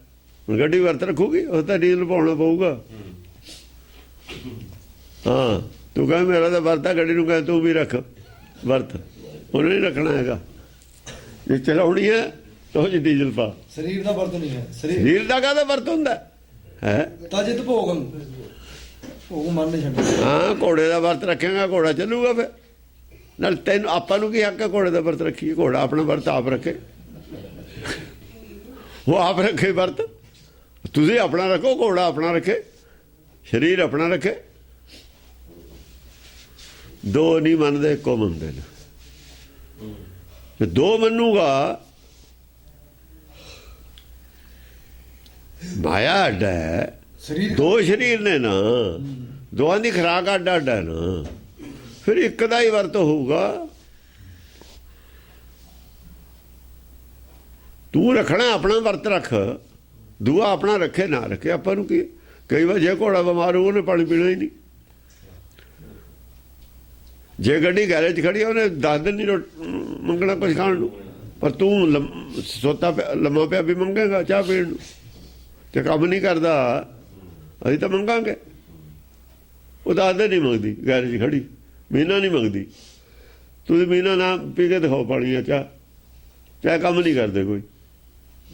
ਹੁਣ ਗੱਡੀ ਵਰਤ ਰੱਖੂਗੀ, ਉਹ ਤਾਂ ਡੀਜ਼ਲ ਪਾਉਣਾ ਪਊਗਾ। ਹਾਂ, ਤੂੰ ਕਹੇ ਮੇਰਾ ਤਾਂ ਵਰਤਾ, ਗੱਡੀ ਨੂੰ ਕਹੇ ਤੂੰ ਵੀ ਰੱਖ ਵਰਤ, ਉਹਨੇ ਨਹੀਂ ਰੱਖਣਾ ਹੈਗਾ। ਜੇ ਚਲਾਉਣੀ ਹੈ ਤਾਂ ਉਹ 'ਚ ਡੀਜ਼ਲ ਪਾ। ਸਰੀਰ ਦਾ ਵਰਤ ਨਹੀਂ ਹੈ। ਸਰੀਰ ਦਾ ਕਾਹਦਾ ਵਰਤ ਹੁੰਦਾ ਹੈ? ਤਜਿਤ ਭੋਗੰ, ਭੋਗ ਮਨ ਨਹੀਂ ਛੱਡਣਾ। ਹਾਂ, ਘੋੜੇ ਦਾ ਵਰਤ ਰੱਖੇਗਾ, ਘੋੜਾ ਚੱਲੂਗਾ। ਫਿਰ ਨਾਲ ਤੈਨੂੰ ਆਪਾਂ ਨੂੰ ਕੀ ਹੱਕ ਹੈ ਘੋੜੇ ਦਾ ਵਰਤ ਰੱਖੀਏ? ਘੋੜਾ ਆਪਣਾ ਵਰਤ ਆਪ ਰੱਖੇ, ਉਹ ਆਪ ਰੱਖੇ ਵਰਤ। ਤੁਸੀਂ ਆਪਣਾ ਰੱਖੋ, ਘੋੜਾ ਆਪਣਾ ਰੱਖੇ, ਸਰੀਰ ਆਪਣਾ ਰੱਖੇ। ਦੋ ਨਹੀਂ ਮੰਨਦੇ, ਇੱਕੋ ਮੰਨਦੇ ਨੇ। ਦੋ ਮੰਨੂਗਾ, ਮਾਇਆ ਅੱਡ ਹੈ। ਸਰੀਰ ਦੋ ਸਰੀਰ ਨੇ ਨਾ, ਦੋਹਾਂ ਦੀ ਖੁਰਾਕ ਅੱਡ ਅੱਡ ਹੈ ਨਾ। ਫਿਰ ਇੱਕ ਦਾ ਹੀ ਵਰਤ ਹੋਊਗਾ। ਤੂੰ ਰੱਖਣਾ ਆਪਣਾ ਵਰਤ ਰੱਖ, ਦੂਆ ਆਪਣਾ ਰੱਖੇ ਨਾ ਰੱਖੇ ਆਪਾਂ ਨੂੰ ਕੀ। ਕਈ ਵਾਰ ਜੇ ਘੋੜਾ ਬਿਮਾਰ ਹੋ, ਉਹਨੇ ਪਾਣੀ ਪੀਣਾ ਹੀ ਨਹੀਂ। ਜੇ ਗੱਡੀ ਗੈਰੇਜ ਖੜੀ, ਉਹਨੇ 10 ਦਿਨ ਨਹੀਂ ਮੰਗਣਾ ਕੁਝ ਖਾਣ ਨੂੰ। ਪਰ ਤੂੰ ਸੋਤਾ ਲੰਮਾ ਪਿਆ ਵੀ ਮੰਗੇਗਾ ਚਾਹ ਪੀਣ ਨੂੰ, ਤੇ ਕੰਮ ਨਹੀਂ ਕਰਦਾ। ਅਸੀਂ ਤਾਂ ਮੰਗਾਂਗੇ। ਉਹ 10 ਦਿਨ ਨਹੀਂ ਮੰਗਦੀ ਗੈਰੇਜ ਖੜੀ, ਮਹੀਨਾ ਨਹੀਂ ਮੰਗਦੀ। ਤੁਸੀਂ ਮਹੀਨਾ ਨਾ ਪੀ ਕੇ ਦਿਖਾਓ ਪਾਣੀ ਆ ਚਾਹ, ਚਾਹੇ ਕੰਮ ਨਹੀਂ ਕਰਦੇ ਕੋਈ।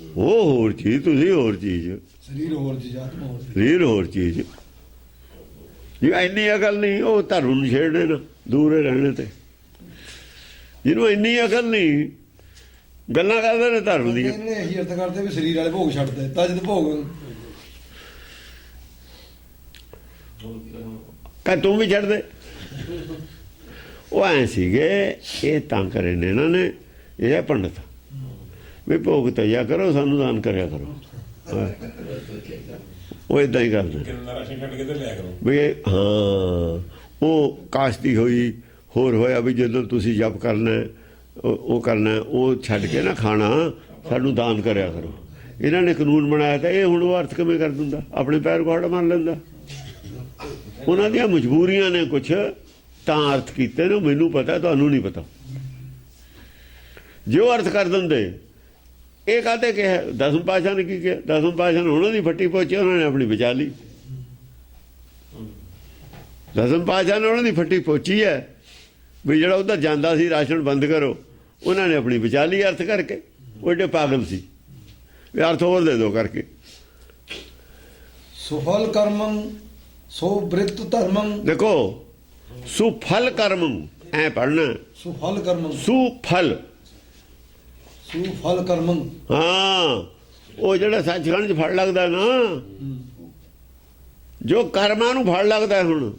ਉਹ ਹੋਰ ਚੀਜ਼, ਤੁਸੀਂ ਹੋਰ ਚੀਜ਼। ਸਰੀਰ ਹੋਰ ਚੀਜ਼, ਆਤਮਾ ਹੋਰ ਚੀਜ਼। ਸਰੀਰ ਹੋਰ ਚੀਜ਼। ਜੀ ਇੰਨੀ ਅਕਲ ਨਹੀਂ, ਉਹ ਧਰਮ ਨੂੰ ਛੇੜਦੇ ਨਾ, ਦੂਰੇ ਰਹਿਣੇ ਤੇ। ਜਿਹਨੂੰ ਇੰਨੀ ਅਕਲ ਨਹੀਂ, ਗੱਲਾਂ ਕਰਦੇ ਨੇ ਧਰਮ ਦੀਆਂ। ਇਹਨੇ ਇਹੀ ਅਰਥ ਕਰਦੇ ਵੀ ਸਰੀਰ ਵਾਲੇ ਭੋਗ ਛੱਡਦੇ, ਤਜਿਤ ਭੋਗੰ। ਕਹ ਤੂੰ ਵੀ ਛੱਡ ਦੇ। ਉਹ ਐ ਸੀਗੇ, ਇਹ ਤਾਂ ਕਰੇ ਨੇ ਇਹਨਾਂ ਨੇ, ਇਹ ਪੰਡਤ ਵੀ ਭੋਗ ਤਜਿਆ ਕਰੋ, ਸਾਨੂੰ ਦਾਨ ਕਰਿਆ ਕਰੋ। ਉਹ ਏਦਾਂ ਹੀ ਕਰਦੇ ਕਿੰਨਾ ਰਾਸ਼ਨ ਛੱਡ ਕੇ ਤੇ ਲਿਆ ਕਰੋ ਵੀ। ਹਾਂ, ਉਹ ਕਾਸ਼ਤੀ ਹੋਈ, ਹੋਰ ਹੋਇਆ ਵੀ ਜਦੋਂ ਤੁਸੀਂ ਜਪ ਕਰਨਾ, ਉਹ ਕਰਨਾ, ਉਹ ਛੱਡ ਕੇ ਨਾ ਖਾਣਾ, ਸਾਨੂੰ ਦਾਨ ਕਰਿਆ ਕਰੋ। ਇਹਨਾਂ ਨੇ ਕਾਨੂੰਨ ਬਣਾਇਆ ਤਾਂ ਇਹ ਹੁਣ ਉਹ ਅਰਥ ਕਿਵੇਂ ਕਰ ਦਿੰਦਾ? ਆਪਣੇ ਪੈਰ ਕੋਹੜ ਮੰਨ ਲੈਂਦਾ। ਉਹਨਾਂ ਦੀਆਂ ਮਜਬੂਰੀਆਂ ਨੇ ਕੁਛ ਤਾਂ ਅਰਥ ਕੀਤੇ ਨੇ, ਮੈਨੂੰ ਪਤਾ, ਤੁਹਾਨੂੰ ਨਹੀਂ ਪਤਾ। ਜੋ ਅਰਥ ਕਰ ਦਿੰਦੇ, ਇਹ ਕਾਹਤੇ ਕਿਹਾ? ਦਸਮ ਪਾਤਸ਼ਾਹ ਨੇ ਕੀ ਕਿਹਾ? ਦਸਮ ਪਾਤਸ਼ਾਹ ਨੇ ਉਹਨਾਂ ਦੀ ਫੱਟੀ ਪਹੁੰਚੀ, ਉਹਨਾਂ ਨੇ ਆਪਣੀ ਬਚਾ ਲਈ। ਦਸਮ ਪਾਤਸ਼ਾਹ ਨੇ ਉਹਨਾਂ ਦੀ ਫੱਟੀ ਪਹੁੰਚੀ ਹੈ ਵੀ ਜਿਹੜਾ ਉੱਧਰ ਜਾਂਦਾ ਸੀ ਰਾਸ਼ਨ ਬੰਦ ਕਰੋ, ਉਹਨਾਂ ਨੇ ਆਪਣੀ ਬਚਾ ਲਈ ਅਰਥ ਕਰਕੇ। ਉਹ ਏਡੇ ਪਾਗਲ ਸੀ ਵੀ ਅਰਥ ਹੋਰ ਦੇ ਦਿਓ ਕਰਕੇ। ਸੁਫਲ ਕਰਮੰ ਸੋ ਬ੍ਰਿਤ ਧਰਮੰ। ਦੇਖੋ, ਸੁਫਲ ਕਰਮ ਐ ਪੜ੍ਹਨਾ, ਸੁਫਲ ਕਰਮੰ, ਸੁਫਲ। ਸੁਫਲ ਕਰਮੰ। ਹਾਂ, ਉਹ ਜਿਹੜਾ ਸੱਚਖੰਡ 'ਚ ਫੜ ਲੱਗਦਾ ਨਾ, ਜੋ ਕਰਮਾਂ ਨੂੰ ਫੜ ਲੱਗਦਾ, ਹੁਣ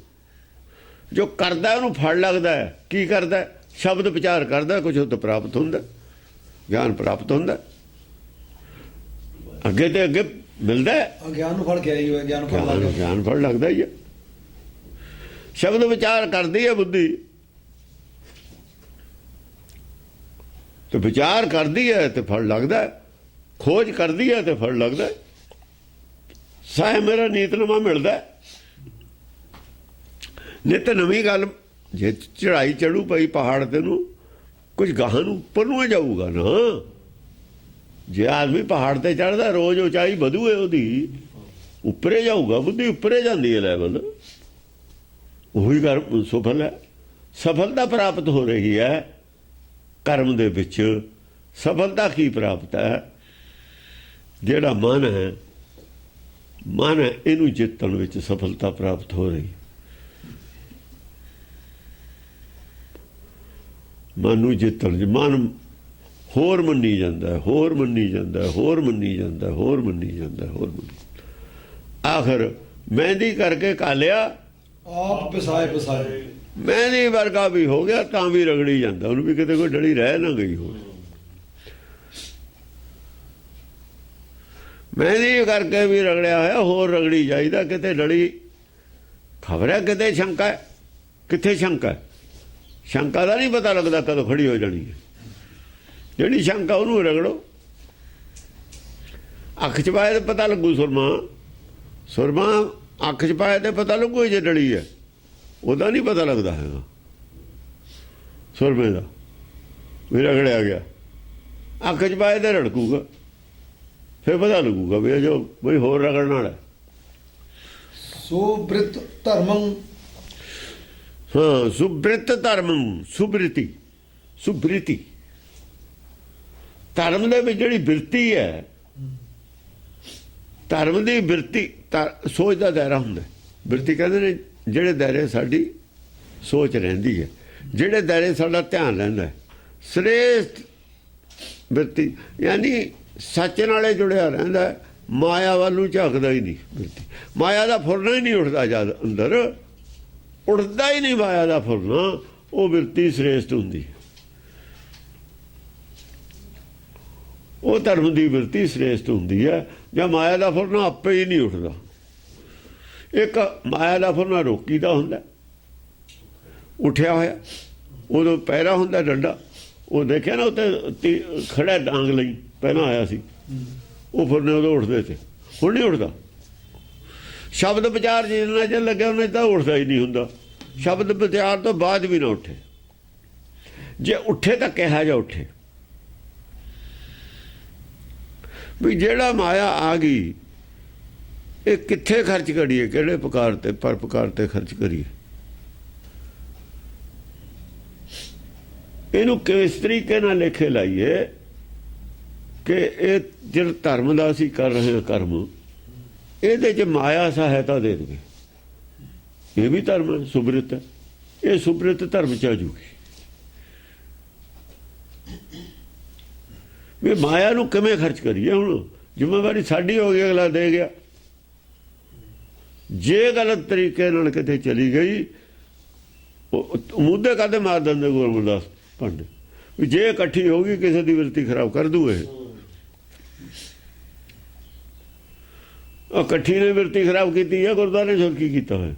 ਜੋ ਕਰਦਾ ਉਹਨੂੰ ਫੜ ਲੱਗਦਾ। ਕੀ ਕਰਦਾ? ਸ਼ਬਦ ਵਿਚਾਰ ਕਰਦਾ, ਕੁਝ ਉਹ ਤੋਂ ਪ੍ਰਾਪਤ ਹੁੰਦਾ, ਗਿਆਨ ਪ੍ਰਾਪਤ ਹੁੰਦਾ, ਅੱਗੇ ਤੇ ਅੱਗੇ ਮਿਲਦਾ। ਗਿਆਨ ਨੂੰ ਫੜ ਕੇ ਆਈ ਹੋਇਆ, ਗਿਆਨ ਫੜ ਲੱਗ ਗਿਆਨ ਫੜ ਲੱਗਦਾ ਹੀ ਹੈ। ਸ਼ਬਦ ਵਿਚਾਰ ਕਰਦੀ ਹੈ ਬੁੱਧੀ, ਤੇ ਵਿਚਾਰ ਕਰਦੀ ਹੈ ਤੇ ਫਲ ਲੱਗਦਾ, ਖੋਜ ਕਰਦੀ ਹੈ ਤੇ ਫਲ ਲੱਗਦਾ। ਸਾਇ ਮੇਰਾ ਨੀਤਨਮਾ ਮਿਲਦਾ। ਨਿਤ ਨਵੀਂ ਗੱਲ। ਜੇ ਚੜਾਈ ਚੜੂ ਪਈ ਪਹਾੜ ਤੇ ਨੂੰ, ਕੁਝ ਗਾਹਾਂ ਨੂੰ ਉੱਪਰ ਨੂੰ ਜਾਊਗਾ ਨਾ। ਜੇ ਆਦਮੀ ਪਹਾੜ ਤੇ ਚੜਦਾ, ਰੋਜ਼ ਉਚਾਈ ਵਧੂ ਹੈ ਉਹਦੀ, ਉੱਪਰੇ ਜਾਊਗਾ, ਬੁੱਧੀ ਉੱਪਰੇ ਜਾਂਦੀ ਹੈ ਲੈਵਲ। ਉਹੀ ਕਰ ਸਫਲ ਹੈ। ਸਫਲਤਾ ਪ੍ਰਾਪਤ ਹੋ ਰਹੀ ਹੈ ਕਰਮ ਦੇ ਵਿੱਚ। ਸਫਲਤਾ ਕੀ ਪ੍ਰਾਪਤ ਹੈ? ਜਿਹੜਾ ਮਨ ਹੈ, ਮਨ ਹੈ, ਇਹਨੂੰ ਜਿੱਤਣ ਵਿੱਚ ਸਫਲਤਾ ਪ੍ਰਾਪਤ ਹੋ ਰਹੀ। ਮਨ ਨੂੰ ਜਿੱਤਣ ਚ ਮਨ ਹੋਰ ਮੰਨੀ ਜਾਂਦਾ, ਹੋਰ ਮੰਨੀ ਜਾਂਦਾ, ਹੋਰ ਮੰਨੀ ਜਾਂਦਾ, ਹੋਰ ਮੰਨੀ ਜਾਂਦਾ, ਹੋਰ ਮੰਨੀ। ਆਖਰ ਮਹਿੰਦੀ ਕਰਕੇ ਕਾਲਿਆ ਆਪ ਪਿਸਾਏ ਪਿਸਾਏ। ਮਹਿੰਦੀ ਵਰਗਾ ਵੀ ਹੋ ਗਿਆ ਤਾਂ ਵੀ ਰਗੜੀ ਜਾਂਦਾ, ਉਹਨੂੰ ਵੀ ਕਿਤੇ ਕੋਈ ਡਲੀ ਰਹਿ ਨਾ ਗਈ ਹੋਰ। ਮਹਿੰਦੀ ਕਰਕੇ ਵੀ ਰਗੜਿਆ ਹੋਇਆ ਹੋਰ ਰਗੜੀ ਜਾਈਦਾ, ਕਿਤੇ ਡਲੀ ਖਬਰ ਹੈ ਕਿਤੇ ਸ਼ੰਕਾ ਹੈ, ਕਿੱਥੇ ਸ਼ੰਕਾ ਹੈ? ਸ਼ੰਕਾ ਦਾ ਨਹੀਂ ਪਤਾ ਲੱਗਦਾ ਕਦੋਂ ਖੜੀ ਹੋ ਜਾਣੀ ਹੈ। ਜਿਹੜੀ ਸ਼ੰਕਾ ਉਹਨੂੰ ਰਗੜੋ, ਅੱਖ ਚ ਪਾਏ ਤੇ ਪਤਾ ਲੱਗੂ ਸੁਰਮਾ, ਸੁਰਮਾ ਅੱਖ ਚ ਪਾਏ ਤੇ ਪਤਾ ਲੱਗੂ ਜੇ ਡਲੀ ਹੈ, ਉਹਦਾ ਨਹੀਂ ਪਤਾ ਲੱਗਦਾ ਹੈਗਾ ਸੁਰਮੇ ਦਾ ਵੀ ਰਗੜਿਆ ਗਿਆ। ਅੱਖ ਚ ਪਾਏ ਤੇ ਰੜਕੂਗਾ, ਫਿਰ ਪਤਾ ਲੱਗੂਗਾ ਵੀ ਜੋ ਬਈ ਹੋਰ ਰਗੜਨ ਵਾਲਾ। ਸੁਬ੍ਰਿਤ ਧਰਮੰ। ਹਾਂ, ਸੁਬ੍ਰਿਤ ਧਰਮੰ, ਸੁਬ੍ਰਿਤੀ, ਸੁਬ੍ਰਿਤੀ ਧਰਮ ਦੇ ਵਿੱਚ ਜਿਹੜੀ ਬਿਰਤੀ ਹੈ, ਧਰਮ ਦੀ ਬਿਰਤੀ ਸੋਚ ਦਾ ਦਾਇਰਾ ਹੁੰਦਾ। ਬਿਰਤੀ ਕਹਿੰਦੇ ਨੇ ਜਿਹੜੇ ਦਾਇਰੇ ਸਾਡੀ ਸੋਚ ਰਹਿੰਦੀ ਹੈ, ਜਿਹੜੇ ਦਾਇਰੇ ਸਾਡਾ ਧਿਆਨ ਰਹਿੰਦਾ ਹੈ। ਸ੍ਰੇਸ਼ਟ ਬਿਰਤੀ ਯਾਨੀ ਸੱਚ ਨਾਲੇ ਜੁੜਿਆ ਰਹਿੰਦਾ, ਮਾਇਆ ਵੱਲ ਨੂੰ ਝਾਕਦਾ ਹੀ ਨਹੀਂ। ਬਿਰਤੀ ਮਾਇਆ ਦਾ ਫੁਰਨਾ ਹੀ ਨਹੀਂ ਉੱਠਦਾ, ਜਦ ਅੰਦਰ ਉੱਠਦਾ ਹੀ ਨਹੀਂ ਮਾਇਆ ਦਾ ਫੁਰਨਾ, ਉਹ ਬਿਰਤੀ ਸ੍ਰੇਸ਼ਟ ਹੁੰਦੀ ਹੈ। ਉਹ ਧਰਮ ਦੀ ਬਿਰਤੀ ਸ੍ਰੇਸ਼ਟ ਹੁੰਦੀ ਹੈ ਜਾਂ ਮਾਇਆ ਦਾ ਫੁਰਨਾ ਆਪੇ ਹੀ ਨਹੀਂ ਉੱਠਦਾ। ਇੱਕ ਮਾਇਆ ਦਾ ਫੁਰਨਾ ਰੋਕੀ ਦਾ ਹੁੰਦਾ, ਉੱਠਿਆ ਹੋਇਆ, ਉਦੋਂ ਪਹਿਰਾ ਹੁੰਦਾ ਡੰਡਾ, ਉਹ ਦੇਖਿਆ ਨਾ ਉੱਤੇ ਖੜਾ ਡਾਂਗ ਲਈ ਪਹਿਲਾਂ ਆਇਆ ਸੀ, ਉਹ ਫੁਰਨੇ ਉਦੋਂ ਉੱਠਦੇ ਤੇ, ਹੁਣ ਨਹੀਂ ਉੱਠਦਾ। ਸ਼ਬਦ ਵਿਚਾਰ ਜਿੰਨਾ ਚਿਰ ਲੱਗਿਆ ਉਹਨਾਂ ਤਾਂ ਉੱਠਦਾ ਹੀ ਨਹੀਂ ਹੁੰਦਾ। ਸ਼ਬਦ ਵਿਚਾਰ ਤੋਂ ਬਾਅਦ ਵੀ ਨਾ ਉੱਠੇ, ਜੇ ਉੱਠੇ ਤਾਂ ਕਿਹਾ ਜਾ ਉੱਠੇ ਵੀ ਜਿਹੜਾ ਮਾਇਆ ਆ ਗਈ ਇਹ ਕਿੱਥੇ ਖਰਚ ਕਰੀਏ, ਕਿਹੜੇ ਪ੍ਰਕਾਰ ਤੇ ਪਰ ਪ੍ਰਕਾਰ ਤੇ ਖਰਚ ਕਰੀਏ, ਇਹਨੂੰ ਕਿਸ ਤਰੀਕੇ ਨਾਲ ਲੇਖੇ ਲਾਈਏ ਕਿ ਇਹ ਜਿਹੜਾ ਧਰਮ ਦਾ ਅਸੀਂ ਕਰ ਰਹੇ ਹਾਂ ਕਰਮ, ਇਹਦੇ 'ਚ ਮਾਇਆ ਸਹਾਇਤਾ ਦੇ ਦੇਵੇ। ਇਹ ਵੀ ਧਰਮ ਹੈ, ਸੁਬ੍ਰਿਤ ਹੈ, ਇਹ ਸੁਬ੍ਰਿਤ ਧਰਮ 'ਚ ਆ ਜੂਗੀ। ਵੀ ਮਾਇਆ ਨੂੰ ਕਿਵੇਂ ਖਰਚ ਕਰੀਏ, ਹੁਣ ਜ਼ਿੰਮੇਵਾਰੀ ਸਾਡੀ ਹੋ ਗਈ, ਅਗਲਾ ਦੇ ਗਿਆ। ਜੇ ਗਲਤ ਤਰੀਕੇ ਨਾਲ ਕਿਤੇ ਚਲੀ ਗਈ, ਮੁੱਦੇ ਕਾਹਦੇ ਮਾਰ ਦਿੰਦੇ ਗੁਰੂ ਅਮਰਦਾਸ ਪੰਡਿਤ, ਵੀ ਜੇ ਇਕੱਠੀ ਹੋ ਗਈ ਕਿਸੇ ਦੀ ਬਿਰਤੀ ਖਰਾਬ ਕਰ ਦੂ। ਇਹ ਇਕੱਠੀ ਨੇ ਬਿਰਤੀ ਖਰਾਬ ਕੀਤੀ ਹੈ, ਗੁਰਦੁਆਰੇ ਨੇ ਕੀ ਕੀਤਾ ਹੋਇਆ?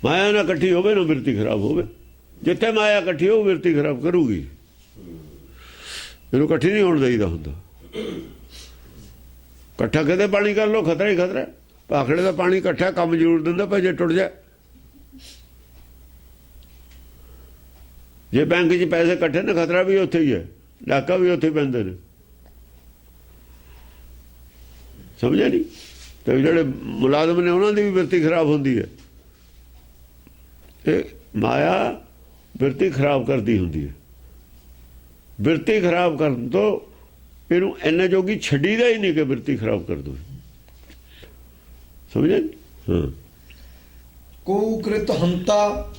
ਮਾਇਆ ਨਾਲ ਇਕੱਠੀ ਹੋਵੇ ਨਾ ਬਿਰਤੀ ਖਰਾਬ ਹੋਵੇ। ਜਿੱਥੇ ਮਾਇਆ ਇਕੱਠੀ ਹੋ ਬਿਰਤੀ ਖਰਾਬ ਕਰੂਗੀ। ਇਹਨੂੰ ਇਕੱਠੀ ਨਹੀਂ ਹੋਣ ਦੇਈਦਾ ਹੁੰਦਾ। ਇਕੱਠਾ ਕਿਤੇ ਪਾਣੀ ਕਰ ਲਓ, ਖਤਰਾ ਹੀ ਖਤਰਾ। ਭਾਖੜੇ ਦਾ ਪਾਣੀ ਇਕੱਠਾ ਕੰਮ ਜ਼ਰੂਰ ਦਿੰਦਾ, ਪਰ ਜੇ ਟੁੱਟ ਜਾਏ, ਜੇ ਬੈਂਕ 'ਚ ਪੈਸੇ ਇਕੱਠੇ ਨੇ, ਖਤਰਾ ਵੀ ਉੱਥੇ ਹੀ ਹੈ, ਡਾਕਾ ਵੀ ਉੱਥੇ ਪੈਂਦੇ ਨੇ। ਸਮਝਿਆ ਨਹੀਂ? ਤੇ ਜਿਹੜੇ ਮੁਲਾਜ਼ਮ ਨੇ ਉਹਨਾਂ ਦੀ ਵੀ ਬਿਰਤੀ ਖਰਾਬ ਹੁੰਦੀ ਹੈ। ਇਹ ਮਾਇਆ ਬਿਰਤੀ ਖਰਾਬ ਕਰਦੀ ਹੁੰਦੀ ਹੈ। ਬਿਰਤੀ ਖਰਾਬ ਕਰਨ ਤੋਂ ਇਹਨੂੰ ਇੰਨੇ ਜੋਗੀ ਛੱਡੀਦਾ ਹੀ ਨਹੀਂ ਕਿ ਬਿਰਤੀ ਖਰਾਬ ਕਰ ਦੋ। ਸਮਝਿਆ? ਹਾਂ। ਕੁਕ੍ਰਿਤ ਹੰਤਾ।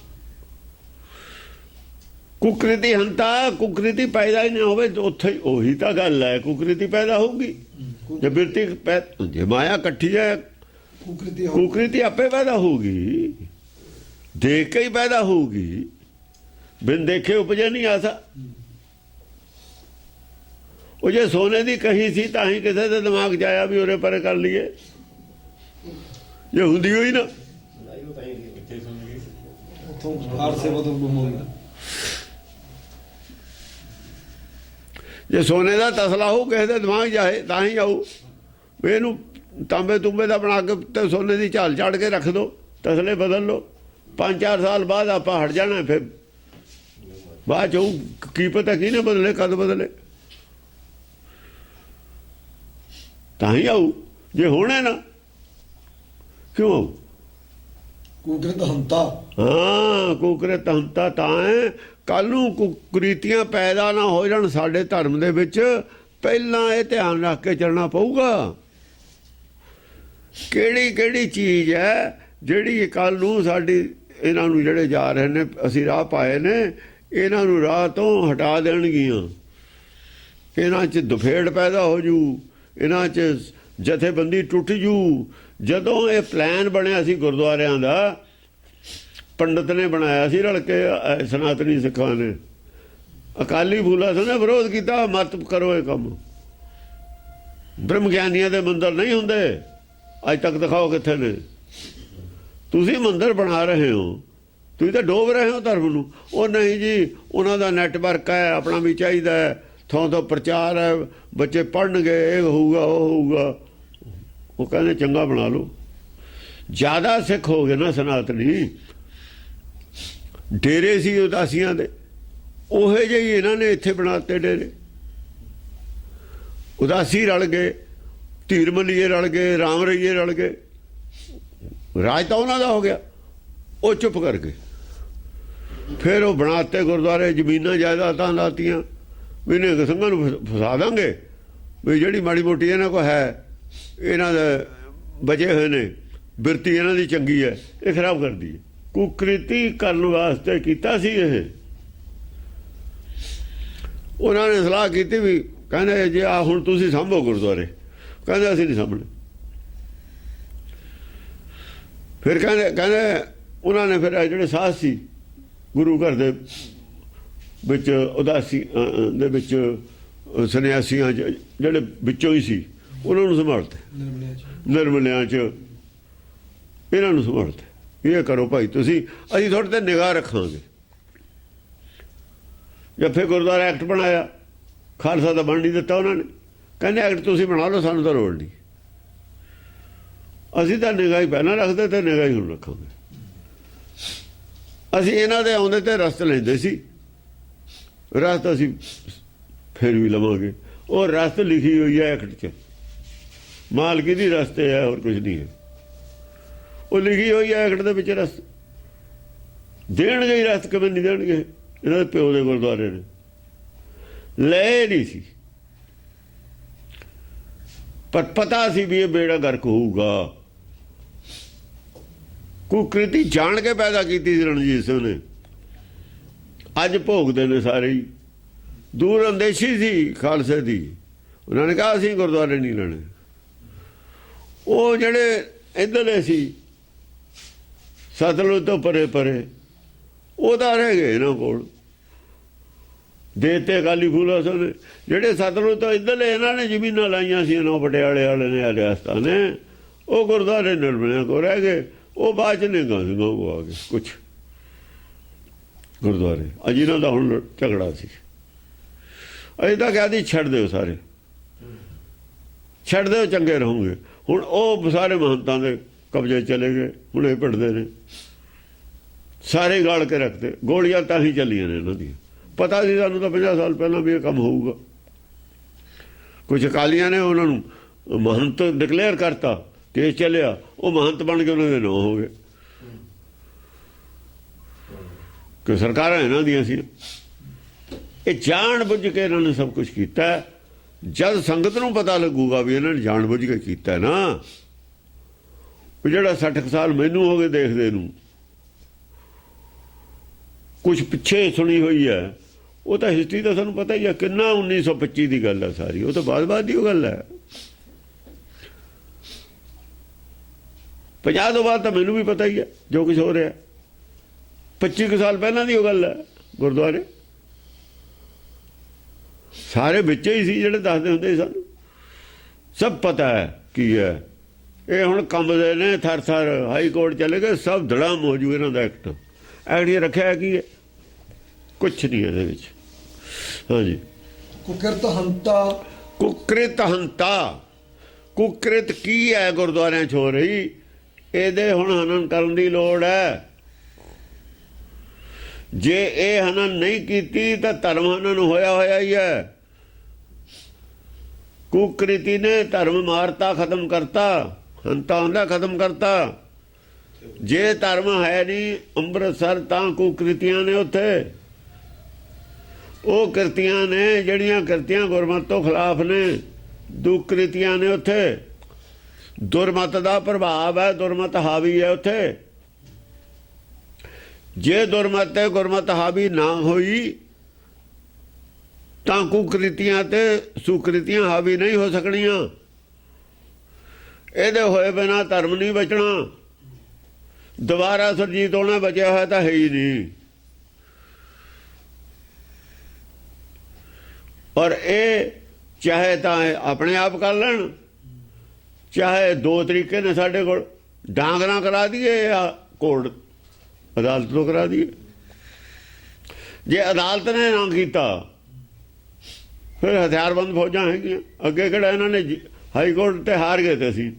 ਕੁਕ੍ਰਿਤੀ ਹੰਤਾ, ਕੁਕ੍ਰਿਤੀ ਪੈਦਾ ਹੀ ਨਾ ਹੋਵੇ ਉੱਥੇ ਉਹੀ ਤਾਂ ਗੱਲ ਹੈ। ਕੁਕ੍ਰਿਤੀ ਪੈਦਾ ਹੋਊਗੀ ਜੇ ਬਿਰਤੀ, ਜੇ ਮਾਇਆ ਇਕੱਠੀ ਹੈ ਕੁਕ੍ਰਿਤੀ ਆਪੇ ਪੈਦਾ ਹੋਊਗੀ, ਦੇਖ ਕੇ ਹੀ ਪੈਦਾ ਹੋਊਗੀ। ਬਿਨ ਦੇਖੇ ਉਪਜੇ ਨਹੀਂ ਆਸਾ। ਉਹ ਜੇ ਸੋਨੇ ਦੀ ਕਹੀ ਸੀ ਤਾਂ ਹੀ ਕਿਸੇ ਦੇ ਦਿਮਾਗ 'ਚ ਆਇਆ ਵੀ ਉਰੇ ਪਰੇ ਕਰ ਲਈਏ। ਜੇ ਹੁੰਦੀ ਹੋਈ ਨਾ, ਜੇ ਸੋਨੇ ਦਾ ਤਸਲਾ ਹੋ ਕਿਸੇ ਦੇ ਦਿਮਾਗ ਜਾਏ ਤਾਂ ਹੀ ਆਊ। ਇਹਨੂੰ ਤਾਂਬੇ ਤੁੰਬੇ ਦਾ ਬਣਾ ਕੇ ਤੇ ਸੋਨੇ ਦੀ ਝਾਲ ਚਾੜ ਕੇ ਰੱਖ ਦੋ, ਤਸਲੇ ਬਦਲ ਲਓ। 5-4 ਸਾਲ ਬਾਅਦ ਆਪਾਂ ਹਟ ਜਾਣਾ, ਫਿਰ ਬਾਅਦ ਚ ਕੀ ਪਤਾ ਕਿਹਨੇ ਬਦਲੇ, ਕਦ ਬਦਲੇ। ਤਾਂ ਹੀ ਆਊ। ਜੇ ਹੋਣਾ ਨਾ, ਕਿਉਂ ਆਊ? ਕੁਕ੍ਰਿਤ ਹੰਤਾ। ਹਾਂ, ਕੁਕ੍ਰਿਤ ਹੰਤਾ ਤਾਂ ਹੈ। ਕੱਲ ਨੂੰ ਕੁਕ੍ਰੀਤੀਆਂ ਪੈਦਾ ਨਾ ਹੋ ਜਾਣ ਸਾਡੇ ਧਰਮ ਦੇ ਵਿੱਚ, ਪਹਿਲਾਂ ਇਹ ਧਿਆਨ ਰੱਖ ਕੇ ਚੱਲਣਾ ਪਊਗਾ। ਕਿਹੜੀ ਕਿਹੜੀ ਚੀਜ਼ ਹੈ ਜਿਹੜੀ ਕੱਲ ਨੂੰ ਸਾਡੀ, ਇਹਨਾਂ ਨੂੰ ਜਿਹੜੇ ਜਾ ਰਹੇ ਨੇ, ਅਸੀਂ ਰਾਹ ਪਾਏ ਨੇ, ਇਹਨਾਂ ਨੂੰ ਰਾਹ ਤੋਂ ਹਟਾ ਦੇਣਗੀਆਂ, ਇਹਨਾਂ 'ਚ ਦੁਫੇੜ ਪੈਦਾ ਹੋ ਜੂ, ਇਹਨਾਂ 'ਚ ਜਥੇਬੰਦੀ ਟੁੱਟ ਜੂ। ਜਦੋਂ ਇਹ ਪਲਾਨ ਬਣਿਆ ਸੀ ਗੁਰਦੁਆਰਿਆਂ ਦਾ, ਪੰਡਤ ਨੇ ਬਣਾਇਆ ਸੀ ਰਲ ਕੇ, ਸਨਾਤਨੀ ਸਿੱਖਾਂ ਨੇ, ਅਕਾਲੀ ਫੂਲਾ ਸਿੰਘ ਨੇ ਵਿਰੋਧ ਕੀਤਾ, ਮਤ ਕਰੋ ਇਹ ਕੰਮ। ਬ੍ਰਹਮ ਗਿਆਨੀਆਂ ਦੇ ਮੰਦਰ ਨਹੀਂ ਹੁੰਦੇ, ਅੱਜ ਤੱਕ ਦਿਖਾਓ ਕਿੱਥੇ ਨੇ। ਤੁਸੀਂ ਮੰਦਰ ਬਣਾ ਰਹੇ ਹੋ, ਤੁਸੀਂ ਤਾਂ ਡੋਬ ਰਹੇ ਹੋ ਧਰਮ ਨੂੰ। ਉਹ ਨਹੀਂ ਜੀ, ਉਹਨਾਂ ਦਾ ਨੈਟਵਰਕ ਹੈ, ਆਪਣਾ ਵੀ ਚਾਹੀਦਾ ਹੈ, ਥੋਂ ਤੋਂ ਪ੍ਰਚਾਰ ਹੈ, ਬੱਚੇ ਪੜ੍ਹਨਗੇ, ਇਹ ਹੋਊਗਾ ਉਹ ਹੋਊਗਾ। ਉਹ ਕਹਿੰਦੇ ਚੰਗਾ ਬਣਾ ਲਓ। ਜ਼ਿਆਦਾ ਸਿੱਖ ਹੋ ਗਏ ਨਾ ਸਨਾਤਨੀ, ਡੇਰੇ ਸੀ ਉਦਾਸੀਆਂ ਦੇ, ਉਹੇ ਜਿਹੇ ਇਹਨਾਂ ਨੇ ਇੱਥੇ ਬਣਾਤੇ ਡੇਰੇ। ਉਦਾਸੀ ਰਲ ਗਏ, ਧੀਰ ਮਲੀਏ ਰਲ ਗਏ, ਰਾਮ ਰਈਏ ਰਲ ਗਏ, ਰਾਜ ਤਾਂ ਉਹਨਾਂ ਦਾ ਹੋ ਗਿਆ। ਉਹ ਚੁੱਪ ਕਰ ਗਏ। ਫਿਰ ਉਹ ਬਣਾਤੇ ਗੁਰਦੁਆਰੇ, ਜ਼ਮੀਨਾਂ ਜਾਇਦਾਦਾਂ ਲਾਤੀਆਂ ਵੀ ਨਿਹੰਗ ਸਿੰਘਾਂ ਨੂੰ ਫਸਾ ਦਾਂਗੇ, ਵੀ ਜਿਹੜੀ ਮਾੜੀ ਮੋਟੀ ਇਹਨਾਂ ਕੋਲ ਹੈ, ਇਹਨਾਂ ਦੇ ਬਚੇ ਹੋਏ ਨੇ, ਬਿਰਤੀ ਇਹਨਾਂ ਦੀ ਚੰਗੀ ਹੈ, ਇਹ ਖਰਾਬ ਕਰਦੀ ਹੈ। ਕੁਕ੍ਰਿਤੀ ਕਰਨ ਵਾਸਤੇ ਕੀਤਾ ਸੀ ਇਹ। ਉਹਨਾਂ ਨੇ ਸਲਾਹ ਕੀਤੀ ਵੀ ਕਹਿੰਦੇ ਜੇ ਆ ਹੁਣ ਤੁਸੀਂ ਸਾਂਭੋ ਗੁਰਦੁਆਰੇ, ਕਹਿੰਦੇ ਅਸੀਂ ਨਹੀਂ ਸਾਂਭਣੇ। ਫਿਰ ਕਹਿੰਦੇ ਉਹਨਾਂ ਨੇ ਫਿਰ ਜਿਹੜੇ ਸਾਧ ਸੀ ਗੁਰੂ ਘਰ ਦੇ ਵਿੱਚ, ਉਦਾਸੀ ਦੇ ਵਿੱਚ, ਸੰਨਿਆਸੀਆਂ ਜਿਹੜੇ ਵਿੱਚੋਂ ਹੀ ਸੀ, ਉਹਨਾਂ ਨੂੰ ਸੰਭਾਲਤੇ, ਨਿਰਮਲਿਆਂ 'ਚ ਇਹਨਾਂ ਨੂੰ ਸੰਭਾਲਤੇ। ਇਹ ਕਰੋ ਭਾਈ ਤੁਸੀਂ, ਅਸੀਂ ਤੁਹਾਡੇ ਤੇ ਨਿਗਾਹ ਰੱਖਾਂਗੇ। ਜਦ ਗੁਰਦੁਆਰਾ ਐਕਟ ਬਣਾਇਆ, ਖਾਲਸਾ ਦਾ ਬਣ ਨਹੀਂ ਦਿੱਤਾ ਉਹਨਾਂ ਨੇ, ਕਹਿੰਦੇ ਐਕਟ ਤੁਸੀਂ ਬਣਾ ਲਓ, ਸਾਨੂੰ ਤਾਂ ਲੋੜ ਨਹੀਂ, ਅਸੀਂ ਤਾਂ ਨਿਗਾਹ ਹੀ ਪਹਿਲਾਂ ਰੱਖਦੇ ਤੇ ਨਿਗਾਹ ਹੀ ਹੁਣ ਰੱਖਾਂਗੇ। ਅਸੀਂ ਇਹਨਾਂ ਦੇ ਆਉਂਦੇ ਤੇ ਰਸਤ ਲੈਂਦੇ ਸੀ, ਰਸਤ ਅਸੀਂ ਫਿਰ ਵੀ ਲਵਾਂਗੇ। ਉਹ ਰਸਤ ਲਿਖੀ ਹੋਈ ਹੈ ਐਕਟ 'ਚ, ਮਾਲਕੀ ਦੀ ਰਸਤੇ ਹੈ, ਹੋਰ ਕੁਝ ਨਹੀਂ ਹੈ। ਉਹ ਲਿਖੀ ਹੋਈ ਹੈ ਐਕਟ ਦੇ ਵਿੱਚ ਰਸਤ। ਦੇਣਗੇ ਹੀ ਰਸਤ, ਕਿਵੇਂ ਨਹੀਂ ਦੇਣਗੇ? ਇਹਨਾਂ ਦੇ ਪਿਓ ਦੇ ਗੁਰਦੁਆਰੇ ਨੇ ਲੈ ਨਹੀਂ ਸੀ, ਪਰ ਪਤਾ ਸੀ ਵੀ ਇਹ ਬੇੜਾ ਗਰਕ ਹੋਊਗਾ। ਕੁਕ੍ਰਿਤੀ ਜਾਣ ਕੇ ਪੈਦਾ ਕੀਤੀ ਸੀ ਰਣਜੀਤ ਸਿੰਘ ਨੇ। ਅੱਜ ਭੋਗਦੇ ਨੇ ਸਾਰੇ ਹੀ। ਦੂਰ ਅੰਦੇਸ਼ੀ ਸੀ ਖਾਲਸੇ ਦੀ, ਉਹਨਾਂ ਨੇ ਕਿਹਾ ਅਸੀਂ ਗੁਰਦੁਆਰੇ ਨਹੀਂ ਲੈਣੇ। ਉਹ ਜਿਹੜੇ ਇੱਧਰਲੇ ਸੀ ਸਤਲੁਜ ਤੋਂ ਪਰੇ ਪਰੇ, ਉਹ ਤਾਂ ਰਹਿ ਗਏ ਇਹਨਾਂ ਕੋਲ, ਦੇਤੇ ਅਕਾਲੀ ਫੂਲਾ ਸਿੰਘ ਨੇ। ਜਿਹੜੇ ਸਤਲੁਜ ਤੋਂ ਇੱਧਰਲੇ ਇਹਨਾਂ ਨੇ ਜ਼ਮੀਨਾਂ ਲਾਈਆਂ ਸੀ, ਇਹਨਾਂ ਪਟਿਆਲੇ ਵਾਲੇ ਨੇ, ਰਿਆਸਤਾਂ ਨੇ, ਉਹ ਗੁਰਦੁਆਰੇ ਨਿਰਮਲਿਆਂ ਕੋਲ ਰਹਿ ਗਏ। ਉਹ ਬਾਅਦ 'ਚ ਨਿਹੰਗਾਂ ਸਿੰਘਾਂ ਕੋਲ ਆ ਗਏ ਕੁਛ ਗੁਰਦੁਆਰੇ। ਅੱਜ ਇਹਨਾਂ ਦਾ ਹੁਣ ਝਗੜਾ ਸੀ। ਅਸੀਂ ਤਾਂ ਕਹਿ ਦੀ ਛੱਡ ਦਿਓ, ਸਾਰੇ ਛੱਡ ਦਿਓ, ਚੰਗੇ ਰਹੋਗੇ। ਹੁਣ ਉਹ ਸਾਰੇ ਮਹੰਤਾਂ ਦੇ ਕਬਜ਼ੇ ਚਲੇ ਗਏ, ਹੁਣ ਇਹ ਪਿੱਟਦੇ ਨੇ, ਸਾਰੇ ਗਾਲ ਕੇ ਰੱਖਦੇ। ਗੋਲੀਆਂ ਤਾਂ ਹੀ ਚੱਲੀਆਂ ਨੇ ਇਹਨਾਂ ਦੀਆਂ। ਪਤਾ ਸੀ ਸਾਨੂੰ ਤਾਂ 50 ਸਾਲ ਪਹਿਲਾਂ ਵੀ ਇਹ ਕੰਮ ਹੋਊਗਾ। ਕੁਝ ਅਕਾਲੀਆਂ ਨੇ ਉਹਨਾਂ ਨੂੰ ਮਹੰਤ ਡਿਕਲੇਅਰ ਕਰਤਾ, ਕੇਸ ਚੱਲਿਆ, ਉਹ ਮਹੰਤ ਬਣ ਕੇ ਉਹਨਾਂ ਦੇ ਨਾਂ ਹੋ ਗਏ ਕਿ ਸਰਕਾਰਾਂ ਇਹਨਾਂ ਦੀਆਂ ਸੀ। ਇਹ ਜਾਣ ਬੁੱਝ ਕੇ ਇਹਨਾਂ ਨੇ ਸਭ ਕੁਝ ਕੀਤਾ। ਜਦ ਸੰਗਤ ਨੂੰ ਪਤਾ ਲੱਗੂਗਾ ਵੀ ਇਹਨਾਂ ਨੇ ਜਾਣ ਬੁੱਝ ਕੇ ਕੀਤਾ ਨਾ, ਉਹ ਜਿਹੜਾ 60 ਸਾਲ ਮੈਨੂੰ ਹੋ ਗਏ ਦੇਖਦੇ ਨੂੰ, ਕੁਛ ਪਿੱਛੇ ਸੁਣੀ ਹੋਈ ਹੈ, ਉਹ ਤਾਂ ਹਿਸਟਰੀ ਦਾ ਸਾਨੂੰ ਪਤਾ ਹੀ ਹੈ ਕਿੰਨਾ। 1925 ਦੀ ਗੱਲ ਹੈ ਸਾਰੀ, ਉਹ ਤਾਂ ਬਾਅਦ ਦੀ ਉਹ ਗੱਲ ਹੈ। 50 ਤੋਂ ਬਾਅਦ ਤਾਂ ਮੈਨੂੰ ਵੀ ਪਤਾ ਹੀ ਹੈ ਜੋ ਕੁਛ ਹੋ ਰਿਹਾ। 25 ਸਾਲ ਪਹਿਲਾਂ ਦੀ ਉਹ ਗੱਲ ਹੈ। ਗੁਰਦੁਆਰੇ ਸਾਰੇ ਵਿੱਚ ਹੀ ਸੀ ਜਿਹੜੇ ਦੱਸਦੇ ਹੁੰਦੇ ਸਾਨੂੰ, ਸਭ ਪਤਾ ਹੈ ਕੀ ਹੈ। ਇਹ ਹੁਣ ਕੰਬਦੇ ਨੇ ਥਰ ਥਰ, ਹਾਈ ਕੋਰਟ ਚਲੇ ਗਏ, ਸਭ ਧੜਾਮ ਹੋ ਜੂ ਇਹਨਾਂ ਦਾ ਐਕਟ। ਐਕਟ ਇਹ ਰੱਖਿਆ ਕੀ ਹੈ? ਕੁਛ ਨਹੀਂ ਇਹਦੇ ਵਿੱਚ। ਹਾਂਜੀ, ਕੁਕਿਰਤ ਹੰਤਾ, ਕੁਕ੍ਰਿਤ ਹੰਤਾ। ਕੁਕ੍ਰਿਤ ਕੀ ਹੈ ਗੁਰਦੁਆਰਿਆਂ 'ਚ ਹੋ ਰਹੀ? ਇਹਦੇ ਹੁਣ ਹਨਨ ਕਰਨ ਦੀ ਲੋੜ ਹੈ। ਜੇ ਇਹ ਹਨਨ ਨਹੀਂ ਕੀਤੀ ਤਾਂ ਧਰਮ ਹਨਨ ਹੋਇਆ ਹੀ ਹੈ। ਕੁਕ੍ਰਿਤੀ ਨੇ ਧਰਮ ਮਾਰਤਾ, ਖਤਮ ਕਰਤਾ। ਹੰਤਾ ਹੁੰਦਾ ਖਤਮ ਕਰਤਾ। ਜੇ ਧਰਮ ਹੈ ਨਹੀਂ ਅੰਮ੍ਰਿਤਸਰ, ਤਾਂ ਕੁਕ੍ਰਿਤੀਆਂ ਨੇ ਉੱਥੇ। ਉਹ ਕਿਰਤੀਆਂ ਨੇ ਜਿਹੜੀਆਂ ਕਿਰਤੀਆਂ ਗੁਰਮਤਿ ਤੋਂ ਖਿਲਾਫ ਨੇ, ਦੁਕ੍ਰਿਤੀਆਂ ਨੇ ਉੱਥੇ। ਦੁਰਮਤ ਦਾ ਪ੍ਰਭਾਵ ਹੈ, ਦੁਰਮਤ ਹਾਵੀ ਹੈ ਉੱਥੇ। ਜੇ ਦੁਰਮਤ ਤੇ ਗੁਰਮਤ ਹਾਵੀ ਨਾ ਹੋਈ ਤਾਂ ਕੁਕ੍ਰਿਤੀਆਂ ਤੇ ਸੁਕ੍ਰਿਤੀਆਂ ਹਾਵੀ ਨਹੀਂ ਹੋ ਸਕਣੀਆਂ। ਇਹਦੇ ਹੋਏ ਬਿਨਾ ਧਰਮ ਨਹੀਂ ਬਚਣਾ। ਦੁਬਾਰਾ ਸੁਰਜੀਤ ਹੋਣਾ ਬਚਿਆ ਹੋਇਆ ਤਾਂ ਹੈ ਹੀ ਨਹੀਂ। ਔਰ ਇਹ ਚਾਹੇ ਤਾਂ ਆਪਣੇ ਆਪ ਕਰ ਲੈਣ, ਚਾਹੇ ਦੋ ਤਰੀਕੇ ਨੇ ਸਾਡੇ ਕੋਲ, ਡਾਂਗਰਾਂ ਕਰਾ ਦਈਏ ਜਾਂ ਕੋਰਟ ਅਦਾਲਤ ਤੋਂ ਕਰਾ ਦਈਏ। ਜੇ ਅਦਾਲਤ ਨੇ ਨਾ ਕੀਤਾ ਫਿਰ ਹਥਿਆਰਬੰਦ ਫੌਜਾਂ ਹੈਗੀਆਂ। ਅੱਗੇ ਕਿਹੜਾ ਇਹਨਾਂ ਨੇ ਹਾਈ ਕੋਰਟ ਤੇ ਹਾਰ ਗਏ ਤੇ ਅਸੀਂ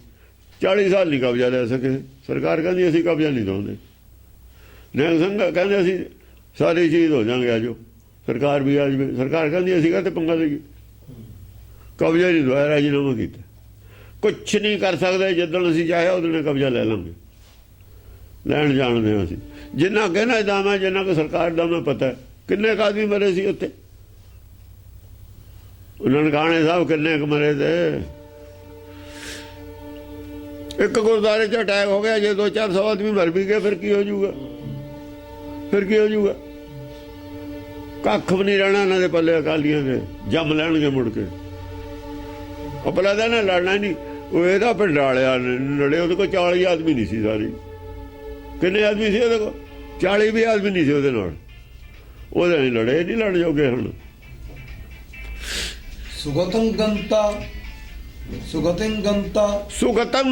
40 ਸਾਲ ਨਹੀਂ ਕਬਜ਼ਾ ਲੈ ਸਕੇ। ਸਰਕਾਰ ਕਹਿੰਦੀ ਅਸੀਂ ਕਬਜ਼ਾ ਨਹੀਂ ਦਵਾਂਦੇ। ਨਿਹੰਗ ਸਿੰਘ ਕਹਿੰਦੇ ਅਸੀਂ ਸਾਰੇ ਸ਼ਹੀਦ ਹੋ ਜਾਵਾਂਗੇ, ਆਜੋ ਸਰਕਾਰ ਵੀ ਆ ਜਾਵੇ। ਸਰਕਾਰ ਕਹਿੰਦੀ ਅਸੀਂ ਕਾਹਤੇ ਪੰਗਾ ਲਈਏ, ਕਬਜ਼ਾ ਨਹੀਂ ਦਵਾਇਆ, ਰਾਜੀਨਾਮਾ ਕੀਤਾ। ਕੁਛ ਨਹੀਂ ਕਰ ਸਕਦੇ। ਜਿੱਦਣ ਅਸੀਂ ਚਾਹਿਆ ਉਦੋਂ ਕਬਜ਼ਾ ਲੈ ਲਾਂਗੇ। ਲੈਣ ਜਾਣਦੇ ਹਾਂ ਅਸੀਂ। ਜਿੰਨਾ ਕਹਿਣਾ ਦਾਮ ਹੈ, ਜਿੰਨਾ ਕਿ ਸਰਕਾਰ ਦਾ ਮੈਂ ਪਤਾ ਹੈ। ਕਿੰਨੇ ਆਦਮੀ ਮਰੇ ਸੀ ਉੱਥੇ, ਉਹਨਾਂ ਨਨਕਾਣੇ ਸਾਹਿਬ ਕਿੰਨੇ ਕੁ ਮਰੇ ਤੇ। ਇੱਕ ਗੁਰਦੁਆਰੇ 'ਚ ਅਟੈਕ ਹੋ ਗਿਆ, ਜੇ 200-400 ਆਦਮੀ ਮਰ ਵੀ ਗਏ ਫਿਰ ਕੀ ਹੋ ਜਾਊਗਾ? ਫਿਰ ਕੀ ਹੋ ਜਾਊਗਾ? ਕੱਖ ਵੀ ਨਹੀਂ ਰਹਿਣਾ ਇਹਨਾਂ ਦੇ ਪੱਲੇ। ਅਕਾਲੀਆਂ ਦੇ ਜੰਮ ਲੈਣਗੇ ਮੁੜ ਕੇ। ਉਹ ਪਹਿਲਾਂ ਤਾਂ ਨਾ ਲੜਨਾ ਨਹੀਂ। ਉਹ ਇਹਦਾ ਪਿੰਡ ਵਾਲਿਆ ਲੜੇ। ਉਹਦੇ ਕੋਲ 40 ਆਦਮੀ ਨਹੀਂ ਸੀ। ਸਾਰੀ ਕਿੰਨੇ ਆਦਮੀ ਸੀ ਉਹਦੇ ਕੋਲ? 40-20 ਆਦਮੀ ਨਹੀਂ ਸੀ ਉਹਦੇ ਨਾਲ। ਉਹਦੇ ਨਹੀਂ ਲੜੇ, ਨਹੀਂ ਲੜ ਜੋਗੇ ਹੁਣ। ਸੁਗਤੰ ਗੰਤਾ ਸੁਗਤੰ ਗੰਤਾ ਸੁਗਤਮ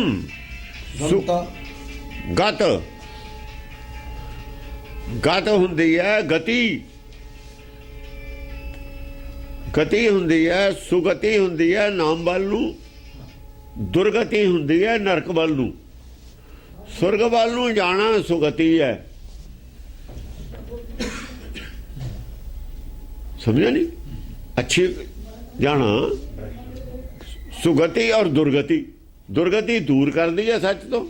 ਗੰਤਾ ਗਤ ਗਤ ਹੁੰਦੀ ਹੈ ਗਤੀ। ਗਤੀ ਹੁੰਦੀ ਹੈ, ਸੁਗਤੀ ਹੁੰਦੀ ਹੈ ਨਾਮ ਵੱਲ ਨੂੰ, ਦੁਰਗਤੀ ਹੁੰਦੀ ਹੈ ਨਰਕ ਵੱਲ ਨੂੰ। ਸੁਰਗ ਵੱਲ ਨੂੰ ਜਾਣਾ ਸੁਗਤੀ ਹੈ। ਸਮਝਿਆ ਨਹੀਂ? ਅੱਛੀ ਜਾਣਾ ਸੁਗਤੀ ਔਰ ਦੁਰਗਤੀ। ਦੁਰਗਤੀ ਦੂਰ ਕਰਦੀ ਹੈ ਸੱਚ ਤੋਂ,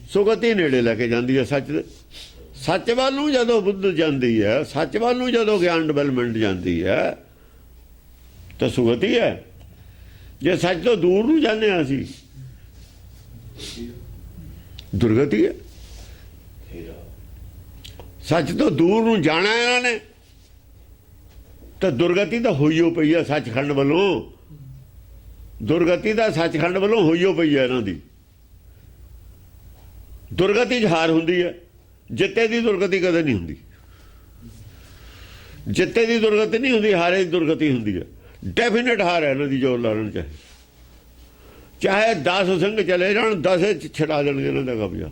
ਸੁਗਤੀ ਨੇੜੇ ਲੈ ਕੇ ਜਾਂਦੀ ਹੈ ਸੱਚ ਦੇ। ਸੱਚ ਵੱਲ ਨੂੰ ਜਦੋਂ ਬੁੱਧ ਜਾਂਦੀ ਹੈ, ਸੱਚ ਵੱਲ ਨੂੰ ਜਦੋਂ ਗਿਆਨ ਡਿਵੈਲਪਮੈਂਟ ਜਾਂਦੀ ਹੈ ਤਾਂ ਸੁਗਤੀ ਹੈ। ਜੇ ਸੱਚ ਤੋਂ ਦੂਰ ਨੂੰ ਜਾਂਦੇ ਹਾਂ ਅਸੀਂ, ਦੁਰਗਤੀ ਹੈ। ਸੱਚ ਤੋਂ ਦੂਰ ਨੂੰ ਜਾਣਾ ਇਹਨਾਂ ਨੇ ਤਾਂ ਦੁਰਗਤੀ ਤਾਂ ਹੋਈਓ ਪਈ ਹੈ ਸੱਚਖੰਡ ਵੱਲੋਂ। ਦੁਰਗਤੀ ਦਾ ਸੱਚਖੰਡ ਵੱਲੋਂ ਹੋਈਓ ਪਈ ਹੈ ਇਹਨਾਂ ਦੀ। ਦੁਰਗਤੀ 'ਚ ਹਾਰ ਹੁੰਦੀ ਹੈ, ਜਿੱਤੇ ਦੀ ਦੁਰਗਤੀ ਕਦੇ ਨਹੀਂ ਹੁੰਦੀ। ਜਿੱਤੇ ਦੀ ਦੁਰਗਤੀ ਨਹੀਂ ਹੁੰਦੀ, ਹਾਰੇ ਦੀ ਦੁਰਗਤੀ ਹੁੰਦੀ ਹੈ। ਡੈਫੀਨੇਟ ਹਾਰ ਹੈ ਇਹਨਾਂ ਦੀ। ਜੋਰ ਲਾਉਣ ਚਾਹੇ 10 ਸਿੰਘ ਚਲੇ ਜਾਣ, 10 ਛਡਾ ਦੇਣਗੇ ਇਹਨਾਂ ਦਾ ਕਬਜ਼ਾ।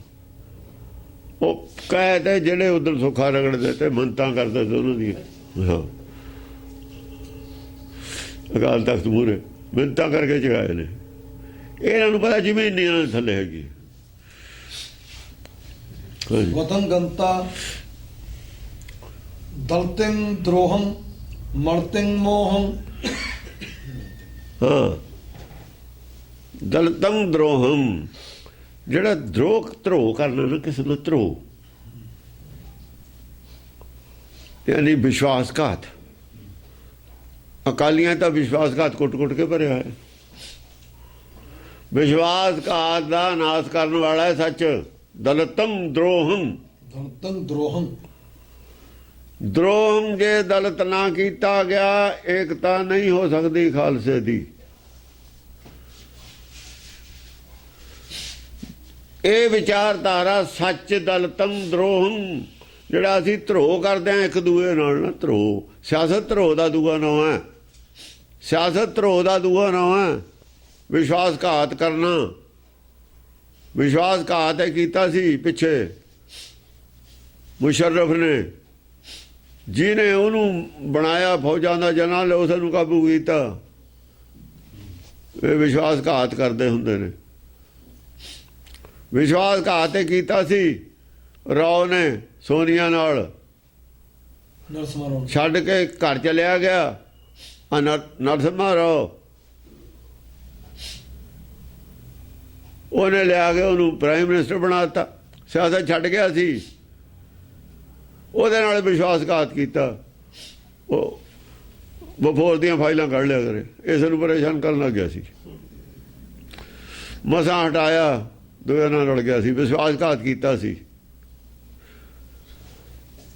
ਉਹ ਕਹਿੰਦੇ ਜਿਹੜੇ ਉਧਰ ਸੁੱਖਾ ਰਗੜਦੇ ਤੇ ਮੰਨਤਾਂ ਕਰਦੇ ਤੇ ਉਹਨਾਂ ਦੀ। ਹਾਂ, ਅਕਾਲ ਤਖਤ ਮੂਹਰੇ ਮਿੰਨਤਾਂ ਕਰਕੇ ਚਗਾਏ ਨੇ। ਇਹਨਾਂ ਨੂੰ ਪਤਾ ਜ਼ਮੀਨ ਨਹੀਂ ਇਹਨਾਂ ਦੇ ਥੱਲੇ ਹੈਗੀ। ਵਤਨ ਗੰਤਾ ਦਲਤਿੰ ਦਰੋਹੰ ਮਰਤਿੰ ਮੋਹੰ। ਹਾਂ, ਦਲਤੰ ਦਰੋਹੰ, ਜਿਹੜਾ ਧਰੋਹ ਕਰਨਾ ਨਾ ਕਿਸੇ ਨੂੰ, ਧਰੋਹ ਯਾਨੀ ਵਿਸ਼ਵਾਸਘਾਤ। ਅਕਾਲੀਆਂ ਤਾਂ ਵਿਸ਼ਵਾਸਘਾਤ ਕੁੱਟ-ਕੁੱਟ ਕੇ ਭਰਿਆ ਹੈ। ਵਿਸ਼ਵਾਸਘਾਤ ਦਾ ਨਾਸ਼ ਕਰਨ ਵਾਲਾ ਹੈ ਸੱਚ। ਦਲਤੰ ਦਰੋਹੰ। ਦਲਤੰ ਦਰੋਹੰ। ਦਰੋਹੰ ਜੇ ਦਲਤ ਨਾ ਕੀਤਾ ਗਿਆ, ਏਕਤਾ ਨਹੀਂ ਹੋ ਸਕਦੀ ਖਾਲਸੇ ਦੀ। ਇਹ ਵਿਚਾਰਧਾਰਾ ਸੱਚ ਦਲਤੰ ਦਰੋਹੰ, ਜਿਹੜਾ ਅਸੀਂ ਧਰੋਹ ਕਰਦੇ ਹਾਂ ਇੱਕ ਦੂਏ ਨਾਲ ਨਾ। ਧਰੋਹ, ਸਿਆਸਤ ਧਰੋਹ ਦਾ ਦੂਆ ਨਾਂ ਹੈ। ਸਿਆਸਤ ਧਰੋਹ ਦਾ ਦੂਆ ਨਾਂ ਹੈ। ਵਿਸ਼ਵਾਸਘਾਤ ਕਰਨਾ, ਵਿਸ਼ਵਾਸਘਾਤ ਕੀਤਾ ਸੀ ਪਿੱਛੇ ਮੁਸ਼ਰਫ ਨੇ, ਜਿਹਨੇ ਉਹਨੂੰ ਬਣਾਇਆ ਫੌਜਾਂ ਦਾ ਜਨਰਲ, ਉਸ ਨੂੰ ਕਾਬੂ ਕੀਤਾ। ਇਹ ਵਿਸ਼ਵਾਸਘਾਤ ਕਰਦੇ ਹੁੰਦੇ ਨੇ। ਵਿਸ਼ਵਾਸਘਾਤ ਕੀਤਾ ਸੀ ਰਾਓ ਨੇ ਸੋਨੀਆ ਨਾਲ। ਛੱਡ ਕੇ ਘਰ ਚਲਿਆ ਗਿਆ ਨਰਸਿਮਹਾ ਰਾਓ। ਉਹਨੇ ਲਿਆ ਕੇ ਉਹਨੂੰ ਪ੍ਰਾਈਮ ਮਿਨਿਸਟਰ ਬਣਾ ਦਿੱਤਾ। ਸਿਆਸਤ ਛੱਡ ਗਿਆ ਸੀ, ਉਹਦੇ ਨਾਲ ਵਿਸ਼ਵਾਸਘਾਤ ਕੀਤਾ। ਉਹ ਬਫੋਰ ਦੀਆਂ ਫਾਈਲਾਂ ਕੱਢ ਲਿਆ ਕਰੇ, ਇਸ ਨੂੰ ਪਰੇਸ਼ਾਨ ਕਰਨ ਲੱਗ ਗਿਆ ਸੀ। ਮਸਾਂ ਹਟਾਇਆ, ਦੋਹਾਂ ਨਾਲ ਰਲ ਗਿਆ ਸੀ। ਵਿਸ਼ਵਾਸਘਾਤ ਕੀਤਾ ਸੀ।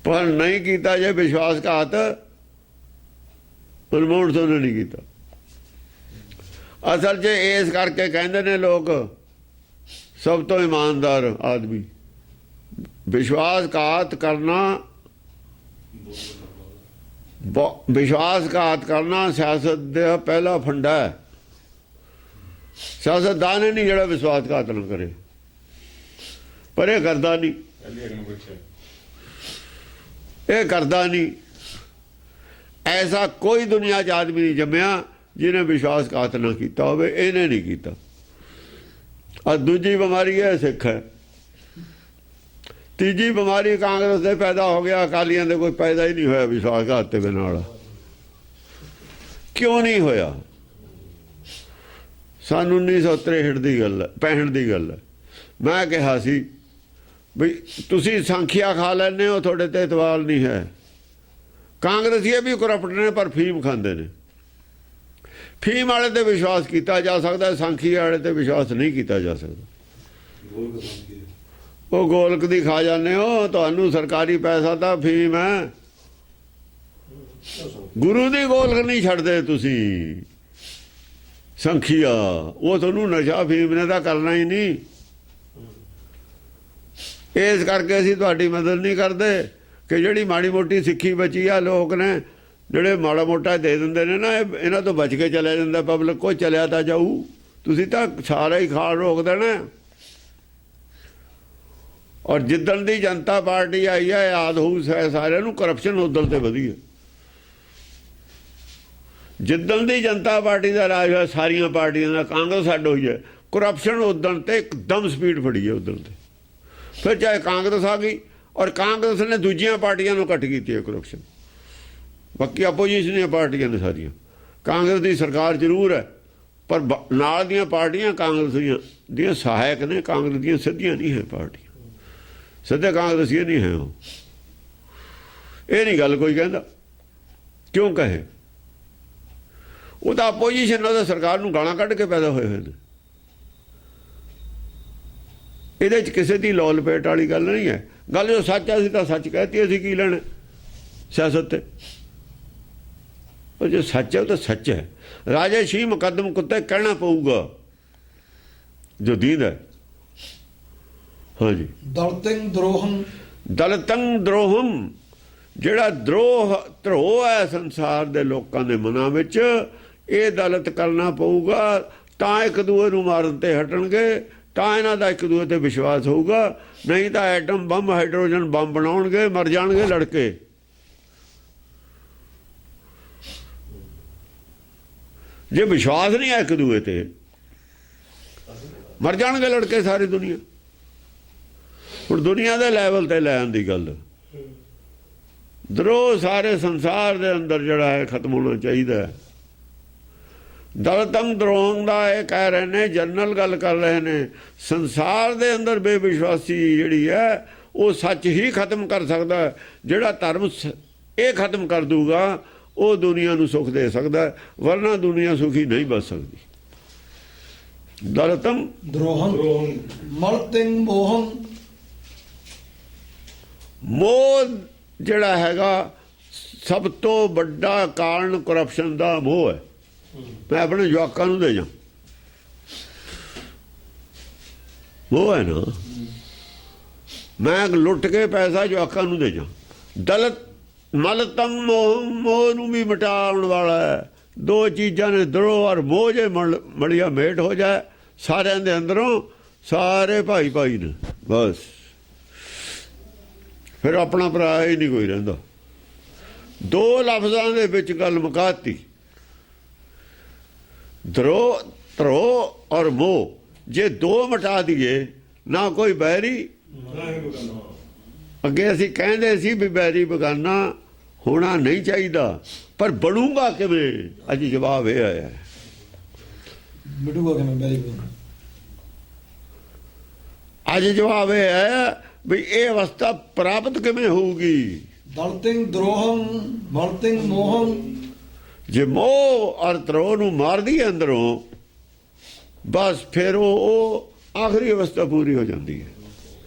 ਪਰ ਨਹੀਂ ਕੀਤਾ ਜੇ ਵਿਸ਼ਵਾਸਘਾਤ ਮਨਮੋਹਨ ਸਿੰਘ ਨੇ ਨਹੀਂ ਕੀਤਾ। ਅਸਲ 'ਚ ਇਸ ਕਰਕੇ ਕਹਿੰਦੇ ਨੇ ਲੋਕ ਸਭ ਤੋਂ ਇਮਾਨਦਾਰ ਆਦਮੀ ਵਿਸ਼ਵਾਸਘਾਤ ਕਰਨਾ, ਵਿਸ਼ਵਾਸਘਾਤ ਕਰਨਾ ਸਿਆਸਤ ਦਾ ਪਹਿਲਾ ਫੰਡਾ ਹੈ। ਸਿਆਸਤਦਾਨ ਹੀ ਨਹੀਂ ਜਿਹੜਾ ਵਿਸ਼ਵਾਸਘਾਤ ਨਾ ਕਰੇ, ਪਰ ਇਹ ਕਰਦਾ ਨਹੀਂ, ਇਹ ਕਰਦਾ ਨਹੀਂ। ਐਸਾ ਕੋਈ ਦੁਨੀਆ 'ਚ ਆਦਮੀ ਨਹੀਂ ਜੰਮਿਆ ਜਿਹਨੇ ਵਿਸ਼ਵਾਸਘਾਤ ਨਾ ਕੀਤਾ ਹੋਵੇ। ਇਹਨੇ ਨਹੀਂ ਕੀਤਾ। ਆ ਦੂਜੀ ਬਿਮਾਰੀ ਹੈ ਸਿੱਖ ਹੈ। ਤੀਜੀ ਬਿਮਾਰੀ ਕਾਂਗਰਸ ਦੇ ਪੈਦਾ ਹੋ ਗਿਆ, ਅਕਾਲੀਆਂ ਦੇ ਕੋਈ ਪੈਦਾ ਹੀ ਨਹੀਂ ਹੋਇਆ ਵਿਸ਼ਵਾਸਘਾਤ ਦੇ ਨਾਲ। ਕਿਉਂ ਨਹੀਂ ਹੋਇਆ? ਸਾਨੂੰ 1963 ਦੀ ਗੱਲ ਹੈ, 65 ਦੀ ਗੱਲ ਹੈ। ਮੈਂ ਕਿਹਾ ਸੀ ਵੀ ਤੁਸੀਂ ਸੰਖਿਆ ਖਾ ਲੈਂਦੇ ਹੋ, ਤੁਹਾਡੇ ਤੇ ਇਤਵਾਲ ਨਹੀਂ ਹੈ। ਕਾਂਗਰਸੀ ਇਹ ਵੀ ਕਰਪਟ ਨੇ, ਪਰ ਫੀਮ ਖਾਂਦੇ ਨੇ। ਫੀਮ ਵਾਲੇ ਤੇ ਵਿਸ਼ਵਾਸ ਕੀਤਾ ਜਾ ਸਕਦਾ, ਸੰਖੀ ਵਾਲੇ ਤੇ ਵਿਸ਼ਵਾਸ ਨਹੀਂ ਕੀਤਾ ਜਾ ਸਕਦਾ। ਉਹ ਗੋਲਕ ਦੀ ਖਾ ਜਾਂਦੇ ਹੋ, ਤੁਹਾਨੂੰ ਸਰਕਾਰੀ ਪੈਸਾ ਤਾਂ ਫੀਮ ਹੈ। ਗੁਰੂ ਦੀ ਗੋਲਕ ਨਹੀਂ ਛੱਡਦੇ ਤੁਸੀਂ। ਸੰਖੀਆ ਉਹ ਤੁਹਾਨੂੰ ਨਸ਼ਾ ਫੀਮ ਨੇ ਤਾਂ ਕਰਨਾ ਹੀ ਨਹੀਂ। ਇਸ ਕਰਕੇ ਅਸੀਂ ਤੁਹਾਡੀ ਮਦਦ ਨਹੀਂ ਕਰਦੇ ਕਿ ਜਿਹੜੀ ਮਾੜੀ ਮੋਟੀ ਸਿੱਖੀ ਬਚੀ ਆ, ਲੋਕ ਨੇ ਜਿਹੜੇ ਮਾੜਾ ਮੋਟਾ ਦੇ ਦਿੰਦੇ ਨੇ ਨਾ, ਇਹਨਾਂ ਤੋਂ ਬਚ ਕੇ ਚਲਿਆ ਜਾਂਦਾ ਪਬਲਿਕ। ਕੋਈ ਚਲਿਆ ਤਾਂ ਜਾਊ, ਤੁਸੀਂ ਤਾਂ ਸਾਰਾ ਹੀ ਖਾਲ ਰੋਕ ਦੇਣਾ। ਔਰ ਜਿੱਦਣ ਦੀ ਜਨਤਾ ਪਾਰਟੀ ਆਈ ਹੈ, ਯਾਦ ਹੋਊ ਸਾਰਿਆਂ ਨੂੰ, ਕਰਪਸ਼ਨ ਉਦਲ ਤੇ ਵਧੀ ਹੈ। ਜਿੱਦਣ ਦੀ ਜਨਤਾ ਪਾਰਟੀ ਦਾ ਰਾਜ ਹੋਇਆ, ਸਾਰੀਆਂ ਪਾਰਟੀਆਂ ਦਾ, ਕਾਂਗਰਸ ਅੱਡ ਹੋਈ ਹੈ, ਕਰਪਸ਼ਨ ਉਦਣ ਤੇ ਇੱਕਦਮ ਸਪੀਡ ਫੜੀ ਹੈ ਉਦਣ ਤੇ। ਫਿਰ ਚਾਹੇ ਕਾਂਗਰਸ ਆ ਗਈ, ਔਰ ਕਾਂਗਰਸ ਨੇ ਦੂਜੀਆਂ ਪਾਰਟੀਆਂ ਨੂੰ ਘੱਟ ਕੀਤੀ ਹੈ ਕਰਪਸ਼ਨ। ਬਾਕੀ ਆਪੋਜੀਸ਼ਨ ਪਾਰਟੀਆਂ ਨੇ ਸਾਰੀਆਂ। ਕਾਂਗਰਸ ਦੀ ਸਰਕਾਰ ਜ਼ਰੂਰ ਹੈ, ਪਰ ਨਾਲ ਦੀਆਂ ਪਾਰਟੀਆਂ ਕਾਂਗਰਸ ਦੀਆਂ ਸਹਾਇਕ ਨੇ, ਕਾਂਗਰਸ ਦੀਆਂ ਸਿੱਧੀਆਂ ਨਹੀਂ ਹੈ ਪਾਰਟੀਆਂ। ਸਿੱਧੇ ਕਾਂਗਰਸੀ ਨਹੀਂ ਹੈ ਉਹ। ਇਹ ਨਹੀਂ ਗੱਲ ਕੋਈ ਕਹਿੰਦਾ। ਕਿਉਂ ਕਹੇ? ਉਹ ਤਾਂ ਆਪੋਜੀਸ਼ਨ, ਉਹਦਾ ਸਰਕਾਰ ਨੂੰ ਗਾਲਾਂ ਕੱਢ ਕੇ ਪੈਦਾ ਹੋਏ ਨੇ। ਇਹਦੇ 'ਚ ਕਿਸੇ ਦੀ ਲੌ ਲਪੇਟ ਵਾਲੀ ਗੱਲ ਨਹੀਂ ਹੈ। ਗੱਲ ਜੋ ਸੱਚ ਹੈ, ਅਸੀਂ ਤਾਂ ਸੱਚ ਕਹਿਤੀ, ਅਸੀਂ ਕੀ ਲੈਣਾ ਸਿਆਸਤ ਤੇ। ਉਹ ਜੋ ਸੱਚ ਹੈ ਉਹ ਤਾਂ ਸੱਚ ਹੈ। ਰਾਜੇ ਸ਼ੀ ਮੁਕੱਦਮ ਕੁੱਤੇ ਕਹਿਣਾ ਪਊਗਾ ਜੋ ਦੀਦ ਹੈ। ਹਾਂਜੀ। ਦਲਤੰ ਦਰੋਹੰ, ਦਲਤੰ ਦਰੋਹਮ, ਜਿਹੜਾ ਧਰੋਹ ਹੈ ਸੰਸਾਰ ਦੇ ਲੋਕਾਂ ਦੇ ਮਨਾਂ ਵਿੱਚ, ਇਹ ਦਲਤ ਕਰਨਾ ਪਊਗਾ। ਤਾਂ ਇੱਕ ਦੂਏ ਨੂੰ ਮਾਰਨ ਤੇ ਹਟਣਗੇ, ਤਾਂ ਇਹਨਾਂ ਦਾ ਇੱਕ ਦੂਏ ਤੇ ਵਿਸ਼ਵਾਸ ਹੋਊਗਾ। ਨਹੀਂ ਤਾਂ ਐਟਮ ਬੰਬ, ਹਾਈਡਰੋਜਨ ਬੰਬ ਬਣਾਉਣਗੇ, ਮਰ ਜਾਣਗੇ ਲੜਕੇ। ਜੇ ਵਿਸ਼ਵਾਸ ਨਹੀਂ ਹੈ ਇੱਕ ਦੂਏ ਤੇ, ਮਰ ਜਾਣਗੇ ਲੜਕੇ ਸਾਰੀ ਦੁਨੀਆ। ਹੁਣ ਦੁਨੀਆ ਦੇ ਲੈਵਲ ਤੇ ਲੈਣ ਦੀ ਗੱਲ, ਦਰੋਹ ਸਾਰੇ ਸੰਸਾਰ ਦੇ ਅੰਦਰ ਜਿਹੜਾ ਹੈ ਖਤਮ ਹੋਣਾ ਚਾਹੀਦਾ ਹੈ। ਦਲਤੰ ਦਰੋਹੰ ਦਾ ਇਹ ਕਹਿ ਰਹੇ ਨੇ, ਜਨਰਲ ਗੱਲ ਕਰ ਰਹੇ ਨੇ। ਸੰਸਾਰ ਦੇ ਅੰਦਰ ਬੇਵਿਸ਼ਵਾਸੀ ਜਿਹੜੀ ਹੈ, ਉਹ ਸੱਚ ਹੀ ਖਤਮ ਕਰ ਸਕਦਾ। ਜਿਹੜਾ ਧਰਮ ਇਹ ਖਤਮ ਕਰ ਦੂਗਾ, ਉਹ ਦੁਨੀਆ ਨੂੰ ਸੁੱਖ ਦੇ ਸਕਦਾ, ਵਰਨਾ ਦੁਨੀਆ ਸੁਖੀ ਨਹੀਂ ਬਚ ਸਕਦੀ। ਦਲਤੰ ਦਰੋਹੰ ਮਲਤੰ ਮੋਹੰ, ਮੋਹ ਜਿਹੜਾ ਹੈਗਾ ਸਭ ਤੋਂ ਵੱਡਾ ਕਾਰਨ ਕਰਪਸ਼ਨ ਦਾ ਮੋਹ ਹੈ। ਮੈਂ ਆਪਣੇ ਜਵਾਕਾਂ ਨੂੰ ਦੇ ਜਾ, ਮੋਹ ਹੈ ਨਾ। ਮੈਂ ਲੁੱਟ ਕੇ ਪੈਸਾ ਜਵਾਕਾਂ ਨੂੰ ਦੇ ਜਾ। ਦਲਤ ਮਲਤੰ ਮੋਹ ਨੂੰ ਵੀ ਮਿਟਾਉਣ ਵਾਲਾ ਹੈ। ਦੋ ਚੀਜ਼ਾਂ ਨੇ, ਦਰੋਹ ਔਰ ਮੋਹ। ਜੇ ਮੜੀਆ ਮੇਟ ਹੋ ਜਾਏ ਸਾਰਿਆਂ ਦੇ ਅੰਦਰੋਂ, ਸਾਰੇ ਭਾਈ ਭਾਈ ਨੇ, ਬਸ ਫਿਰ ਆਪਣਾ ਭਰਾ ਹੀ ਨਹੀਂ ਕੋਈ ਰਹਿੰਦਾ। ਦੋ ਲਫ਼ਜ਼ਾਂ ਦੇ ਵਿੱਚ ਗੱਲ ਮੁਕਾਤੀ, ਧਰੋਹ ਔਰ ਮੋਹ। ਜੇ ਦੋ ਮਿਟਾ ਦਈਏ, ਨਾ ਕੋਈ ਬੈਰੀ। ਅੱਗੇ ਅਸੀਂ ਕਹਿੰਦੇ ਸੀ ਵੀ ਬੈਰੀ ਬਗਾਨਾ ਹੋਣਾ ਨਹੀਂ ਚਾਹੀਦਾ, ਪਰ ਬਣੂਗਾ ਕਿਵੇਂ? ਅੱਜ ਜਵਾਬ ਇਹ ਆਇਆ, ਮਿਟੂਗਾ ਕਿਵੇਂ ਬੈਰੀ? ਅੱਜ ਜਵਾਬ ਇਹ ਆਇਆ ਵੀ ਇਹ ਅਵਸਥਾ ਪ੍ਰਾਪਤ ਕਿਵੇਂ ਹੋਊਗੀ? ਦਲਤੰ ਦਰੋਹੰ ਮਲਤੰ ਮੋਹੰ। ਜੇ ਮੋਹ ਔਰ ਧਰੋਹ ਨੂੰ ਮਾਰਦੀ ਹੈ ਅੰਦਰੋਂ, ਬਸ ਫਿਰ ਉਹ ਆਖਰੀ ਅਵਸਥਾ ਪੂਰੀ ਹੋ ਜਾਂਦੀ ਹੈ।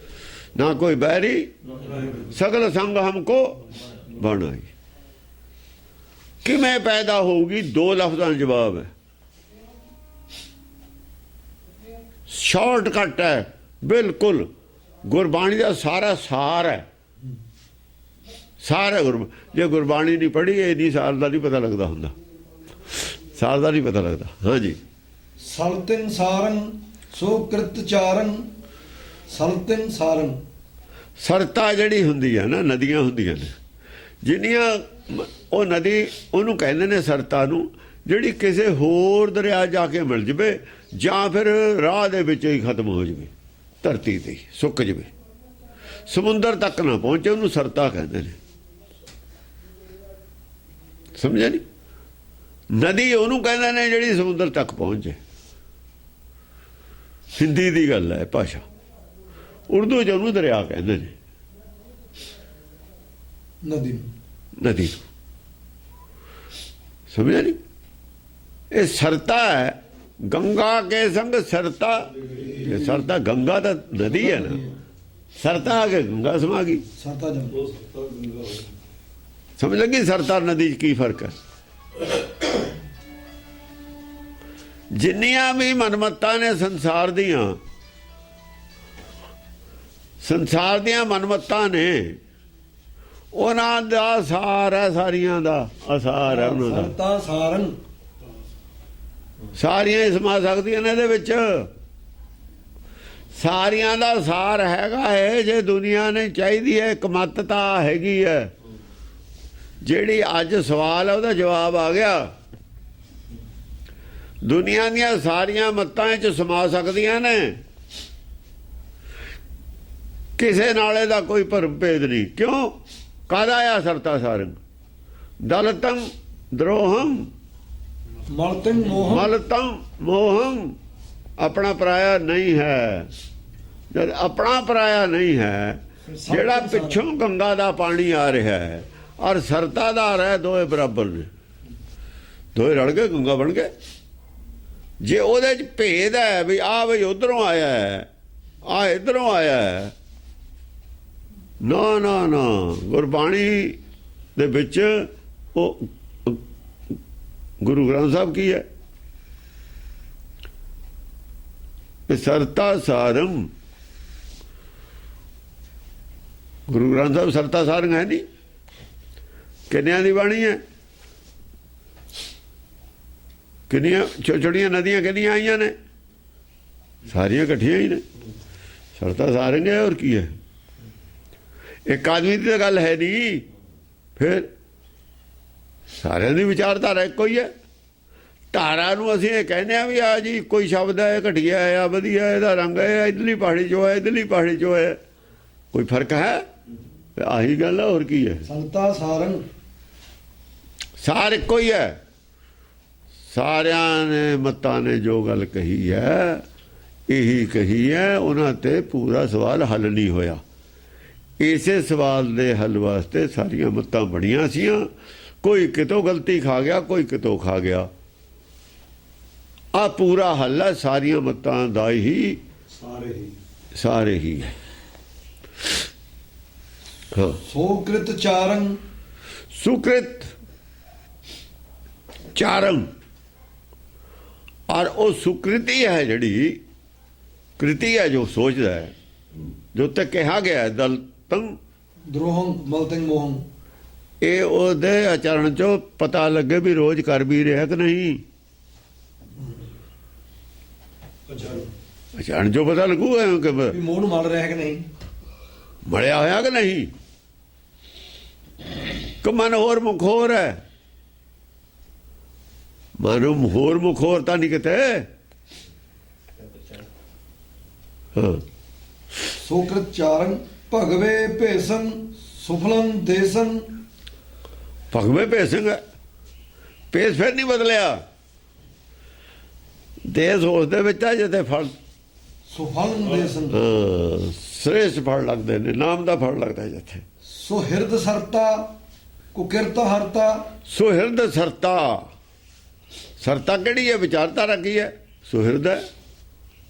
ਨਾ ਕੋਈ ਬੈਰੀ ਸਗਲ ਸੰਗ ਹਮਕੋ ਬਣਾਈ। ਕਿਵੇਂ ਪੈਦਾ ਹੋਊਗੀ? 2 ਲਫ਼ਜ਼ਾਂ ਦਾ ਜਵਾਬ ਹੈ, ਸ਼ਾਰਟਕਟ ਹੈ ਬਿਲਕੁਲ। ਗੁਰਬਾਣੀ ਦਾ ਸਾਰਾ ਸਾਰ ਹੈ, ਸਾਰਾ ਜੇ ਗੁਰਬਾਣੀ ਨਹੀਂ ਪੜ੍ਹੀ ਇਹ ਨਹੀਂ ਸਾਰ ਦਾ ਨਹੀਂ ਪਤਾ ਲੱਗਦਾ ਹੁੰਦਾ, ਸਾਰ ਦਾ ਨਹੀਂ ਪਤਾ ਲੱਗਦਾ। ਹਾਂਜੀ। ਸਲਤਿਨ ਸਾਰੰ ਸੋ ਕ੍ਰਿਤ ਚਾਰੰ। ਸਲਤਿਨ ਸਾਰੰ ਸਰਤਾ ਜਿਹੜੀ ਹੁੰਦੀ ਹੈ ਨਾ, ਨਦੀਆਂ ਹੁੰਦੀਆਂ ਨੇ ਜਿੰਨੀਆਂ, ਉਹ ਨਦੀ ਉਹਨੂੰ ਕਹਿੰਦੇ ਨੇ ਸਰਤਾ ਨੂੰ, ਜਿਹੜੀ ਕਿਸੇ ਹੋਰ ਦਰਿਆ ਜਾ ਕੇ ਮਿਲ ਜਵੇ ਜਾਂ ਫਿਰ ਰਾਹ ਦੇ ਵਿੱਚ ਹੀ ਖਤਮ ਹੋ ਜਵੇ, ਧਰਤੀ ਤੇ ਸੁੱਕ ਜਵੇ, ਸਮੁੰਦਰ ਤੱਕ ਨਾ ਪਹੁੰਚੇ, ਉਹਨੂੰ ਸਰਤਾ ਕਹਿੰਦੇ ਨੇ। ਸਮਝਿਆ ਨਹੀਂ? ਨਦੀ ਉਹਨੂੰ ਕਹਿੰਦੇ ਨੇ ਜਿਹੜੀ ਸਮੁੰਦਰ ਤੱਕ ਪਹੁੰਚੇ। ਹਿੰਦੀ ਦੀ ਗੱਲ ਹੈ ਭਾਸ਼ਾ, ਉਰਦੂ 'ਚ ਉਹਨੂੰ ਦਰਿਆ ਕਹਿੰਦੇ ਨੇ, ਨਦੀ ਨਦੀ ਨੂੰ। ਸਮਝਿਆ ਨਹੀਂ? ਇਹ ਸਰਤਾ ਹੈ, ਗੰਗਾ ਕੇ ਸੰਗ ਸਰਤਾ। ਇਹ ਸਰਤਾ ਗੰਗਾ ਤਾਂ ਨਦੀ ਹੈ ਨਾ, ਸਰਤਾ ਆ ਕੇ ਗੰਗਾ ਸਮਾ ਗਈ। ਸਰਤਾ ਜਮ ਸਮਝ ਲੱਗੀ ਸਰਤਾ ਨਦੀ 'ਚ ਕੀ ਫਰਕ ਹੈ? ਜਿੰਨੀਆਂ ਵੀ ਮਨਮੱਤਾਂ ਨੇ ਸੰਸਾਰ ਦੀਆਂ ਮਨਮੱਤਾਂ ਨੇ, ਉਹਨਾਂ ਦਾ ਸਾਰ ਹੈ, ਸਾਰੀਆਂ ਦਾ ਅਸਾਰ ਹੈ ਉਹਨਾਂ ਦਾ। ਸਰਤਾ ਸਾਰੰ ਸਾਰੀਆਂ ਹੀ ਸਮਾ ਸਕਦੀਆਂ ਨੇ ਇਹਦੇ ਵਿੱਚ, ਸਾਰੀਆਂ ਦਾ ਸਾਰ ਹੈਗਾ ਹੈ। ਜੇ ਦੁਨੀਆ ਨੇ ਚਾਹੀਦੀ ਹੈ, ਇੱਕ ਮੱਤ ਤਾਂ ਹੈਗੀ ਹੈ, ਜਿਹੜੀ ਅੱਜ ਸਵਾਲ ਹੈ ਉਹਦਾ ਜਵਾਬ ਆ ਗਿਆ। ਦੁਨੀਆ ਦੀਆਂ ਸਾਰੀਆਂ ਮੱਤਾਂ 'ਚ ਸਮਾ ਸਕਦੀਆਂ ਨੇ, ਕਿਸੇ ਨਾਲੇ ਦਾ ਕੋਈ ਭਰਮ ਭੇਦ ਨਹੀਂ। ਕਿਉਂ? ਕਾਹਦਾ ਆ ਸਰਤਾ ਸਾਰੰਗ? ਦਲਤੰ ਦਰੋਹੰ ਮਲਤੰ ਮੋਹੰ। ਮਲਤੰ ਮੋਹੰ, ਆਪਣਾ ਪਰਾਇਆ ਨਹੀਂ ਹੈ। ਜਦ ਆਪਣਾ ਪਰਾਇਆ ਨਹੀਂ ਹੈ, ਜਿਹੜਾ ਪਿੱਛੋਂ ਗੰਗਾ ਦਾ ਪਾਣੀ ਆ ਰਿਹਾ ਹੈ ਔਰ ਸਰਤਾ ਦਾ ਆ ਰਿਹਾ, ਦੋਏ ਬਰਾਬਰ ਨੇ, ਦੋਏ ਰਲ ਕੇ ਗੰਗਾ ਬਣ ਗਏ। ਜੇ ਉਹਦੇ 'ਚ ਭੇਦ ਹੈ ਵੀ ਆਹ ਬਈ ਉਧਰੋਂ ਆਇਆ ਹੈ, ਆ ਇਧਰੋਂ ਆਇਆ ਹੈ, ਨਾ ਨਾ ਨਾ, ਗੁਰਬਾਣੀ ਦੇ ਵਿੱਚ ਉਹ ਗੁਰੂ ਗ੍ਰੰਥ ਸਾਹਿਬ ਕੀ ਹੈ? ਸਰਤਾ ਸਾਰੰ। ਗੁਰੂ ਗ੍ਰੰਥ ਸਾਹਿਬ ਸਰਤਾ ਸਾਰੰਗ ਹੈ ਨਹੀਂ? ਕਿੰਨਿਆਂ ਦੀ ਬਾਣੀ ਹੈ? ਕਿੰਨੀਆਂ ਛੋਟੀਆਂ ਨਦੀਆਂ ਕਿੰਨੀਆਂ ਆਈਆਂ ਨੇ? ਸਾਰੀਆਂ ਇਕੱਠੀਆਂ ਹੀ ਨੇ। ਸਰਤਾ ਸਾਰੰਗ ਹੈ, ਹੋਰ ਕੀ ਹੈ? ਇੱਕ ਆਦਮੀ ਦੀ ਤਾਂ ਗੱਲ ਹੈ ਨਹੀਂ, ਫਿਰ ਸਾਰਿਆਂ ਦੀ ਵਿਚਾਰਧਾਰਾ ਇੱਕੋ ਹੀ ਹੈ। ਧਾਰਾ ਨੂੰ ਅਸੀਂ ਇਹ ਕਹਿੰਦੇ ਆ ਵੀ ਆ ਜੀ ਕੋਈ ਸ਼ਬਦ ਹੈ, ਘਟੀਆ ਹੈ, ਆ ਵਧੀਆ, ਇਹਦਾ ਰੰਗ ਹੈ, ਇਧਰਲੀ ਪਹਾੜੀ 'ਚੋਂ ਹੈ, ਇਧਰਲੀ ਪਹਾੜੀ 'ਚੋਂ ਹੈ, ਕੋਈ ਫਰਕ ਹੈ? ਆਹੀ ਗੱਲ ਹੈ, ਹੋਰ ਕੀ ਹੈ? ਸਰਤਾ ਸਾਰੰ ਸਾਰ ਇੱਕੋ ਹੀ ਹੈ। ਸਾਰਿਆਂ ਨੇ ਮੱਤਾਂ ਨੇ ਜੋ ਗੱਲ ਕਹੀ ਹੈ ਇਹੀ ਕਹੀ ਹੈ, ਉਹਨਾਂ ਤੇ ਪੂਰਾ ਸਵਾਲ ਹੱਲ ਨਹੀਂ ਹੋਇਆ। ਇਸੇ ਸਵਾਲ ਦੇ ਹੱਲ ਵਾਸਤੇ ਸਾਰੀਆਂ ਮੱਤਾਂ ਬਣੀਆਂ ਸੀਆਂ। ਕੋਈ ਕਿਤੋਂ ਗਲਤੀ ਖਾ ਗਿਆ, ਕੋਈ ਕਿਤੋਂ ਖਾ ਗਿਆ। ਆ ਪੂਰਾ ਹੱਲ ਹੈ ਸਾਰੀਆਂ ਮੱਤਾਂ ਦਾ ਹੀ, ਸਾਰੇ ਹੀ ਹੈ। ਹਾਂ। ਸੋਕ੍ਰਿਤ ਚਾਰੰ ਸੁਕ੍ਰਿਤ ਚਾਰੰ, ਔਰ ਉਹ ਸੁਕ੍ਰਿਤੀ ਹੈ ਜਿਹੜੀ ਕ੍ਰਿਤੀ ਹੈ, ਜੋ ਸੋਚਦਾ ਹੈ, ਜੋ ਤੇ ਕਿਹਾ ਗਿਆ ਹੈ ਦਲਤੰ ਦਰੋਹੰ ਮਲਤੰ ਮੋਹੰ। ਇਹ ਉਹਦੇ ਆਚਰਣ ਚੋਂ ਪਤਾ ਲੱਗੇ ਵੀ ਰੋਜ਼ ਕਰ ਵੀ ਰਿਹਾ ਕਿ ਨਹੀਂ। ਆਚਰਣ ਚੋਂ ਪਤਾ ਲੱਗੂਗਾ ਕਿ ਵੀ ਮੋਹ ਨੂੰ ਮਲ ਰਿਹਾ ਕਿ ਨਹੀਂ, ਮਲਿਆ ਹੋਇਆ ਕਿ ਨਹੀਂ, ਕਿ ਮਨ ਹੋਰ ਮੁਖ ਹੋਰ ਹੈ। ਮਨ ਹੋਰ ਮੁਖ ਹੋਰ ਤਾਂ ਨਹੀਂ ਕਿਤੇ। ਹਾਂ। ਸੋਕ੍ਰਿਤ ਚਾਰੰ ਭਗਵੇ ਭੇਸੰ ਸੁਫਲੰ ਦੇਸੰ। ਭਗਵੇਂ ਭੇਸ ਹੈ, ਭੇਸ ਫਿਰ ਨਹੀਂ ਬਦਲਿਆ। ਦੇਸ ਉਸ ਦੇ ਵਿੱਚ ਆ ਜਿੱਥੇ ਫਲ ਸੁਫਲੰ ਦੇਸੰ। ਸ੍ਰੇਸ਼ਟ ਫਲ ਲੱਗਦੇ ਨੇ, ਨਾਮ ਦਾ ਫਲ ਲੱਗਦਾ ਜਿੱਥੇ। ਸੋ ਹਿਰਦ ਸਰਤਾ ਕੁਕਿਰਤ ਹਰਤਾ। ਸੋ ਹਿਰਦ ਸਰਤਾ, ਸਰਤਾ ਕਿਹੜੀ ਹੈ? ਵਿਚਾਰਧਾਰਾ ਕੀ ਹੈ? ਸੁਹਿਰਦ ਹੈ,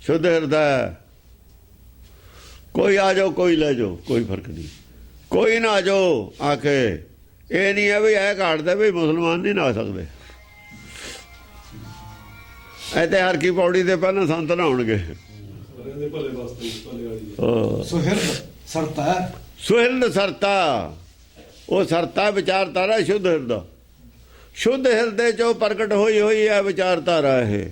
ਸ਼ੁੱਧ ਹਿਰਦਾ ਹੈ। ਕੋਈ ਆ ਜਾਓ ਕੋਈ ਲੈ ਜਾਓ, ਕੋਈ ਫਰਕ ਨਹੀਂ। ਕੋਈ ਨਾ ਆ ਜਾਓ ਆਕੇ, ਇਹ ਨਹੀਂ ਹੈ ਵੀ ਇਹ ਘਾੜਦੇ ਵੀ ਮੁਸਲਮਾਨ ਨਹੀਂ ਨਾ ਸਕਦੇ। ਇੱਥੇ ਹਰ ਕੀ ਪੌੜੀ ਦੇ ਪਹਿਲਾਂ ਸੰਤ ਨਹਾਉਣਗੇ। ਸੁਹਿਰਦ ਸਰਤਾ ਸੁਹਿਰਦ ਸਰਤਾ, ਉਹ ਸਰਤਾ ਵਿਚਾਰਧਾਰਾ ਸ਼ੁੱਧ ਹਿਰਦਾ। ਸ਼ੁੱਧ ਹਿਰਦੇ ਚੋਂ ਪ੍ਰਗਟ ਹੋਈ ਹੋਈ ਹੈ ਵਿਚਾਰਧਾਰਾ। ਇਹ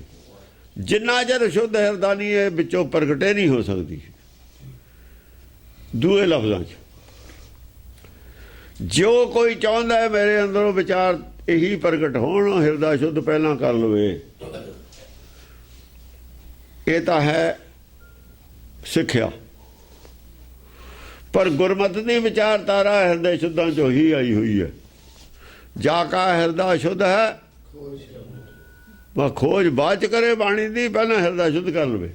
ਜਿੰਨਾ ਚਿਰ ਸ਼ੁੱਧ ਹਿਰਦਾ ਨਹੀਂ ਇਹ ਵਿੱਚੋਂ ਪ੍ਰਗਟੇ ਨਹੀਂ ਹੋ ਸਕਦੀ। ਦੂਏ ਲਫ਼ਜ਼ਾਂ 'ਚ ਜੋ ਕੋਈ ਚਾਹੁੰਦਾ ਹੈ ਮੇਰੇ ਅੰਦਰੋਂ ਵਿਚਾਰ ਇਹੀ ਪ੍ਰਗਟ ਹੋਣ, ਹਿਰਦਾ ਸ਼ੁੱਧ ਪਹਿਲਾਂ ਕਰ ਲਵੇ। ਇਹ ਤਾਂ ਹੈ ਸਿੱਖਿਆ। ਪਰ ਗੁਰਮਤਿ ਦੀ ਵਿਚਾਰਧਾਰਾ ਹਿਰਦੇ ਸ਼ੁੱਧਾਂ 'ਚੋਂ ਹੀ ਆਈ ਹੋਈ ਹੈ। ਜਾ ਕਾ ਹਿਰਦਾ ਸ਼ੁੱਧ ਹੈ ਵਾ ਖੋਜ ਬਾਅਦ 'ਚ ਕਰੇ ਬਾਣੀ ਦੀ, ਪਹਿਲਾਂ ਹਿਰਦਾ ਸ਼ੁੱਧ ਕਰ ਲਵੇ।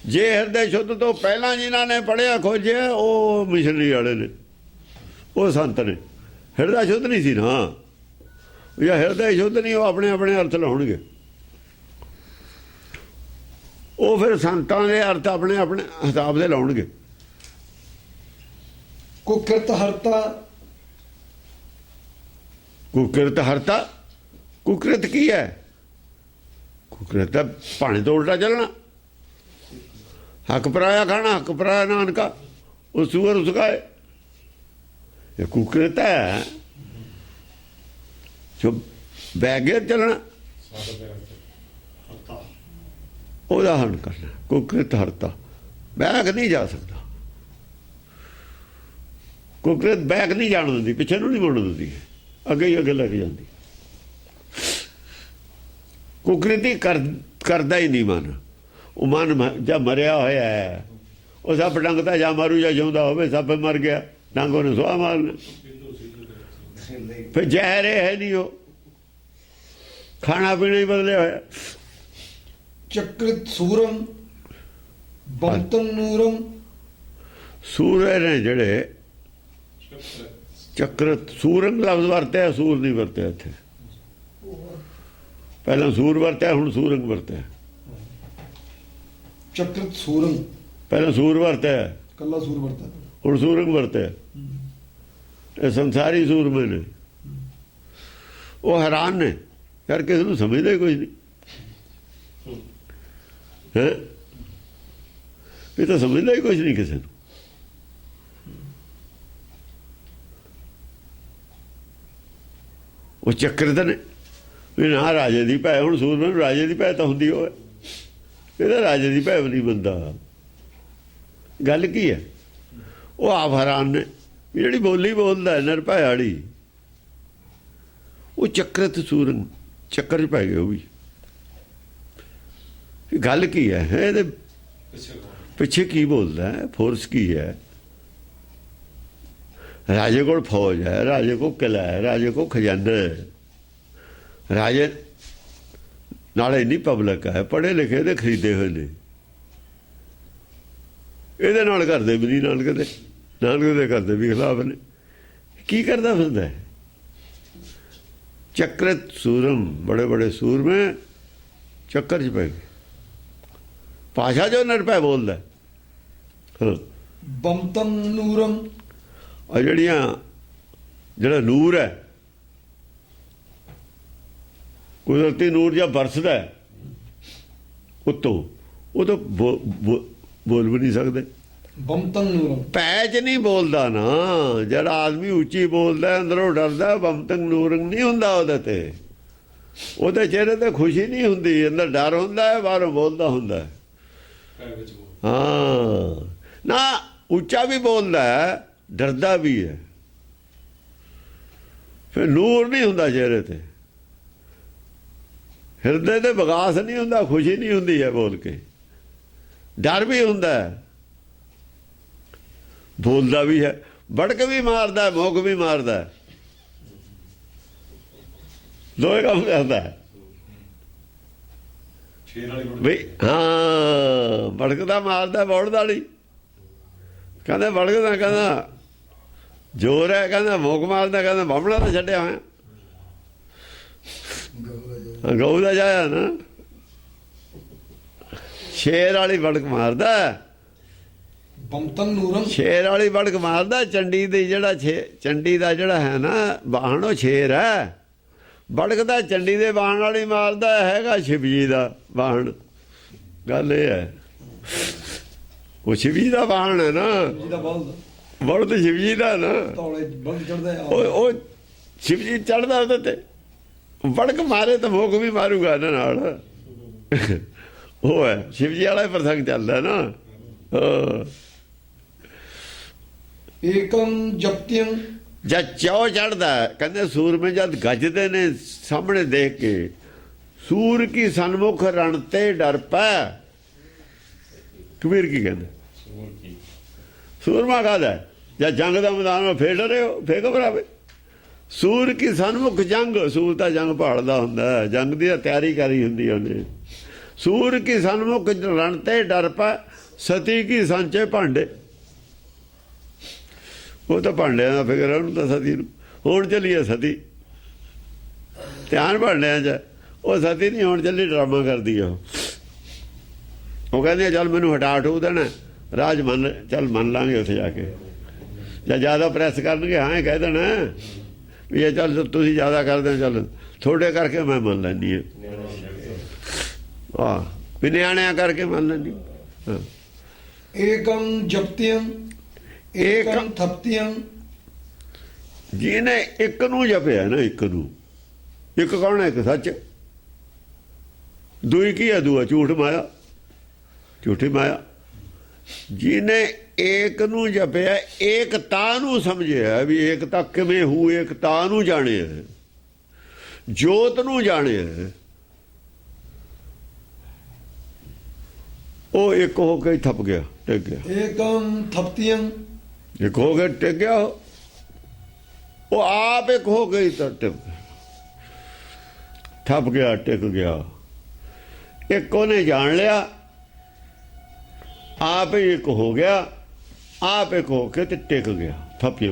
ਜੇ ਹਿਰਦੇ ਸ਼ੁੱਧ ਤੋਂ ਪਹਿਲਾਂ ਜਿਨ੍ਹਾਂ ਨੇ ਪੜ੍ਹਿਆ ਖੋਜਿਆ ਉਹ ਮਿਸ਼ਨਰੀ ਵਾਲੇ ਨੇ, ਉਹ ਸੰਤ ਨੇ। ਹਿਰਦਾ ਸ਼ੁੱਧ ਨਹੀਂ ਸੀ ਨਾ, ਜਾਂ ਹਿਰਦਾ ਸ਼ੁੱਧ ਨਹੀਂ, ਉਹ ਆਪਣੇ ਆਪਣੇ ਅਰਥ ਲਾਉਣਗੇ। ਉਹ ਫਿਰ ਸੰਤਾਂ ਦੇ ਅਰਥ ਆਪਣੇ ਆਪਣੇ ਹਿਸਾਬ ਦੇ ਲਾਉਣਗੇ। ਕੁਕਿਰਤ ਹਰਤਾ, ਕੁਕਿਰਤ ਹਰਤਾ। ਕੁਕਿਰਤ ਕੀ ਹੈ? ਕੁਕਿਰਤ ਤਾਂ ਭਾਣੇ ਤੋਂ ਉਲਟਾ ਚੱਲਣਾ। ਹੱਕ ਪਰਾਇਆ ਖਾਣਾ, ਹੱਕ ਪਰਾਇਆ ਨਾਨਕਾ, ਉਹ ਸੂਰ ਉਸਕਾਏ। ਇਹ ਕੁਕਿਰਤ ਹੈ। ਜੋ ਬੈਗੇ ਚੱਲਣਾ ਉਹਦਾ ਹਰਨ ਕਰਨਾ। ਕੁਕਿਰਤ ਹਰਤਾ, ਬੈਗ ਨਹੀਂ ਜਾ ਸਕਦਾ। ਕੁਕਿਰਤ ਬੈਗ ਨਹੀਂ ਜਾਣ ਦਿੰਦੀ, ਪਿੱਛੇ ਨੂੰ ਨਹੀਂ ਮੁੜਨ ਦਿੰਦੀ, ਅੱਗੇ ਹੀ ਅੱਗੇ ਲੱਗ ਜਾਂਦੀ। ਕੁਕ੍ਰਿਤੀ ਕਰਦਾ ਹੀ ਨਹੀਂ ਮਨ। ਉਹ ਮਨ ਜਦ ਮਰਿਆ ਹੋਇਆ ਹੈ, ਉਹ ਸੱਪ ਡੰਗਦਾ ਜਾਂ ਮਾਰੂ ਜਾਂ ਜਿਉਂਦਾ ਹੋਵੇ, ਸੱਪ ਮਰ ਗਿਆ, ਡੰਗ ਉਹਨੇ ਸੁਆਹ ਮਾਰਨਾ। ਫਿਰ ਜ਼ਹਿਰ ਹੈ ਨਹੀਂ, ਉਹ ਖਾਣਾ ਪੀਣਾ ਹੀ ਬਦਲਿਆ ਹੋਇਆ। ਚਕ੍ਰਿਤ ਸੂਰਮ ਬੰਤਮ ਨੂਰਮ। ਸੂਰ ਨੇ ਜਿਹੜੇ ਚਕ੍ਰਤ, ਸੂਰਮ ਲਫ਼ਜ਼ ਵਰਤਿਆ, ਸੂਰ ਨਹੀਂ ਵਰਤਿਆ ਇੱਥੇ। ਪਹਿਲਾਂ ਸੂਰ ਵਰਤਿਆ, ਹੁਣ ਸੂਰੰਗ ਵਰਤਿਆ। ਚਕ੍ਰਿਤ ਸੂਰਮ, ਪਹਿਲਾਂ ਸੂਰ ਵਰਤਿਆ, ਕੱਲਾ ਸੂਰ ਵਰਤਾ, ਹੁਣ ਸੂਰੰਗ ਵਰਤਿਆ। ਇਹ ਸੰਸਾਰੀ ਸੂਰਮੇ ਨੇ। ਉਹ ਹੈਰਾਨ ਨੇ ਯਾਰ, ਕਿਸੇ ਨੂੰ ਸਮਝਦਾ ਹੀ ਕੁਝ ਨਹੀਂ ਹੈ। ਇਹ ਤਾਂ ਸਮਝਦਾ ਹੀ ਕੁਝ ਨਹੀਂ ਕਿਸੇ ਨੂੰ। ਉਹ ਚੱਕਰ ਨੇ ਵੀ ਨਾ ਰਾਜੇ ਦੀ ਭੈ। ਹੁਣ ਸੂਰਮੇ ਨੂੰ ਰਾਜੇ ਦੀ ਭੈ ਤਾਂ ਹੁੰਦੀ ਹੋਵੇ, ਇਹਦਾ ਰਾਜੇ ਦੀ ਭੈ ਨਹੀਂ ਬੰਦਾ। ਗੱਲ ਕੀ ਹੈ? ਉਹ ਆਪ ਹੈਰਾਨ ਨੇ ਵੀ ਜਿਹੜੀ ਬੋਲੀ ਬੋਲਦਾ ਹੈ ਨਿਰਭੈ ਵਾਲੀ, ਉਹ ਚੱਕਰਤ ਸੂਰੰਗ, ਚੱਕਰ 'ਚ ਪੈ ਗਏ ਉਹ ਵੀ। ਗੱਲ ਕੀ ਹੈ? ਇਹਦੇ ਪਿੱਛੇ ਕੀ ਬੋਲਦਾ ਹੈ? ਫੋਰਸ ਕੀ ਹੈ? ਰਾਜੇ ਕੋਲ ਫੌਜ ਹੈ, ਰਾਜੇ ਕੋਲ ਕਿਲਾ ਹੈ, ਰਾਜੇ ਕੋਲ ਖਜ਼ਾਨਾ ਹੈ। ਰਾਜੇ ਨਾਲੇ ਇੰਨੀ ਪਬਲਿਕ ਹੈ, ਪੜ੍ਹੇ ਲਿਖੇ ਦੇ ਖਰੀਦੇ ਹੋਏ ਨੇ। ਇਹਦੇ ਨਾਲ ਕਰਦੇ ਵੀ ਨਹੀਂ, ਨਾਨਕ ਦੇ ਕਰਦੇ ਵੀ ਖਿਲਾਫ ਨੇ। ਕੀ ਕਰਦਾ ਫਿਰਦਾ ਹੈ? ਚੱਕਰਤ ਸੂਰਮ, ਬੜੇ ਬੜੇ ਸੂਰਮੇ ਚੱਕਰ 'ਚ ਪੈ ਗਏ। ਭਾਸ਼ਾ ਜੋ ਨਿਰਭੈ ਬੋਲਦਾ। ਹਾਂ, ਬੰਤਮ ਨੂਰਮ। ਆ ਜਿਹੜਾ ਨੂਰ ਹੈ, ਕੁਦਰਤੀ ਨੂਰ ਜਾਂ ਬਰਸਦਾ ਉੱਤੋਂ, ਉਹ ਤਾਂ ਬੋਲ ਵੀ ਨਹੀਂ ਸਕਦੇ। ਬੰਤਮ ਨੂਰਮ, ਪੈ 'ਚ ਨਹੀਂ ਬੋਲਦਾ ਨਾ। ਜਿਹੜਾ ਆਦਮੀ ਉੱਚੀ ਬੋਲਦਾ, ਅੰਦਰੋਂ ਡਰਦਾ, ਬੰਤੰਗ ਨੂਰੰਗ ਨਹੀਂ ਹੁੰਦਾ ਉਹਦੇ ਤੇ। ਉਹਦੇ ਚਿਹਰੇ ਤੇ ਖੁਸ਼ੀ ਨਹੀਂ ਹੁੰਦੀ, ਅੰਦਰ ਡਰ ਹੁੰਦਾ ਹੈ, ਬਾਹਰੋਂ ਬੋਲਦਾ ਹੁੰਦਾ ਹੈ। ਹਾਂ ਨਾ, ਉੱਚਾ ਵੀ ਬੋਲਦਾ ਹੈ, ਡਰਦਾ ਵੀ ਹੈ। ਫਿਰ ਨੂਰ ਨਹੀਂ ਹੁੰਦਾ ਚਿਹਰੇ ਤੇ, ਹਿਰਦੇ ਤੇ ਵਿਕਾਸ ਨਹੀਂ ਹੁੰਦਾ, ਖੁਸ਼ੀ ਨਹੀਂ ਹੁੰਦੀ ਹੈ ਬੋਲ ਕੇ। ਡਰ ਵੀ ਹੁੰਦਾ ਹੈ, ਬੋਲਦਾ ਵੀ ਹੈ, ਬੜਕ ਵੀ ਮਾਰਦਾ, ਮੁੱਕ ਵੀ ਮਾਰਦਾ, ਦੋਏ ਕੰਮ ਕਰਦਾ ਹੈ ਬਈ। ਹਾਂ, ਬੜਕਦਾ ਮਾਰਦਾ, ਬੋੜਦਾ ਨਹੀਂ। ਕਹਿੰਦਾ ਬੜਕਦਾ, ਕਹਿੰਦਾ ਜ਼ੋਰ ਹੈ, ਕਹਿੰਦਾ ਮੁੱਕ ਮਾਰਦਾ, ਕਹਿੰਦਾ ਬਾਹਮਣਾ ਤਾਂ ਛੱਡਿਆ ਹੋਇਆ। ਗਊ ਦਾ ਜਾਇਆ ਨਾ, ਸ਼ੇਰ ਵਾਲੀ ਬੜਕ ਮਾਰਦਾ, ਬੰਤੰ ਨੂਰੰ ਸ਼ੇਰ ਵਾਲੀ ਵੜਕ ਮਾਰਦਾ। ਚੰਡੀ ਦੀ ਜਿਹੜਾ ਚੰਡੀ ਦਾ ਜਿਹੜਾ ਹੈ ਨਾ ਬਾਹਣ, ਉਹ ਸ਼ੇਰ ਹੈ। ਵੜਕ ਦਾ ਚੰਡੀ ਦੇ ਬਾਹਣ ਵਾਲੀ ਮਾਰਦਾ, ਹੈਗਾ ਸ਼ਿਵ ਜੀ ਦਾ ਬਾਹਣ। ਗੱਲ ਇਹ ਹੈ, ਉਹ ਸ਼ਿਵ ਜੀ ਦਾ ਬਾਹਣ ਹੈ ਨਾ, ਜਿਹਦਾ ਬਲਦ ਬਲਦ ਸ਼ਿਵ ਜੀ ਦਾ ਨਾ। ਤੌਲੇ ਬਲਦ ਚੜਦਾ ਉਹ ਸ਼ਿਵ ਜੀ ਚੜਦਾ ਉਹਦੇ ਤੇ। ਵੜਕ ਮਾਰੇ ਤਾਂ ਮੋਕ ਵੀ ਮਾਰੂਗਾ ਇਹਨਾਂ ਨਾਲ। ਉਹ ਹੈ ਸ਼ਿਵ ਜੀ ਵਾਲਾ ਪ੍ਰਸੰਗ ਚੱਲਦਾ ਨਾ। ਹਾਂ, ਏਕੰ ਜਪਤਿੰ ਜਦ ਚੌ ਚੜਦਾ, ਕਹਿੰਦੇ ਸੂਰਮੇ ਜਦ ਗੱਜਦੇ ਨੇ ਸਾਹਮਣੇ ਦੇਖ ਕੇ, ਸੂਰ ਕੀ ਸਨਮੁਖ ਰਣ ਤੇ ਡਰ ਪੈ। ਕਬੀਰ ਕੀ ਕਹਿੰਦੇ? ਸੂਰਮਾ ਕਾਹਦਾ? ਜਾਂ ਜੰਗ ਦਾ ਮੈਦਾਨ ਹੋ ਫੇਰ ਡਰੇ ਹੋ, ਫੇਰ ਘਬਰਾਵੇ। ਸੂਰ ਕੀ ਸਨਮੁਖ ਜੰਗ, ਸੂਰ ਤਾਂ ਜੰਗ ਭਾਲਦਾ ਹੁੰਦਾ, ਜੰਗ ਦੀ ਤਿਆਰੀ ਕਰੀ ਹੁੰਦੀ ਉਹਨੇ। ਸੂਰ ਕੀ ਸਨਮੁਖ ਰਣ ਤੇ ਡਰ ਪੈ, ਸਤੀ ਕੀ ਸਾਂਚੇ ਭਾਂਡੇ। ਉਹ ਤਾਂ ਭਾਂਡਿਆਂ ਦਾ ਫਿਕਰ, ਉਹਨੂੰ ਤਾਂ ਸਤੀ ਨੂੰ। ਹੁਣ ਚੱਲੀਏ ਸਤੀ, ਧਿਆਨ ਭਾਂਡਿਆਂ 'ਚ। ਉਹ ਸਤੀ ਨਹੀਂ ਹੁਣ ਚੱਲੀ, ਡਰਾਮਾ ਕਰਦੀ ਆ ਉਹ। ਕਹਿੰਦੇ ਚੱਲ ਮੈਨੂੰ ਹਟਾ ਹਟੂ ਦੇਣਾ, ਰਾਜ ਮੰਨ, ਚੱਲ ਮੰਨ ਲਾਂਗੇ ਉੱਥੇ ਜਾ ਕੇ। ਜਾਂ ਜ਼ਿਆਦਾ ਪ੍ਰੈਸ ਕਰਨਗੇ, ਹਾਂ ਇਹ ਕਹਿ ਦੇਣਾ ਵੀ ਇਹ ਚੱਲ ਤੁਸੀਂ ਜ਼ਿਆਦਾ ਕਰਦੇ ਹੋ, ਚੱਲ ਥੋੜੇ ਕਰਕੇ ਮੈਂ ਮੰਨ ਲੈਂਦੀ ਹਾਂ। ਆਹ ਵੀ ਨਿਆਣਿਆਂ ਕਰਕੇ ਮੰਨ ਲੈਂਦੀ। ਹਾਂ, ਏਕੰ ਜਪਤਿੰ ਏਕੰ ਥਪਤਿੰ। ਜਿਹਨੇ ਇੱਕ ਨੂੰ ਜਪਿਆ ਨਾ, ਇੱਕ ਨੂੰ, ਇੱਕ ਕੌਣ ਹੈ? ਇੱਕ ਸੱਚ। ਦੂਈ ਕੀ ਹੈ? ਦੂਆ ਝੂਠ ਮਾਇਆ, ਝੂਠੀ ਮਾਇਆ। ਜਿਹਨੇ ਏਕ ਨੂੰ ਜਪਿਆ, ਏਕਤਾ ਨੂੰ ਸਮਝਿਆ ਵੀ ਏਕਤਾ ਕਿਵੇਂ ਹੋਊ, ਏਕਤਾ ਨੂੰ ਜਾਣਿਆ, ਜੋਤ ਨੂੰ ਜਾਣਿਆ, ਉਹ ਇੱਕ ਹੋ ਕੇ ਥੱਪ ਗਿਆ, ਟਿਕ ਗਿਆ। ਏਕੰ ਥਪਤਿੰ ਇੱਕ ਹੋ ਕੇ ਟਿਕ ਗਿਆ। ਉਹ ਆਪ ਇੱਕ ਹੋ ਗਈ ਤਾਂ ਟਿਕ ਥੱਪ ਗਿਆ, ਟਿਕ ਗਿਆ। ਇੱਕ ਉਹਨੇ ਜਾਣ ਲਿਆ, ਆਪ ਹੀ ਇੱਕ ਹੋ ਗਿਆ, ਆਪ ਇੱਕ ਹੋ ਕੇ ਤੇ ਟਿਕ ਗਿਆ, ਥੱਪਿਆ।